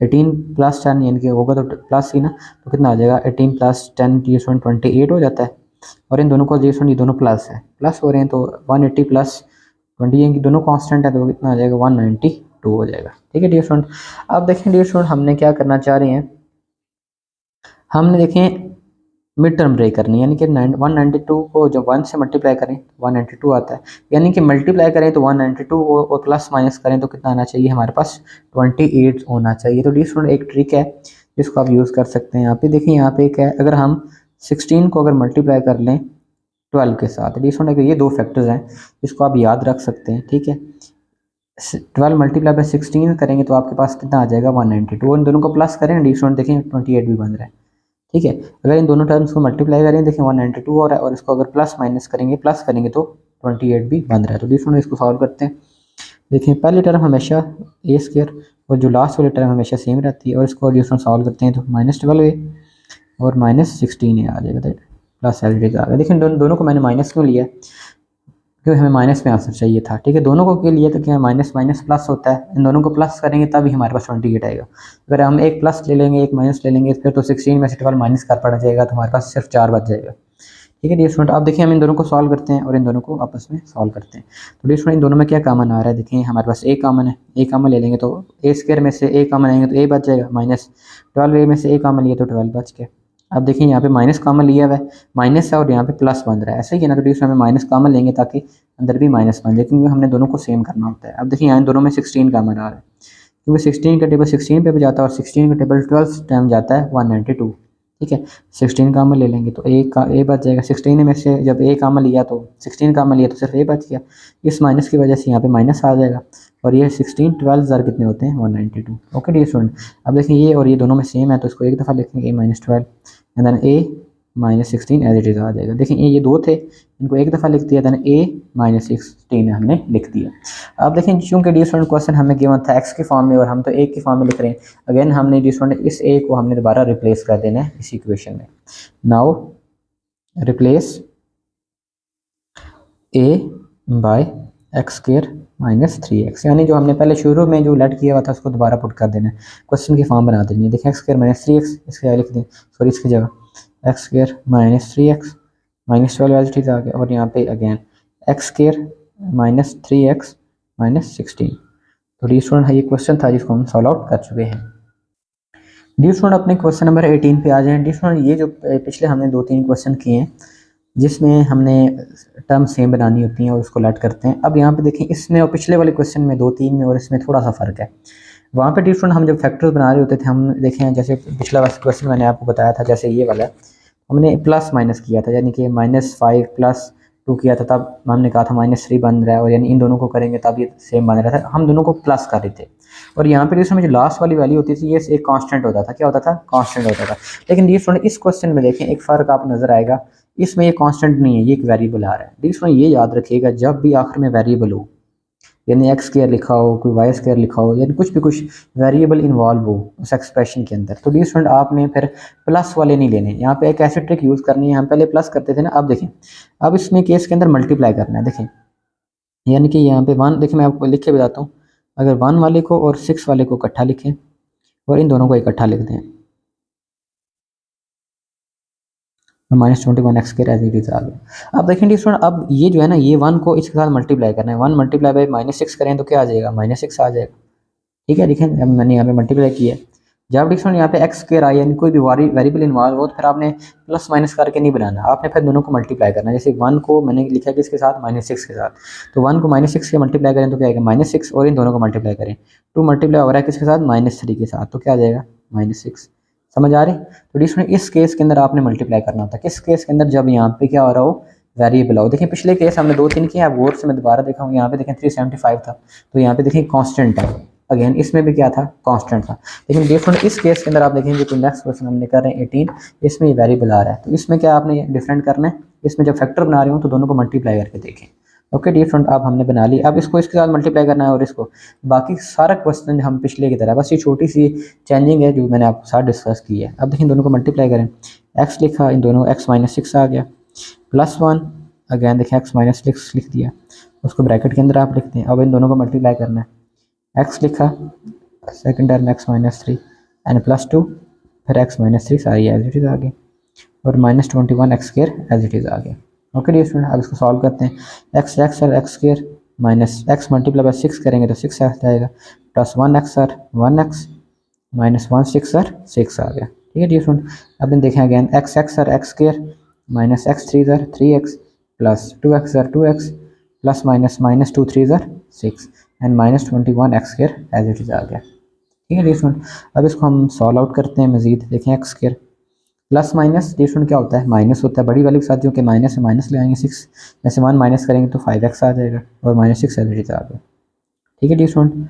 18 + 10 यानी कि होगा तो प्लस ही ना, तो कितना आ जाएगा 18 + 10 डी स्टूडेंट 28 हो जाता है। और इन दोनों को डी स्टूडेंट ये दोनों प्लस है, प्लस हो रहे हैं तो 180 + 20 यानी कि दोनों कांस्टेंट है तो कितना आ जाएगा 192 हो जाएगा। ठीक है डियर स्टूडेंट, अब देखें डियर स्टूडेंट हमने क्या करना चाह रहे हैं, हमने देखें मिड टर्म ब्रेक करनी है, यानी कि 192 को जब 1 से मल्टीप्लाई करें 192 आता है, यानी कि मल्टीप्लाई करें तो 192 और प्लस माइनस करें तो कितना आना चाहिए हमारे पास 28 होना चाहिए। तो डी स्टूडेंट एक ट्रिक है जिसको आप यूज़ कर सकते हैं। यहाँ पे देखिए यहाँ पे क्या है, अगर हम 16 को अगर मल्टीप्लाई कर लें 12 के साथ, डी स्टूडेंट ये दो फैक्टर्स हैं इसको आप याद रख सकते हैं। ठीक है 12 मल्टीप्लाई बाय 16 करेंगे तो आपके पास कितना आ जाएगा 192, इन दोनों को प्लस करें डी स्टूडेंट देखें 28 भी बन रहा है। ठीक है अगर इन दोनों टर्म्स को मल्टीप्लाई करें देखिए 192 हो रहा है और इसको अगर प्लस करेंगे तो 28 भी बन रहा है। तो डिफरेंट इसको सॉल्व करते हैं। देखिए पहली टर्म हमेशा a² और जो लास्ट वाली टर्म हमेशा सेम रहती है और इसको डिफरेंट सॉल्व करते हैं तो -12a और -16a आ जाएगा, प्लस एल आ गया। देखिए दोनों को मैंने माइनस क्यों लिया, क्योंकि हमें माइनस में आंसर चाहिए था। ठीक है दोनों को के लिए तो क्या माइनस माइनस प्लस होता है, इन दोनों को प्लस करेंगे तभी हमारे पास 28 आएगा। अगर हम एक प्लस ले लेंगे एक माइनस ले लेंगे फिर तो 16 में से 12 माइनस कर पड़ जाएगा तो हमारे पास सिर्फ 4 बच जाएगा। ठीक है डियर स्टूडेंट, अब देखिए हम इन दोनों को सॉल्व करते हैं और इन दोनों को आपस में सॉल्व करते हैं। तो डियर स्टूडेंट इन दोनों में क्या कॉमन आ रहा है, देखिए हमारे पास ए कॉमन है, ए कॉमन ले लेंगे तो a² में से a कॉमन आएंगे तो a बच जाएगा, -12a में से a कॉमन लिए तो 12 बच गया। अब देखिए यहाँ पे माइनस कॉमन लिया हुआ है, माइनस है और यहाँ पे प्लस बन रहा है, ऐसा ही है ना। तो डी हमें माइनस कॉमन लेंगे ताकि अंदर भी माइनस बन जाए, क्योंकि हमने दोनों को सेम करना होता है। अब देखिए यहाँ दोनों में 16 कॉमन आ रहा है, क्योंकि 16 का टेबल 16 पे भी जाता है और 16 का टेबल 12 टाइम जाता है 192। ठीक है, 16 कामन ले लेंगे तो ए का ए बच जाएगा। 16 में से जब ए कामन लिया तो 16 कामन लिया तो सिर्फ ए बच गया। इस माइनस की वजह से यहाँ पे माइनस आ जाएगा और ये 16 12 ज़र कितने होते हैं 192। ओके डियर स्टूडेंट, अब देखिए ये और ये दोनों में सेम है तो इसको एक दफ़ा लिखेंगे a minus 12 and then a minus 16 as it is आ जाएगा। देखिए ये दो थे, इनको एक दफ़ा लिख दिया, देन a माइनस 16 हमने लिख दिया। अब देखें चूंकि डी स्टूडेंट क्वेश्चन हमें गिवन था x की फॉर्म में और हम तो a की फॉर्म में लिख रहे हैं, अगेन हमने डी स्टूडेंट इस a को हमने दोबारा रिप्लेस कर देना है इस इक्वेशन में। Now replace a by x square minus 3x, यानी जो हमने पहले शुरू में जो लेट किया हुआ था उसको दोबारा पुट कर देना है, क्वेश्चन की फॉर्म बना देनी है। देखिए एक्स स्क्वायर माइनस 3x इसके जगह लिख दें, सॉरी इसकी जगह X square minus 3x minus 12 as it is आ गया, और यहाँ पे again X square minus 3x minus 16। तो डी स्टूडेंट ये क्वेश्चन था जिसको हम सॉल्व आउट कर चुके हैं। डी स्टूडेंट अपने क्वेश्चन नंबर 18 पे आ जाएं। डी स्टूडेंट ये जो पिछले हमने 2-3 क्वेश्चन किए हैं जिसमें हमने टर्म सेम बनानी होती हैं और उसको लेट करते हैं। अब यहाँ पे देखें इसमें और पिछले वाले क्वेश्चन में 2-3 में और इसमें थोड़ा सा फ़र्क है। वहाँ पे डी स्टूडेंट हम जब फैक्टर्स बना रहे होते थे, हम देखें जैसे पिछला क्वेश्चन मैंने आपको बताया था, जैसे ये वाला हमने प्लस माइनस किया था, यानी कि -5 + 2 किया था, तब हमने कहा था -3 बन रहा है, और यानी इन दोनों को करेंगे तब ये सेम बन रहा था, हम दोनों को प्लस कर रहे थे। और यहाँ पे इसमें जो लास्ट वाली वैल्यू होती थी ये एक कांस्टेंट होता था, क्या होता था, कांस्टेंट होता था। लेकिन डी स्टूडेंट इस क्वेश्चन में देखें एक फ़र्क आपको नज़र आएगा, इसमें ये कांस्टेंट नहीं है, ये एक वेरिएबल आ रहा है। डी स्टूडेंट ये याद रखिएगा, जब भी आखिर में वेरिएबल हो, यानी एक्स स्क्वायर लिखा हो, कोई वाई स्क्वायर लिखा हो, यानी कुछ भी कुछ वेरिएबल इन्वॉल्व हो उस एक्सप्रेशन के अंदर, तो डी स्टूडेंट आपने फिर प्लस वाले नहीं लेने। यहाँ पे एक ऐसी ट्रिक यूज़ करनी है, हम पहले प्लस करते थे ना, अब देखें अब इसमें केस के अंदर मल्टीप्लाई करना है। देखें यानी कि यहाँ पे 1, देखिए मैं आपको लिख के बताता हूँ, अगर 1 वाले को और 6 वाले को इकट्ठा लिखें और इन दोनों को इकट्ठा लिख दें, -21 x square as it is आ गया। अब देखें स्टूडेंट, अब ये जो है ना, ये 1 को इसके साथ मल्टीप्लाई करना है, 1 मल्टीप्लाई बाई -6 करें तो क्या आ जाएगा, -6 आ जाएगा। ठीक है, देखें अब मैंने यहाँ पे मल्टीप्लाई किया, जब स्टूडेंट यहाँ पे एक्स स्क्वायर आई यानी कोई भी वेरिएबल इन्वॉल्व हो तो फिर आपने प्लस माइनस करके नहीं बनाना, आपने फिर दोनों को मल्टीप्लाई करना है। जैसे 1 को मैंने लिखा कि इसके साथ -6 के साथ, तो 1 को -6 से मल्टीप्लाई करें तो क्या आएगा, -6, और इन दोनों को मल्टीप्लाई करें, 2 मल्टीप्लाई हो रहा है किसके साथ, -3 के साथ, तो क्या आ जाएगा, -6। समझ आ रही। तो डिस्टूडेंट इस केस के अंदर आपने मल्टीप्लाई करना होता है, किस केस के अंदर, जब यहाँ पे क्या हो रहा हो, वेरिएबल हो। देखिए पिछले केस हमने 2-3 किए, आप गौर से मैं दोबारा देखा हूँ, यहाँ पे देखें 375 था, तो यहाँ पे देखें कांस्टेंट है, अगेन इसमें भी क्या था, कांस्टेंट था। लेकिन डिफरेंट इस केस के अंदर आप देखेंगे तो नेक्स्ट क्वेश्चन हमने कर रहे हैं 18, इसमें ये वेरिएबल आ रहा है, तो इसमें क्या आपने डिफरेंट करना है, इसमें जब फैक्टर बना रहे हो तो दोनों को मल्टीप्लाई करके देखें। ओके डिफरेंट अब हमने बना ली, अब इसको इसके साथ मल्टीप्लाई करना है और इसको, बाकी सारा क्वेश्चन हम पिछले की तरह, बस ये छोटी सी चेंजिंग है जो मैंने आपके साथ डिस्कस की है। अब देखिए दोनों को मल्टीप्लाई करें, एक्स लिखा, इन दोनों x -6 आ गया, +1, अगेन देखिए x -6 लिख दिया, उसको ब्रैकेट के अंदर आप लिखते हैं। अब इन दोनों को मल्टीप्लाई करना है, x लिखा, सेकंड टर्म x -3 एंड +2, फिर x -3 सारी एज इट इज़ आ गई, और -21 x square as it is आ गया। ओके डियर स्टूडेंट, अब इसको सॉल्व करते हैं, x और x square minus x multiply by 6 करेंगे तो 6 आ जाएगा, +1x और 1x -1 6 और 6 आ गया। ठीक है डियर स्टूडेंट, अब देखें अगेन x और x स्क्वायर -x 3 और 3x +2x और 2x प्लस माइनस -2 3 और 6 and -21 x square as it is आ गया। ठीक है डियर स्टूडेंट, अब इसको हम सॉल्व आउट करते हैं मजीद। देखें x square plus minus dear student क्या होता है, माइनस होता है, बड़ी वाले के साथ जो कि माइनस से माइनस ले आएंगे 6, जैसे 1 माइनस करेंगे तो 5x आ जाएगा और -6 एज इट इज़ आ गया। ठीक है डियर स्टूडेंट,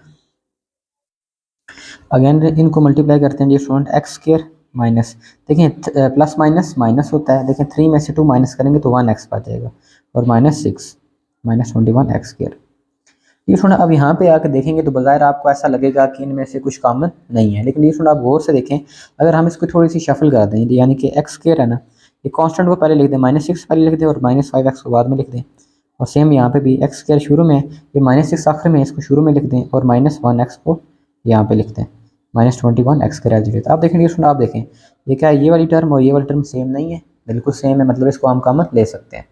अगेन इनको मल्टीप्लाई करते हैं dear student, x square minus, देखें प्लस माइनस माइनस होता है, देखें 3 में से 2 माइनस करेंगे तो 1x आ जाएगा और -6 -21 एक्स स्क्वायर। ये सुना, अब यहाँ पे आकर देखेंगे तो बाज़ाहिर आपको ऐसा लगेगा कि इनमें से कुछ कॉमन नहीं है, लेकिन ये सुना आप गौर से देखें, अगर हम इसको थोड़ी सी शफल कर दें, यानी कि एक्स स्क्वायर है ना, ये कांस्टेंट को पहले लिख दें, -6 पहले लिख दें और -5x को बाद में लिख दें, और सेम यहाँ पे भी एक्स स्क्वायर शुरू में, ये -6 आखिर में, इसको शुरू में लिख दें और -1x को यहाँ पे लिख दें, -21 x square as it is. आप देखें ये सुना, आप देखें ये क्या है, ये वाली टर्म और ये वाली टर्म सेम नहीं है, बिल्कुल सेम है, मतलब इसको हम कॉमन ले सकते हैं।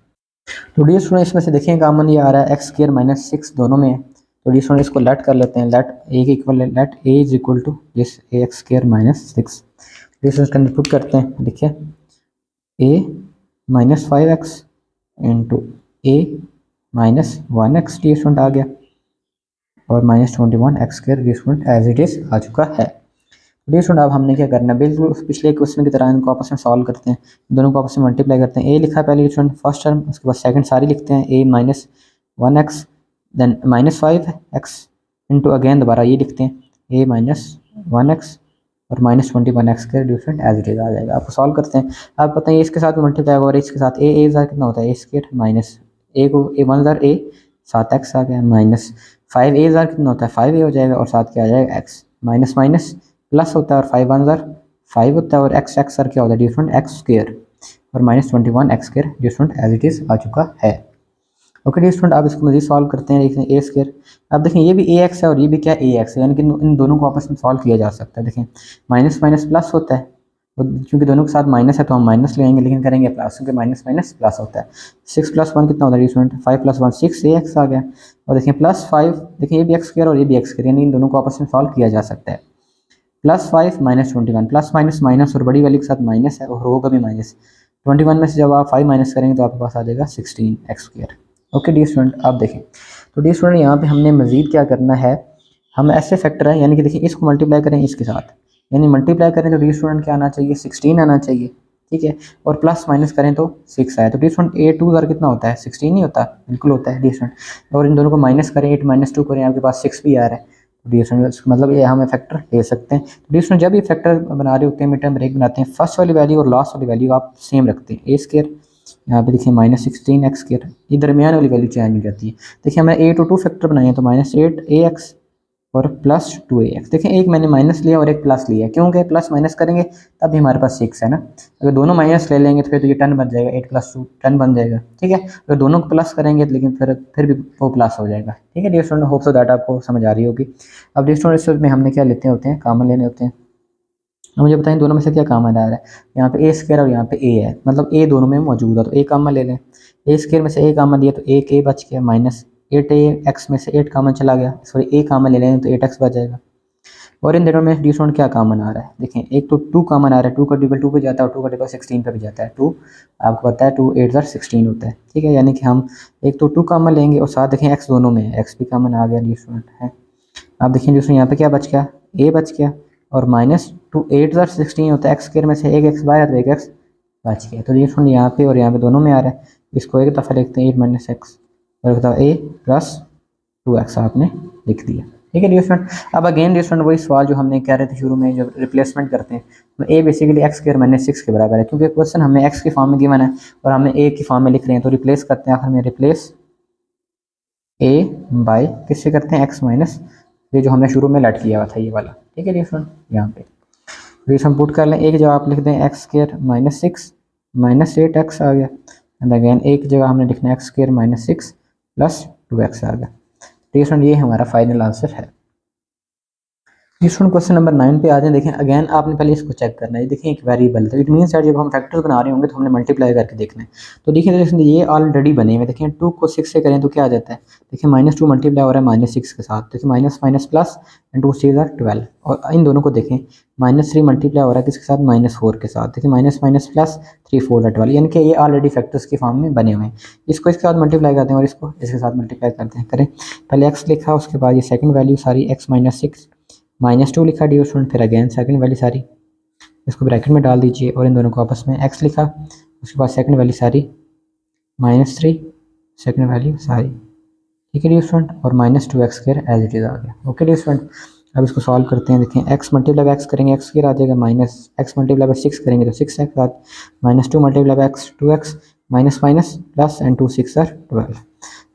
तो डियर स्टूडेंट इसमें से देखें कॉमन ये आ रहा है, एक्स स्क्वायर -6 दोनों में है, तो डियर स्टूडेंट इसको लेट कर लेते हैं, लेट ए के equal, let A is equal to this A X square -6, dear student इसके अंदर पुट करते हैं। देखिए A minus 5x into A minus 1x dear student आ गया, और minus 21x square dear student as it is आ चुका है। डी स्टूडेंट अब हमने क्या करना है, बिल्कुल पिछले क्वेश्चन की तरह इनको आपस में सॉल्व करते हैं, दोनों को आपस में मल्टीप्लाई करते हैं। ए लिखा पहले स्टूडेंट फर्स्ट टर्म, उसके बाद सेकंड सारी लिखते हैं, A minus 1x then minus 5x into again दोबारा ये लिखते हैं, ए माइनस 1x और minus 21x square dear student as it is आ जाएगा। आपको सॉल्व करते हैं, आप पता है इसके साथ मल्टीप्लाई होगा और इसके साथ ए ज़ार कितना होता है, ए स्क्वायर माइनस ए को ए 1 ज़ार ए 7x आ गया, माइनस 5 ए ज़ार कितना होता है 5 ए हो जाएगा, और साथ क्या आ जाएगा x, माइनस माइनस प्लस होता है और 5 1 ज़ार 5 होता है, और x x सर क्या होता है डिफरेंट x स्क्वायर और minus 21x square different as it is आ चुका है। ओके डी स्टूडेंट आप इसको मज़ीद सॉल्व करते हैं, देखें ए स्क्वायर, अब देखें ये भी ए एक्स है और ये भी क्या ए एक्स है, यानी कि इन दोनों को आपस में सॉल्व किया जा सकता है। देखें माइनस माइनस प्लस होता है, क्योंकि दोनों के साथ माइनस है तो हम माइनस ले आएंगे, लेकिन करेंगे प्लस, क्योंकि माइनस माइनस प्लस होता है। 6 + 1 कितना होता है स्टूडेंट, 5 + 1 6 ए एक्स आ गया, और देखिए प्लस 5, देखिए ये भी एक्स स्क्वायर और ये भी एक्स स्क्वायर, यानी इन दोनों को आपस में सॉल्व किया जा सकता है। Plus 5 minus 21, plus minus minus और बड़ी वाली के साथ माइनस है और होगा भी माइनस, 21 में से जब आप 5 माइनस करेंगे तो आपके पास आ जाएगा 16x square. Okay dear student आप देखें, तो डी स्टूडेंट यहाँ पे हमने मज़ीद क्या करना है, हम ऐसे फैक्टर है, यानी कि देखिए इसको मल्टीप्लाई करें इसके साथ, यानी मल्टीप्लाई करें तो डी स्टूडेंट क्या आना चाहिए 16 आना चाहिए, ठीक है, और प्लस माइनस करें तो 6 आए, तो डी स्टूडेंट ए 2 ज़ार कितना होता है 16 नहीं होता, बिल्कुल होता है डी स्टूडेंट, और इन दोनों को माइनस करें 8 - 2 करें आपके पास 6 भी आ रहा है, तो डी स्टूडेंट मतलब ये हम फैक्टर ले सकते हैं। तो डी स्टूडेंट जब ये फैक्टर बना रहे होते हैं, मिड टर्म ब्रेक बनाते हैं, फर्स्ट वाली वैल्यू और लास्ट वाली वैल्यू आप सेम रखते हैं, ए स्क्वायर यहाँ पे देखिए माइनस 16x स्क्वायर, ये दरमियान वाली वैल्यू चेंज हो जाती है। देखिए हमें 8 और 2 फैक्टर बनाए हैं, तो माइनस 8ax और प्लस 2ax, देखिए एक मैंने माइनस लिया और एक प्लस लिया, क्योंकि प्लस माइनस करेंगे तब भी हमारे पास 6 है ना, अगर दोनों माइनस ले लेंगे तो फिर तो ये 10 बन जाएगा, 8 + 2 10 बन जाएगा, ठीक है, अगर दोनों को प्लस करेंगे लेकिन फिर भी वो प्लस हो जाएगा, ठीक है dear student, hope so that आपको समझ आ रही होगी। अब डियर स्टूडेंट इसमें हमने क्या लेते होते हैं, कॉमन लेने होते हैं, अब मुझे बताएं दोनों में से क्या कॉमन आ रहा है, यहाँ पे ए स्क्वायर और यहाँ पे ए है, मतलब ए दोनों में मौजूद है, तो ए कॉमन ले लें, ए स्क्वायर में से ए कॉमन लिया तो एक ए बच गया, माइनस 8x में से 8 कॉमन चला गया, सॉरी ए कॉमन ले लें तो 8x बच जाएगा, और इन दोनों में डी स्टूडेंट क्या कॉमन आ रहा है, देखें एक तो 2 कॉमन आ रहा है, 2 का टेबल 2 पे जाता है और 2 का टेबल 16 पे भी जाता है, 2 आपको पता है 2 8 ज़ार 16 होता है, ठीक है, यानी कि हम एक तो 2 कॉमन लेंगे और साथ देखें एक्स दोनों में है, एक्स भी कॉमन आ गया डी स्टूडेंट है। आप देखिए दोस्तों यहाँ पे क्या बच गया, ए बच गया, और माइनस 2 8 ज़ार 16 होता है, एक्स स्क्वायर में से एक एक्स बाहर तो एक एक्स बच गया, तो ये सुन यहाँ पे और यहाँ पे दोनों में आ रहा है, इसको एक दफ़ा लिखते हैं 8 - x और एक दफ़ा a + 2x आपने लिख दिया, ठीक है डियर स्टूडेंट। अब अगेन डियर स्टूडेंट वही सवाल जो हमने कह रहे थे शुरू में, जब रिप्लेसमेंट करते हैं तो a बेसिकली x स्क्वायर - 6 के बराबर है, क्योंकि क्वेश्चन हमें x की फॉर्म में गिवन है और हमें a की फॉर्म में लिख रहे हैं, तो रिप्लेस करते हैं, आखिर में रिप्लेस a बाय किससे करते हैं x माइनस ये जो हमने शुरू में लट किया हुआ था ये वाला, ठीक है डियर स्टूडेंट, यहाँ पे तो इसे हम पुट कर लें, एक जगह आप लिख दें x स्क्वायर - 6 - 8x आ गया, एंड अगेन एक जगह हमने लिखना है x स्क्वायर - 6 + 2x आ गया, डियर स्टूडेंट ये हमारा फाइनल आंसर है। स्टूडेंट क्वेश्चन नंबर 9 पे आ जाए, देखें अगेन आपने पहले इसको चेक करना है, देखें एक वेरिएबल, तो इट मीन्स यार जब हम फैक्टर्स बना रहे होंगे तो हमने मल्टीप्लाई करके देखना है, तो देखिए ये ऑलरेडी बने हुए, देखें 2 को 6 से करें तो क्या आ जाता है, देखिए -2 मल्टीप्लाई हो रहा है -6 के साथ, देखिए माइनस माइनस प्लस एंड 2 6 = 12, और इन दोनों को देखें -3 मल्टीप्लाई हो रहा है किसके साथ -4 के साथ, देखिए माइनस माइनस प्लस 3 4 = 12, यानी कि ये ऑलरेडी फैक्टर्स की फॉर्म में बने हुए हैं, इसको इसके साथ मल्टीप्लाई करते हैं और इसको इसके साथ मल्टीप्लाई करते हैं, करें पहले एक्स लिखा, उसके बाद ये सेकंड वैल्यू सारी x - 6 -2 लिखा डियर स्टूडेंट, फिर अगेन सेकंड वैल्यू सारी इसको ब्रैकेट में डाल दीजिए और इन दोनों को आपस में x लिखा, उसके बाद सेकंड वैल्यू सारी -3 सेकंड वैल्यू सारी, ठीक है डियर स्टूडेंट, और -2x square as it is आ गया। ओके डियर स्टूडेंट अब इसको सॉल्व करते हैं, देखें x × x करेंगे x स्क्वायर आ जाएगा, माइनस x × 6 करेंगे तो 6x आ, -2 × x 2x minus minus plus and 2 6 = 12,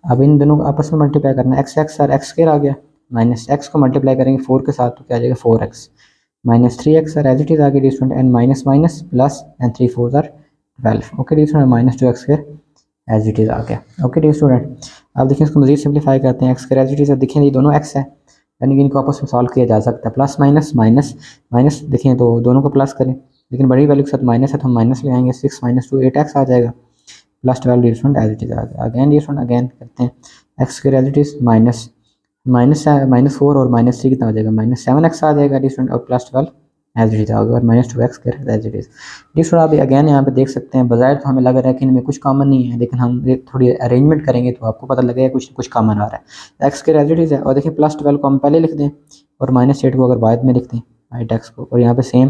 अब इन दोनों को आपस में मल्टीप्लाई करना है, x और x स्क्वायर आ गया, माइनस x को मल्टीप्लाई करेंगे 4 के साथ तो क्या आ जाएगा 4x, -3x और एज इट इज़ आ गया dear student, and minus minus plus and 3 4 = 12, okay dear student, -2x square as it is आ गया। ओके डियर स्टूडेंट अब देखिए इसको मज़ीद सिंप्लीफाई करते हैं, x square as it is, देखिए ये दोनों x है, यानी कि इनको आपस में सॉल्व किया जा सकता है, प्लस माइनस माइनस माइनस, देखिए तो दोनों को प्लस करें, लेकिन बड़ी वैल्यू के साथ माइनस है तो हम माइनस ले आएंगे, 6 - 2 8x आ जाएगा, plus 12 dear student as it is आ गया, अगेन डियर स्टूडेंट अगेन करते हैं, x square as it is -4 और -3 कितना हो जाएगा, -7x आ जाएगा डियर स्टूडेंट, और +12 एज इट इज आ गया और minus 2x square as it is. जिस थोड़ा अभी अगेन यहाँ पे देख सकते हैं, बजाय तो हमें लग रहा है कि इनमें कुछ कॉमन नहीं है, लेकिन हम थोड़ी अरेंजमेंट करेंगे तो आपको पता लगेगा कुछ कुछ कॉमन आ रहा है। X square as it is है, और देखिए +12 को हम पहले लिख दें और -8 को अगर बाद में लिख दें 8x को, और यहाँ पे सेम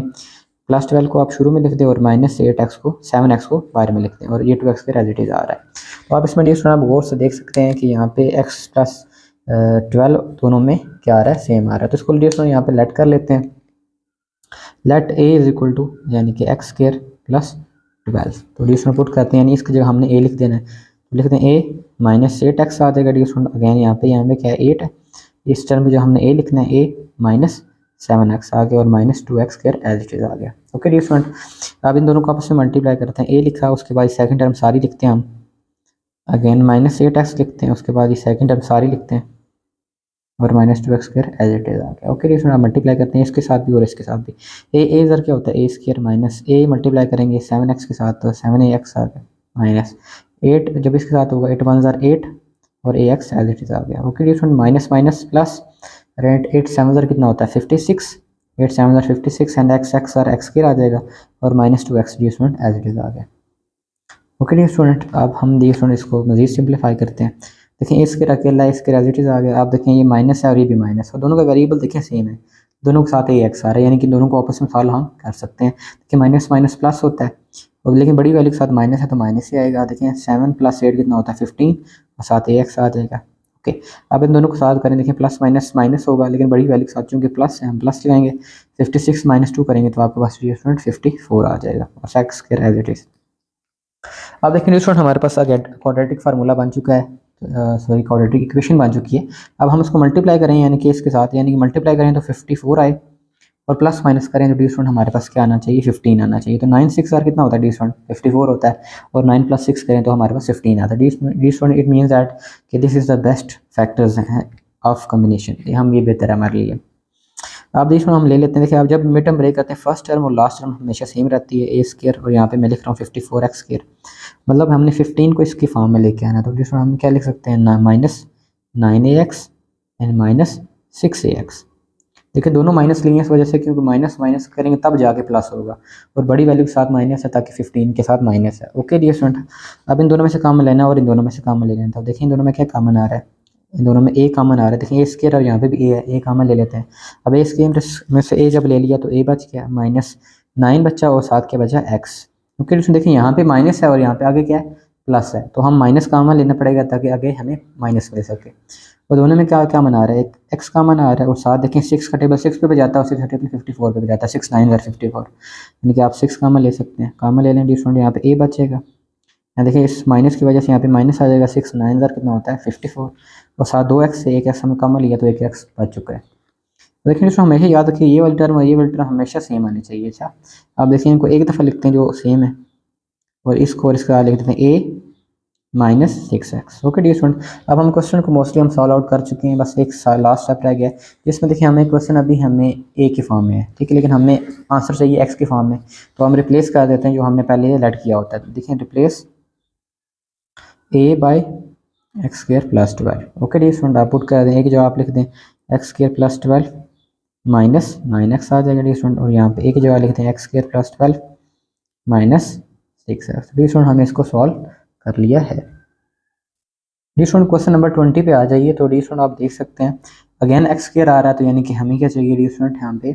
+12 को आप शुरू में लिख दें और -8x को 7x को बाद में लिख दें, और ये 2x square as it is आ रहा है। तो आप इसमें डिफरेंस आप गौर से देख सकते हैं कि यहाँ पे x + 12 दोनों में क्या आ रहा है, सेम आ रहा है। तो इसको डिफरेंस यहाँ पे लेट कर लेते हैं, let a is equal to यानी कि x स्क्वायर + 12। तो डिफरेंस पुट करते हैं, यानी इसकी जगह हमने a लिख देना है, तो लिखते हैं a -8x आ जाएगा डिफरेंस। अगेन यहाँ पे क्या है 8 है, इस टर्म में जो हमने a लिखना है a -7x आ गया और -2x square as it is आ गया। ओके डियर स्टूडेंट, अब इन दोनों को आपस में मल्टीप्लाई करते हैं। a लिखा, उसके बाद सेकंड टर्म सारी लिखते हैं हम, अगेन -8x लिखते हैं, उसके बाद ये सेकंड टर्म सारी लिखते हैं और -2x square as it is आ गया। ओके डियर स्टूडेंट, मल्टीप्लाई करते हैं इसके साथ भी और इसके साथ भी। a इधर क्या होता है a square minus a multiply करेंगे 7x के साथ तो 7ax आ गया, -8 जब इसके साथ होगा 8 × 1 = 8 और ax एज इट इज आ गया। Okay dear student, minus minus plus, रेट 8 7 कितना होता है 56, 8 7 56 एंड x और x स्क्वायर आ जाएगा और -2x dear student as it is आ गया। ओके डियर स्टूडेंट, अब हम डियर स्टूडेंट इसको मजीद सिंप्लीफाई करते हैं। देखिए इसके अकेला इसके एज इट इज आ गया। आप देखें ये माइनस है और ये भी माइनस है, दोनों का वेरिएबल देखें सेम है, दोनों के साथ ये x आ रहा है, यानी कि दोनों को आपस में सॉल्व हम कर सकते हैं। देखिए माइनस माइनस प्लस होता है, और लेकिन बड़ी वैल्यू के साथ माइनस है तो माइनस ही आएगा। देखें 7 + 8 कितना होता है 15 और साथ ax आ जाएगा। ओके, अब इन दोनों को साथ करें, देखिए प्लस माइनस माइनस होगा, लेकिन बड़ी वैल्यू के साथ चूँकि प्लस है हम प्लस लगाएंगे, 56 - 2 करेंगे तो आपके पास स्टूडेंट 54 आ जाएगा और x square as it is. अब देखिए स्टूडेंट हमारे पास क्वाड्रेटिक फार्मूला बन चुका है, सॉरी क्वाड्रेटिक इक्वेशन बन चुकी है। अब हम इसको मल्टीप्लाई करें यानी कि इसके साथ, यानी कि मल्टीप्लाई करें तो 54 आए और प्लस माइनस करें तो डी स्टूडेंट हमारे पास क्या आना चाहिए 15 आना चाहिए। तो 9 6 कितना होता है डी स्टूडेंट 54 होता है, और 9 + 6 करें तो हमारे पास 15 आता है। Dear student it means that कि this is the best factors हैं ऑफ कम्बिनेशन, हम ये बेहतर है हमारे लिए। अब देखिए हम ले लेते हैं, देखिए आप जब मिड टर्म ब्रेक करते हैं फर्स्ट टर्म और लास्ट टर्म हमेशा सेम रहती है a स्क्वायर, और यहाँ पे मैं लिख रहा हूँ 54x स्क्वायर, मतलब हमने 15 को इसकी फॉर्म में लेके आना। तो जिसमें हम क्या लिख सकते हैं -9ax एंड -6ax। देखिए दोनों माइनस लिए इस वजह से, क्योंकि माइनस माइनस करेंगे तब जाके प्लस होगा, और बड़ी वैल्यू के साथ माइनस है ताकि 15 के साथ माइनस है। ओके डियर स्टूडेंट, अब इन दोनों में से कॉमन लेना है और इन दोनों में से कॉमन ले लेना है। तो देखिए इन दोनों में क्या कॉमन आ रहा है, इन दोनों में a कॉमन आ रहा है। देखिए a स्क्वायर और यहाँ पे भी a है, a कॉमन ले लेते हैं। अब a स्क्वायर में से a जब ले लिया तो a बच गया, -9 बचा और साथ क्या बचा x। ओके देखिए यहाँ पे माइनस है और यहाँ पे आगे क्या है प्लस है, तो हम माइनस कॉमन लेना पड़ेगा ताकि आगे हमें माइनस मिल सके। और दोनों में क्या क्या मना रहा है, एक x कॉमन आ रहा है और साथ देखें 6 का टेबल 6 पे भी जाता है और 6 का टेबल 54 पे भी जाता है, 6 9 = 54, यानी कि आप 6 कॉमन ले सकते हैं। कॉमन ले लें डिफरेंट, यहाँ पे a बचेगा, यहाँ देखिए इस माइनस की वजह से यहाँ पे माइनस आ जाएगा, 6 9 कितना होता है 54, और साथ 2x से 1x हमने कॉमन लिया तो 1x बच चुका है। तो देखिए इसमें हमेशा याद रखिए ये वाली टर्म और ये वाली टर्म हमेशा सेम आनी चाहिए। अच्छा अब देखिए इनको एक दफ़ा लिखते हैं जो सेम है, और इसको और इसका लिख देते हैं a -6x। Okay dear student, अब हम क्वेश्चन को मोस्टली हम सॉल्व आउट कर चुके हैं, बस एक लास्ट स्टेप रह गया जिसमें देखिए हमें क्वेश्चन अभी हमें a की फॉर्म में है, ठीक है, लेकिन हमें आंसर चाहिए x की फॉर्म में, तो हम रिप्लेस कर देते हैं जो हमने पहले लेट किया होता है। देखिए replace a/x² + 12। Okay dear student, आप पुट कर दें, एक जो आप लिख दें x² + 12 -9x आ जाएगा डियर स्टूडेंट, और यहाँ पे एक जगह लिखते हैं x² + 12 -6x। डियर स्टूडेंट हमने इसको सॉल्व कर लिया है। डियर स्टूडेंट क्वेश्चन नंबर 20 पे आ जाइए। तो डियर स्टूडेंट आप देख सकते हैं अगेन x² आ रहा है, तो यानी कि हमें क्या चाहिए डियर स्टूडेंट, यहाँ पे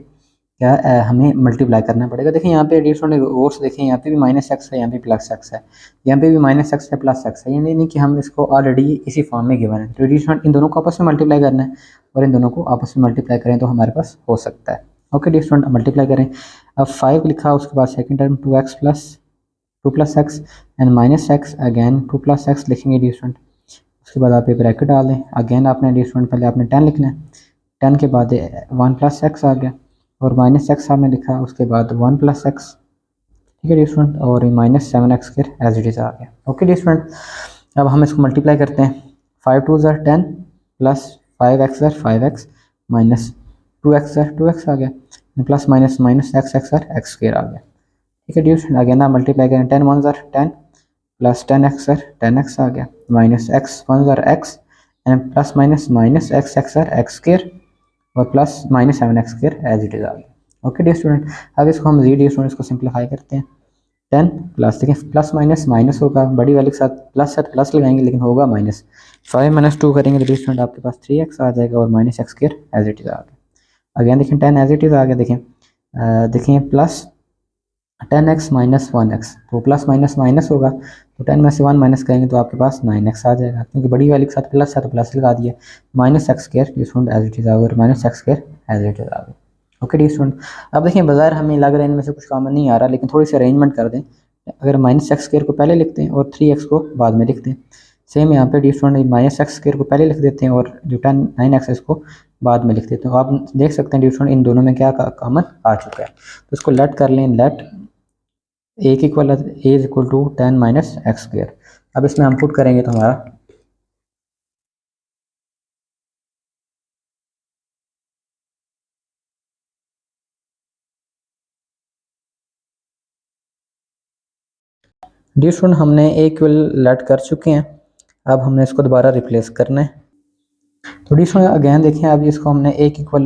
क्या हमें मल्टीप्लाई करना पड़ेगा। देखिए यहाँ पे डियर स्टूडेंट और देखें यहाँ पे भी -x है, यहाँ पे +x है, यहाँ पे भी -x है +x है, यानी कि हम इसको ऑलरेडी इसी फॉर्म में गिवन है। तो डियर स्टूडेंट इन दोनों को आपस में मल्टीप्लाई करना है, और इन दोनों को आपस में मल्टीप्लाई करें तो हमारे पास हो सकता है। ओके डियर स्टूडेंट मल्टीप्लाई करें, अब 5 लिखा, उसके बाद second term 2x + x and -x, again 2 + x लिखेंगे डियर स्टूडेंट, उसके बाद आप एक ब्रैकेट डाल दें। अगेन आपने डियर स्टूडेंट पहले आपने 10 लिखना है, 10 के बाद 1 + x आ गया, और -x आपने लिखा, उसके बाद 1 + x, ठीक है डियर स्टूडेंट, और -7x² एज इट इज आ गया। ओके डियर स्टूडेंट, अब हम इसको मल्टीप्लाई करते हैं, 5 2 = 10 + 5x = 5x -2x = 2x आ गया, प्लस माइनस -x x² आ गया, ठीक है डियर स्टूडेंट। अगेन आप मल्टीप्लाई करें, 10 1 = 10 + 10x 10x आ गया, -x 1 = x and plus minus -x x² और plus -7x² as it is आ गया। ओके डियर स्टूडेंट, अब इसको हम डियर स्टूडेंट इसको सिंप्लीफाई करते हैं। 10 प्लस, देखिए प्लस माइनस माइनस होगा, बड़ी वाले के साथ प्लस लगाएंगे लेकिन होगा माइनस। 5 माइनस 2 करेंगे तो डियर स्टूडेंट आपके पास 3x आ जाएगा और minus x square as it is आ गया। अगेन देखिए 10 एज इट इज़ आ गया। देखिए प्लस 10x माइनस 1x, तो प्लस माइनस माइनस होगा, तो 10 में से 1 माइनस करेंगे तो आपके पास 9x आ जाएगा, क्योंकि बड़ी वाले के साथ प्लस है तो प्लस लगा दिया। Minus x square as it is आ गया और minus x square as it is आ गया। ओके डी स्टूडेंट, अब देखिए बाजार हमें लग रहा है इनमें से कुछ कॉमन नहीं आ रहा, लेकिन थोड़ी सी अरेंजमेंट कर दें। अगर माइनस एक्स स्क्वायर को पहले लिखते हैं और 3x को बाद में लिखते हैं। सेम यहाँ पे dear student minus x square को पहले लिख देते हैं और जो 9x है इसको बाद में लिख देते हैं। तो आप देख सकते हैं डी स्टूडेंट इन दोनों में क्या कॉमन आ चुका है। तो इसको लेट कर लें, let A is equal to 10 minus x square. अब इसमें हम पुट करेंगे तो हमारा डी स्टूडेंट हमने ए इक्वल लेट कर चुके हैं। अब हमने इसको दोबारा रिप्लेस करना है। तो डी स्टूडेंट अगेन देखें, अब इसको हमने ए इक्वल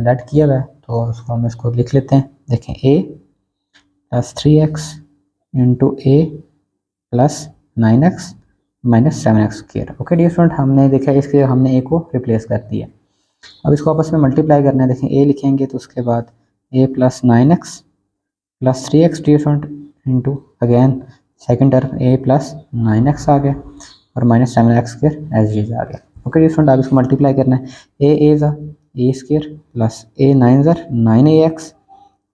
लेट किया हुआ है, तो उसको हम इसको लिख लेते हैं। देखें ए प्लस 3x इंटू ए plus 9x minus 7x square. Okay dear student, हमने देखा इसके हमने ए को रिप्लेस कर दिया। अब इसको आपस में मल्टीप्लाई करना है। देखें ए लिखेंगे तो उसके बाद A plus 9x plus 3x dear student into again second term A plus 9x आ गया और minus 7x square as is आ गया। ओके डी स्टूडेंट, अब इसको मल्टीप्लाई करना है। ए ज़ा ए स्क्वायर प्लस ए 9 ज़र 9ax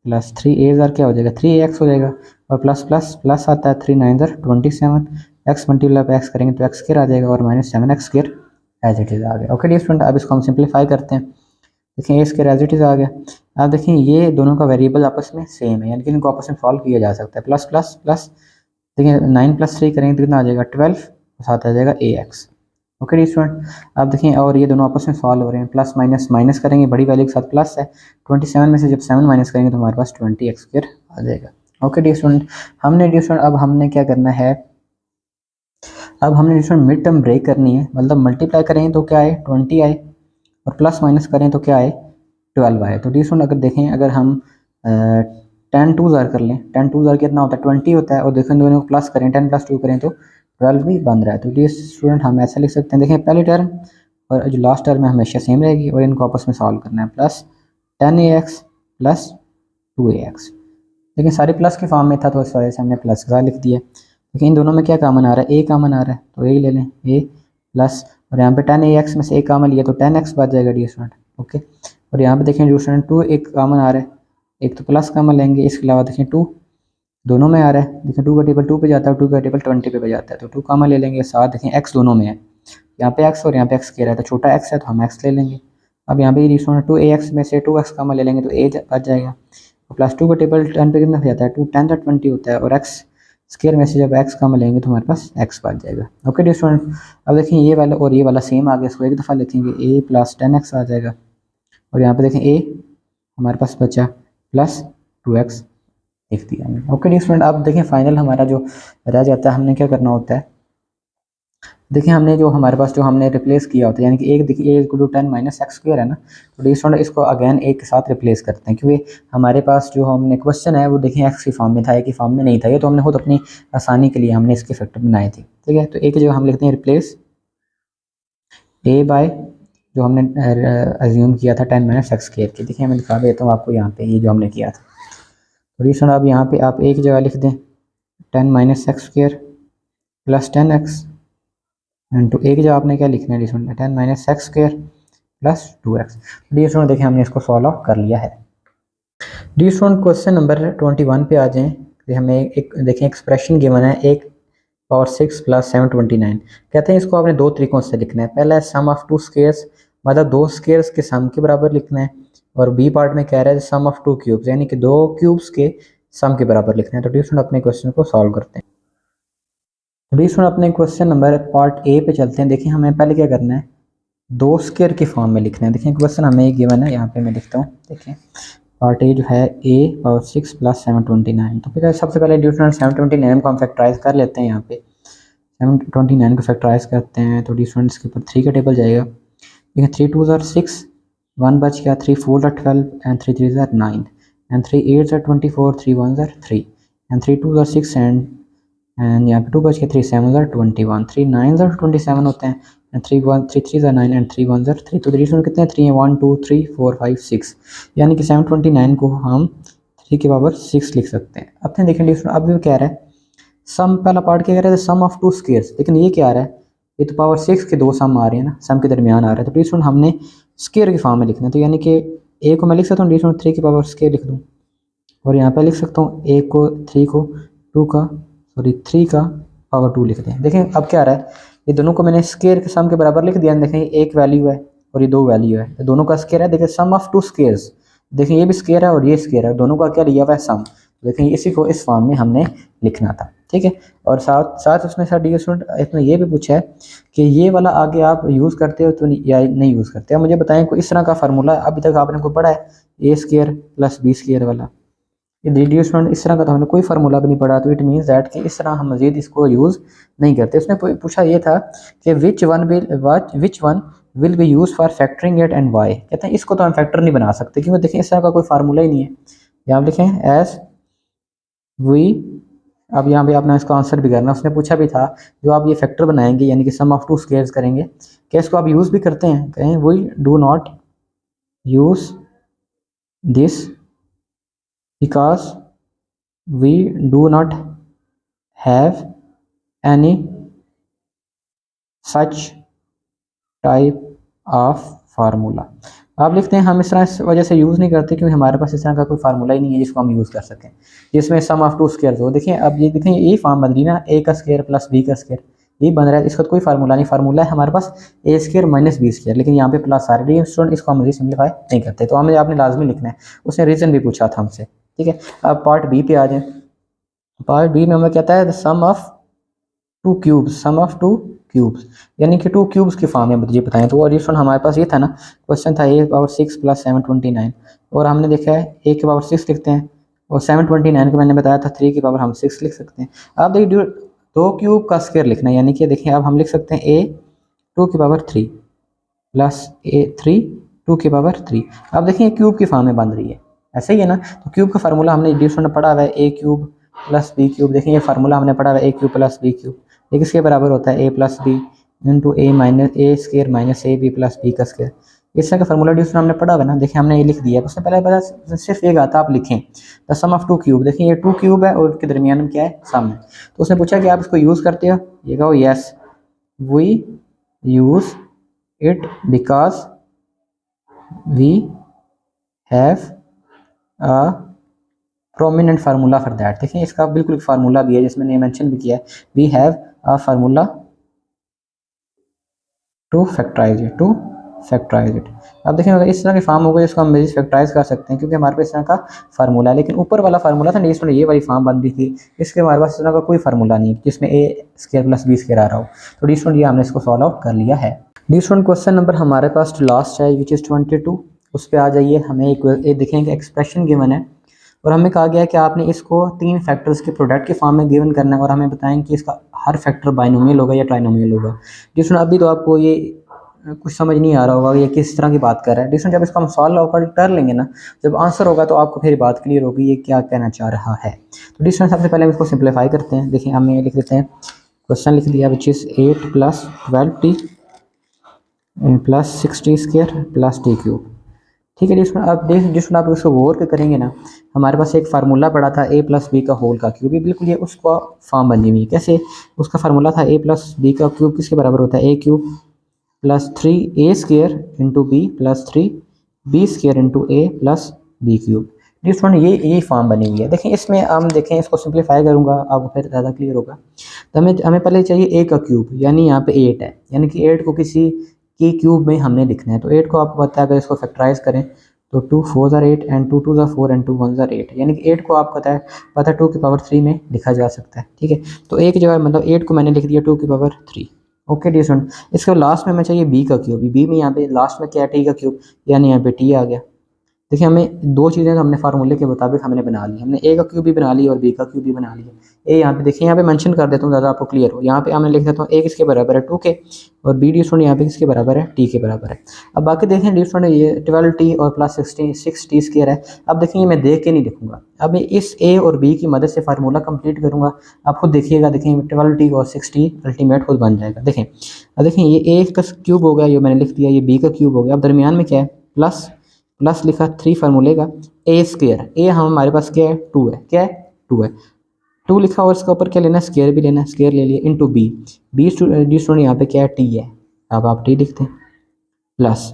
प्लस 3a ज़र क्या हो जाएगा 3ax हो जाएगा, और प्लस प्लस प्लस आता है 3 9 ज़र 27, एक्स मल्टीप्लाई पर एक्स करेंगे तो एक्स स्क्वायर आ जाएगा और minus 7x square as it is आ गया। ओके डी स्टूडेंट, अब इसको हम सिंप्लीफाई करते हैं। देखिए ए स्क्वायर एज इट इज़ आ गया। अब देखिए ये दोनों का वेरिएबल आपस में सेम है, यानी कि इनको आपस में सॉल्व किया जा सकता है। प्लस प्लस प्लस, देखिए 9 प्लस 3 करेंगे तो कितना आ जाएगा 12, साथ आ जाएगा ax। ओके डी स्टूडेंट, अब देखिए और ये दोनों आपस में सॉल्व हो रहे हैं। प्लस माइनस माइनस करेंगे, बड़ी वैल्यू के साथ प्लस है, 27 में से जब 7 माइनस करेंगे तो हमारे पास 20x स्क्वायर आ जाएगा। ओके डी स्टूडेंट, हमने डी स्टूडेंट अब हमने क्या करना है, अब हमने dear student mid term break करनी है। मतलब मल्टीप्लाई करें तो क्या आए 20 आए, और प्लस माइनस करें तो क्या आए 12 आए। तो डी स्टूडेंट अगर देखें, अगर हम 10 2 ज़ार कर लें, 10 2 ज़ार कितना होता है 20 होता है, और देखें दोनों को प्लस करें 10 प्लस 2 करें तो 12 भी बन रहा है। तो डी स्टूडेंट हम ऐसा लिख सकते हैं। देखें पहली टर्म और जो लास्ट टर्म है हमेशा सेम रहेगी, और इनको आपस में सॉल्व करना है। प्लस 10ax प्लस 2ax, लेकिन सारे प्लस के फॉर्म में था तो इस वजह से हमने प्लस का लिख दिया। लेकिन इन दोनों में क्या कामन आ रहा है, ए कामन आ रहा है, तो ए ले लें ए प्लस, और यहाँ पे 10ax में से ए कामन लिया तो 10x बच जाएगा डी स्टूडेंट। ओके, और यहाँ पे देखें डी स्टूडेंट 2 एक कामन आ रहा है, एक तो प्लस कामन लेंगे, इसके अलावा देखें 2 दोनों में आ रहा है। देखें 2 का टेबल 2 पे जाता है, 2 का टेबल 20 पे जाता है, तो 2 कामन ले लेंगे। साथ देखें x दोनों में है, यहाँ पे x और यहाँ पे x कह रहा है, तो छोटा x है तो हम x ले लेंगे। अब यहाँ पे डी स्टूडेंट 2ax में से 2x कामन ले लेंगे तो a बच जाएगा, प्लस 2 का टेबल 10 पे कितना हो जाता है 2 10 20 होता है, और x स्क्वायर में से जब x कामन लेंगे तो हमारे पास x बच जाएगा। ओके डी स्टूडेंट, अब देखिए ये वाला और ये वाला सेम आ गया, इसको एक दफ़ा लिखेंगे a प्लस 10x आ जाएगा, और यहाँ पे देखें a हमारे पास बचा प्लस 2x लिख दिया हमने। ओके डी स्टूडेंट, अब देखें फाइनल हमारा जो रह जाता है, हमने क्या करना होता है। देखिए हमने जो हमारे पास जो हमने रिप्लेस किया होता है, यानी कि एक देखिए A equal to 10 minus x square है ना, तो डी स्टूडेंट इसको अगेन एक के साथ रिप्लेस करते हैं, क्योंकि हमारे पास जो हमने क्वेश्चन है वो देखिए एक्स की फॉर्म में था, ए की फॉर्म में नहीं था। ये तो हमने खुद अपनी आसानी के लिए हमने इसके फैक्टर बनाए थे। ठीक है, तो एक जो हम लिखते हैं रिप्लेस ए बाय जो हमने एज्यूम किया था 10 माइनस एक्स स्क्वायर की। देखिए मैं दिखा देता हूँ आपको यहाँ पे, ये जो हमने किया था। तो डी स्टूडेंट अब यहाँ पे आप एक जगह लिख दें 10 minus x square plus 10x into एक जगह आपने क्या लिखना है dear student 10 minus x square plus 2x। Dear student देखिए हमने इसको सॉल्व आउट कर लिया है। डी स्टूडेंट क्वेश्चन नंबर 21 पे आ जाएं। हमें एक देखें एक्सप्रेशन गिवन है 1 पावर 6 प्लस 729। कहते हैं इसको आपने दो तरीकों से लिखना है। पहला है सम ऑफ टू स्क्वेयर्स, मतलब दो स्क्वेयर्स के सम के बराबर लिखना है, और बी पार्ट में कह रहा है सम ऑफ टू क्यूब्स, यानी कि दो क्यूब्स के सम के बराबर लिखना है। तो डी स्टूडेंट अपने क्वेश्चन को सॉल्व करते हैं। डी स्टूडेंट अपने क्वेश्चन नंबर पार्ट ए पे चलते हैं। देखिए हमें पहले क्या करना है, दो स्क्वायर के फॉर्म में लिखना है। देखिए क्वेश्चन हमें एक गिवन है, यहाँ पे मैं लिखता हूँ। देखिए पार्ट ए जो है ए पावर 6 प्लस 729। तो फिर सबसे पहले डी स्टूडेंट 729 को हम फैक्टराइज कर लेते हैं। यहाँ पे 729 को फैक्टराइज करते हैं तो डी स्टूडेंट इसके ऊपर 3 का टेबल जाएगा। देखिए 3 2 ज़ार 6, 1 बच गया, 3 4 ज़ार 12 एंड 3 3 ज़ार 9। एंड 3 8 24, 3 1 3 एंड 3 2 6 एंड यहाँ पे 2 बच के 3 7 21, 3 9 27 होते हैं एंड 3 1 3 3 9 एंड 3 1 3। तो एडिशन कितने 3 है 1 2 3 4 5 6, यानी कि 729 को हम 3 की पावर 6 लिख सकते हैं। अब देखें एडिशन अब भी कह रहा है सम, पहला पार्ट क्या कह रहा है सम ऑफ टू स्केयर्स, लेकिन ये क्या आ रहा है ये तो पावर 6 के दो सम आ रहे हैं ना, सम के दरमियान आ रहा है। तो एडिशन हमने स्केयर के फॉर्म में लिखना है, तो यानी कि ए को मैं लिख सकता हूँ एडिशन 3 की पावर स्केयर लिख दूँ, और यहाँ पे लिख सकता हूँ ए को 3 को 2 का 3 का पावर 2 लिख दें। देखें अब क्या आ रहा है ये दोनों को मैंने स्केयर के सम के बराबर लिख दिया। देखें एक वैल्यू है और ये दो वैल्यू है, तो दोनों का स्केयर है। देखिए सम ऑफ टू स्केयर्स, देखें ये भी स्केयर है और ये स्केयर है, दोनों का क्या लिया हुआ है सम। देखें इसी को इस फॉर्म में हमने लिखना था, ठीक है। और साथ साथ उसने सर डी स्टूडेंट इसने ये भी पूछा है कि ये वाला आगे आप यूज़ करते हो तो या नहीं यूज़ करते। अब मुझे बताएं कोई इस तरह का फार्मूला अभी तक आपने को पढ़ा है ए स्केयर प्लस बी स्केयर वाला, ये रिड्यूसमेंट इस तरह का तो हमने कोई फार्मूला भी नहीं पढ़ा। तो इट मीन्स दैट कि इस तरह हम मजीद इसको यूज़ नहीं करते। उसने पूछा ये था कि which one will be use for factoring it and why. कहते हैं इसको तो हम फैक्टर नहीं बना सकते क्योंकि देखें इस तरह का कोई फार्मूला ही नहीं है। यहाँ लिखें एज वी, अब यहाँ पे आपने इसका आंसर भी करना। उसने पूछा भी था जो आप ये फैक्टर बनाएंगे यानी कि सम ऑफ टू स्केयर्स करेंगे, क्या इसको आप यूज़ भी करते हैं? कहें we do not use this because we do not have any such type of formula। आप लिखते हैं हम इस तरह इस वजह से यूज़ नहीं करते क्योंकि हमारे पास इस तरह का कोई फार्मूला ही नहीं है जिसको हम यूज़ कर सकें जिसमें सम ऑफ टू स्केयर हो। देखिए अब ये देखें यही फॉर्म बन रही ना, ए का स्केयर प्लस बी का स्केयर, ये बन रहा है। इसका कोई फार्मूला नहीं, फार्मूला है हमारे पास ए स्केयर माइनस बी स्केयर, लेकिन यहाँ पे प्लस आ रही है। स्टूडेंट इसको हम सिंप्लीफाई नहीं करते, तो हमें आपने लाजमी लिखना है। उसने रीज़न भी पूछा था हमसे, ठीक है। अब पार्ट बी पे आ जाए। पार्ट बी में हमें कहता है sum of two cubes, sum of two cubes यानी कि टू क्यूब्स की फॉर्म में मुझे बताएं। तो और रिफंड हमारे पास ये था ना, क्वेश्चन था ए पावर 6 प्लस 729, और हमने देखा है ए की पावर 6 लिखते हैं और 729 को मैंने बताया था 3 की पावर हम 6 लिख सकते हैं। अब देखिए दो क्यूब का स्क्वायर लिखना है, यानी कि देखिए अब हम लिख सकते हैं ए 2 की पावर 3 प्लस ए 3 2 की पावर 3। अब देखिए क्यूब की फॉर्म में बन रही है, ऐसे ही है ना। तो क्यूब का फार्मूला हमने डिफरेंट पढ़ा हुआ है, ए क्यूब प्लस बी क्यूब। देखिए ये फार्मूला हमने पढ़ा हुआ है ए क्यूब प्लस बी क्यूब, ये किसके बराबर होता है ए plus B into A minus A square minus A B plus B का स्केयर। इस तरह का फार्मूला डिफरेंट हमने पढ़ा हुआ है ना। देखिए हमने ये लिख दिया है, उसने पहले पता सिर्फ एक आता आप लिखें the sum of two cube. देखिए ये टू क्यूब है और उसके दरमियान में क्या है सम है। तो उसने पूछा कि आप इसको यूज़ करते हो, ये कहो yes we use it because we have a prominent formula for that. देखिए इसका बिल्कुल फार्मूला भी है जिसमें ने मेंशन भी किया है, we have a formula to factorize it. अब देखिए अगर इस तरह के फॉर्म होगा जिसको हम फैक्टराइज कर सकते हैं क्योंकि हमारे पास इस तरह का फार्मूला है। लेकिन ऊपर वाला फार्मूला था नहीं, इसमें ये वाली फॉर्म बन रही थी, इसके हमारे पास इस तरह का कोई फार्मूला नहीं जिसमें ए स्केयर प्लस बी स्केयर आ रहा हो। तो डी स्टूडेंट ये हमने इसको सॉल्व आउट कर लिया है। डी स्टूडेंट क्वेश्चन नंबर हमारे पास लास्ट है विच इज़ 22, उस पर आ जाइए। हमें एक देखेंगे एक्सप्रेशन गिवन है और हमें कहा गया है कि आपने इसको तीन फैक्टर्स के प्रोडक्ट के फॉर्म में गिवन करना है और हमें बताएं कि इसका हर फैक्टर बाइनोमियल होगा या ट्राइनोमियल होगा। जिसमें अभी तो आपको ये कुछ समझ नहीं आ रहा होगा ये किस तरह की बात कर रहा है। जिसमें जब इसको हम सॉल्व कर लेंगे ना, जब आंसर होगा तो आपको फिर बात क्लियर होगी ये क्या कहना चाह रहा है। तो डिस्टेंस सबसे पहले हम इसको सिंप्लीफाई करते हैं। देखिए हमें लिख देते हैं, क्वेश्चन लिख दिया which is 8 plus 12t plus 6t square plus T cube, ठीक है। जिसमें आप जिसमें आप इसको गौर के करेंगे ना, हमारे पास एक फार्मूला पड़ा था ए प्लस बी का होल का क्यूब, ये बिल्कुल ये उसका फॉर्म बनी हुई है। कैसे? उसका फार्मूला था ए प्लस बी का क्यूब किसके बराबर होता है, ए cube plus 3 A square into B plus 3 B square into A plus B cube. जिसमें ये फॉर्म बनी हुई है। देखें इसमें हम देखें इसको सिंप्लीफाई करूँगा आपको फिर ज़्यादा क्लियर होगा। तो हमें पहले चाहिए ए का क्यूब, यानी यहाँ पे 8 है, यानी कि 8 को किसी की क्यूब में हमने लिखना है। तो 8 को आपको पता है अगर इसको फैक्टराइज करें तो 2 4 ज़ार 8 एंड 2 2 ज़ार 4 एंड 2 1 ज़ार 8, यानी कि 8 को आपको पता है 2 की पावर 3 में लिखा जा सकता है, ठीक है। तो एक जो है मतलब 8 को मैंने लिख दिया 2 की पावर 3। ओके डी स्टूडेंट, इसके लास्ट में हमें चाहिए बी का क्यूब। बी में यहाँ पे लास्ट में क्या है टी का क्यूब, यानी यहाँ पे टी आ गया। देखिए हमें दो चीज़ें हमने फार्मूले के मुताबिक हमने बना ली, हमने ए का क्यूब भी बना लिया और बी का क्यूब भी बना लिया। ए यहाँ पे देखिए, यहाँ पे मेंशन कर देता हूँ ज़्यादा आपको क्लियर हो। यहाँ पे हमने लिख देता हूँ ए किसके बराबर है 2k और बी डी स्टूडेंट यहाँ पे किसके बराबर है t के बराबर है। अब बाकी देखें डी स्टूडेंट ये 12t और प्लस 6t स्क्वायर है। अब देखें ये मैं देख के नहीं लिखूंगा, अब मैं इस ए और बी की मदद से फार्मूला कंप्लीट करूंगा। आप खुद देखिएगा, देखें 12t और 6t अल्टीमेट खुद बन जाएगा। देखें अब देखें ये ए का क्यूब हो गया, ये मैंने लिख दिया, ये बी का क्यूब हो गया। अब दरमियान में क्या है, प्लस प्लस लिखा 3 फार्मूले का ए स्क्वायर, ए हम हमारे पास क्या है 2 है, क्या है 2 है, 2 लिखा और इसके ऊपर क्या लेना है स्क्वायर भी लेना है, स्क्वायर ले लिए इंटू बी, बी स्टूडेंट यहाँ पे क्या है टी है, अब आप टी लिखते हैं प्लस,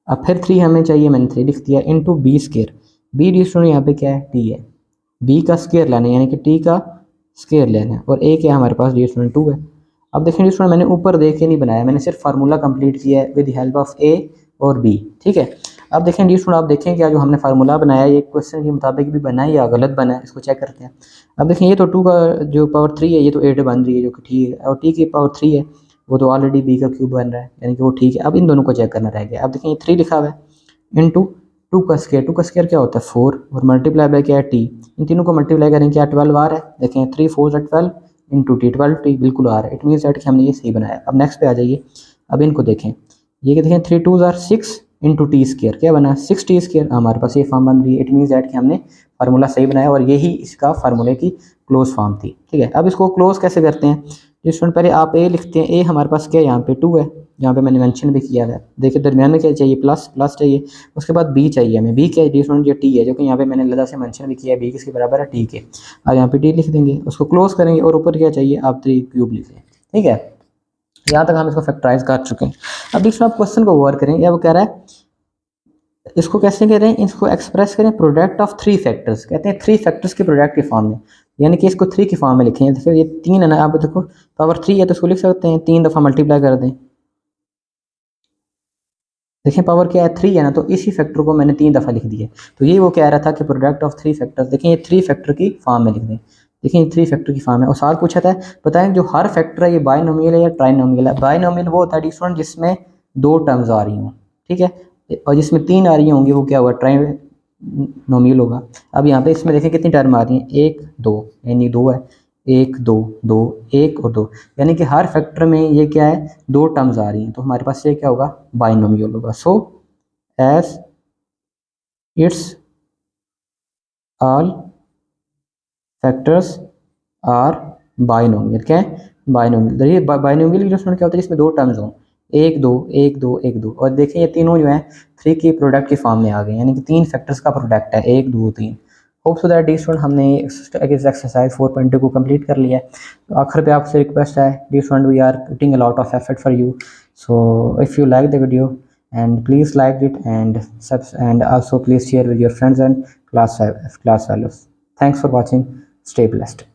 अब फिर 3 हमें चाहिए, मैंने 3 लिख दिया into b square, b dear student यहाँ पे क्या है टी है, बी का स्क्वायर लेना है यानी कि टी का स्क्वायर लेना है और ए क्या है हमारे पास डी स्टूडेंट 2 है। अब देखें स्टूडेंट मैंने ऊपर देख के नहीं बनाया, मैंने सिर्फ फार्मूला कंप्लीट किया है विद हेल्प ऑफ ए और बी, ठीक है। अब देखें डी स्टूडेंट, आप देखें क्या जो हमने फार्मूला बनाया ये क्वेश्चन के मुताबिक भी बना है या गलत बना है, इसको चेक करते हैं। अब देखें ये तो 2 का जो पावर 3 है ये तो 8 बन रही है जो कि ठीक है, और टी की पावर 3 है वो तो ऑलरेडी बी का क्यूब बन रहा है यानी कि वो ठीक है। अब इन दोनों को चेक करना रह गया। अब देखें ये 3 लिखा हुआ है इंटू 2 का स्क्वायर, 2 का स्क्वायर क्या होता है 4 और मल्टीप्लाई बाय क्या है टी, इन तीनों को मल्टीप्लाई करें क्या 12 आ रहा है। देखें 3 4 12 इंटू टी 12t बिल्कुल आ रहा है, इट मीन्स दैट कि हमने ये सही बनाया। अब नेक्स्ट पे आ जाइए, अब इनको देखें, ये देखें 3 2 6 इंटू टी स्क्वायर क्या बना 6t स्क्वायर, हमारे पास ये फॉर्म बन रही है, इट मीन्स दैट कि हमने फार्मूला सही बनाया और यही इसका फार्मूले की क्लोज फॉर्म थी, ठीक है। अब इसको क्लोज कैसे करते हैं, जिस पहले आप ए लिखते हैं, ए हमारे पास क्या है यहाँ पे 2 है, यहाँ पे मैंने मेंशन भी किया है। देखिए दरमियान में क्या चाहिए प्लस, प्लस चाहिए, उसके बाद बी चाहिए हमें, बी क्या है डिफरेंट जो टी है जो कि यहाँ पे मैंने लदा से मेंशन भी किया है, बी किसके बराबर है टी के। अब यहाँ पे टी लिख देंगे, उसको क्लोज करेंगे और ऊपर क्या चाहिए आप 3 क्यूब लिखें, ठीक है। यहाँ तक हम इसको फैक्टराइज कर चुके हैं। अब इसमें आप क्वेश्चन को गौर करें, या वो कह रहा है इसको कैसे कह रहे हैं, इसको एक्सप्रेस करें प्रोडक्ट ऑफ 3 फैक्टर्स, कहते हैं 3 फैक्टर्स के प्रोडक्ट के फॉर्म में, यानी कि इसको 3 की फॉर्म में लिखें। देखो ये 3 है ना, आप देखो पावर 3 है तो इसको लिख सकते हैं 3 दफ़ा मल्टीप्लाई कर दें, देखें पावर क्या है 3 है ना, तो इसी फैक्टर को मैंने 3 दफ़ा लिख दिया। तो ये वो कह रहा था कि प्रोडक्ट ऑफ 3 फैक्टर्स, देखें ये 3 फैक्टर की फॉर्म में लिख दें, देखें ये 3 फैक्टर की फॉर्म है। और सवाल पूछा था बताएं जो हर फैक्टर है ये बायनोमियल है या ट्राइनोमियल है। बायनोमियल वो होता है डिफरेंट जिसमें 2 टर्म्स आ रही हों, ठीक है, और जिसमें 3 आ रही होंगी वो क्या होगा ट्राइनोमियल होगा। अब यहाँ पे इसमें देखें कितनी टर्म आ रही हैं 1 2 यानी 2 है, 1 2 2 1 और 2, यानी कि हर फैक्टर में ये क्या है 2 टर्म्स आ रही हैं, तो हमारे पास ये क्या होगा बाइनोमियल होगा। So as its all factors are binomial, क्या है बाइनोमियल। देखिए बाइनोमियल जो क्या होता है जिसमें 2 टर्म्स हों 1 2 1 2 1 2, और देखिए ये तीनों जो हैं 3 की प्रोडक्ट की फॉर्म में आ गए, यानी कि 3 फैक्टर्स का प्रोडक्ट है 1 2 3। Hope so that D student हमने एक्सरसाइज 4.2 को कंप्लीट कर लिया है। तो आखिर पे आपसे रिक्वेस्ट है dear student we are putting a lot of effort for you, so if you like the video and please like it and also please share with your friends and class fellows. Thanks for watching. Stay blessed.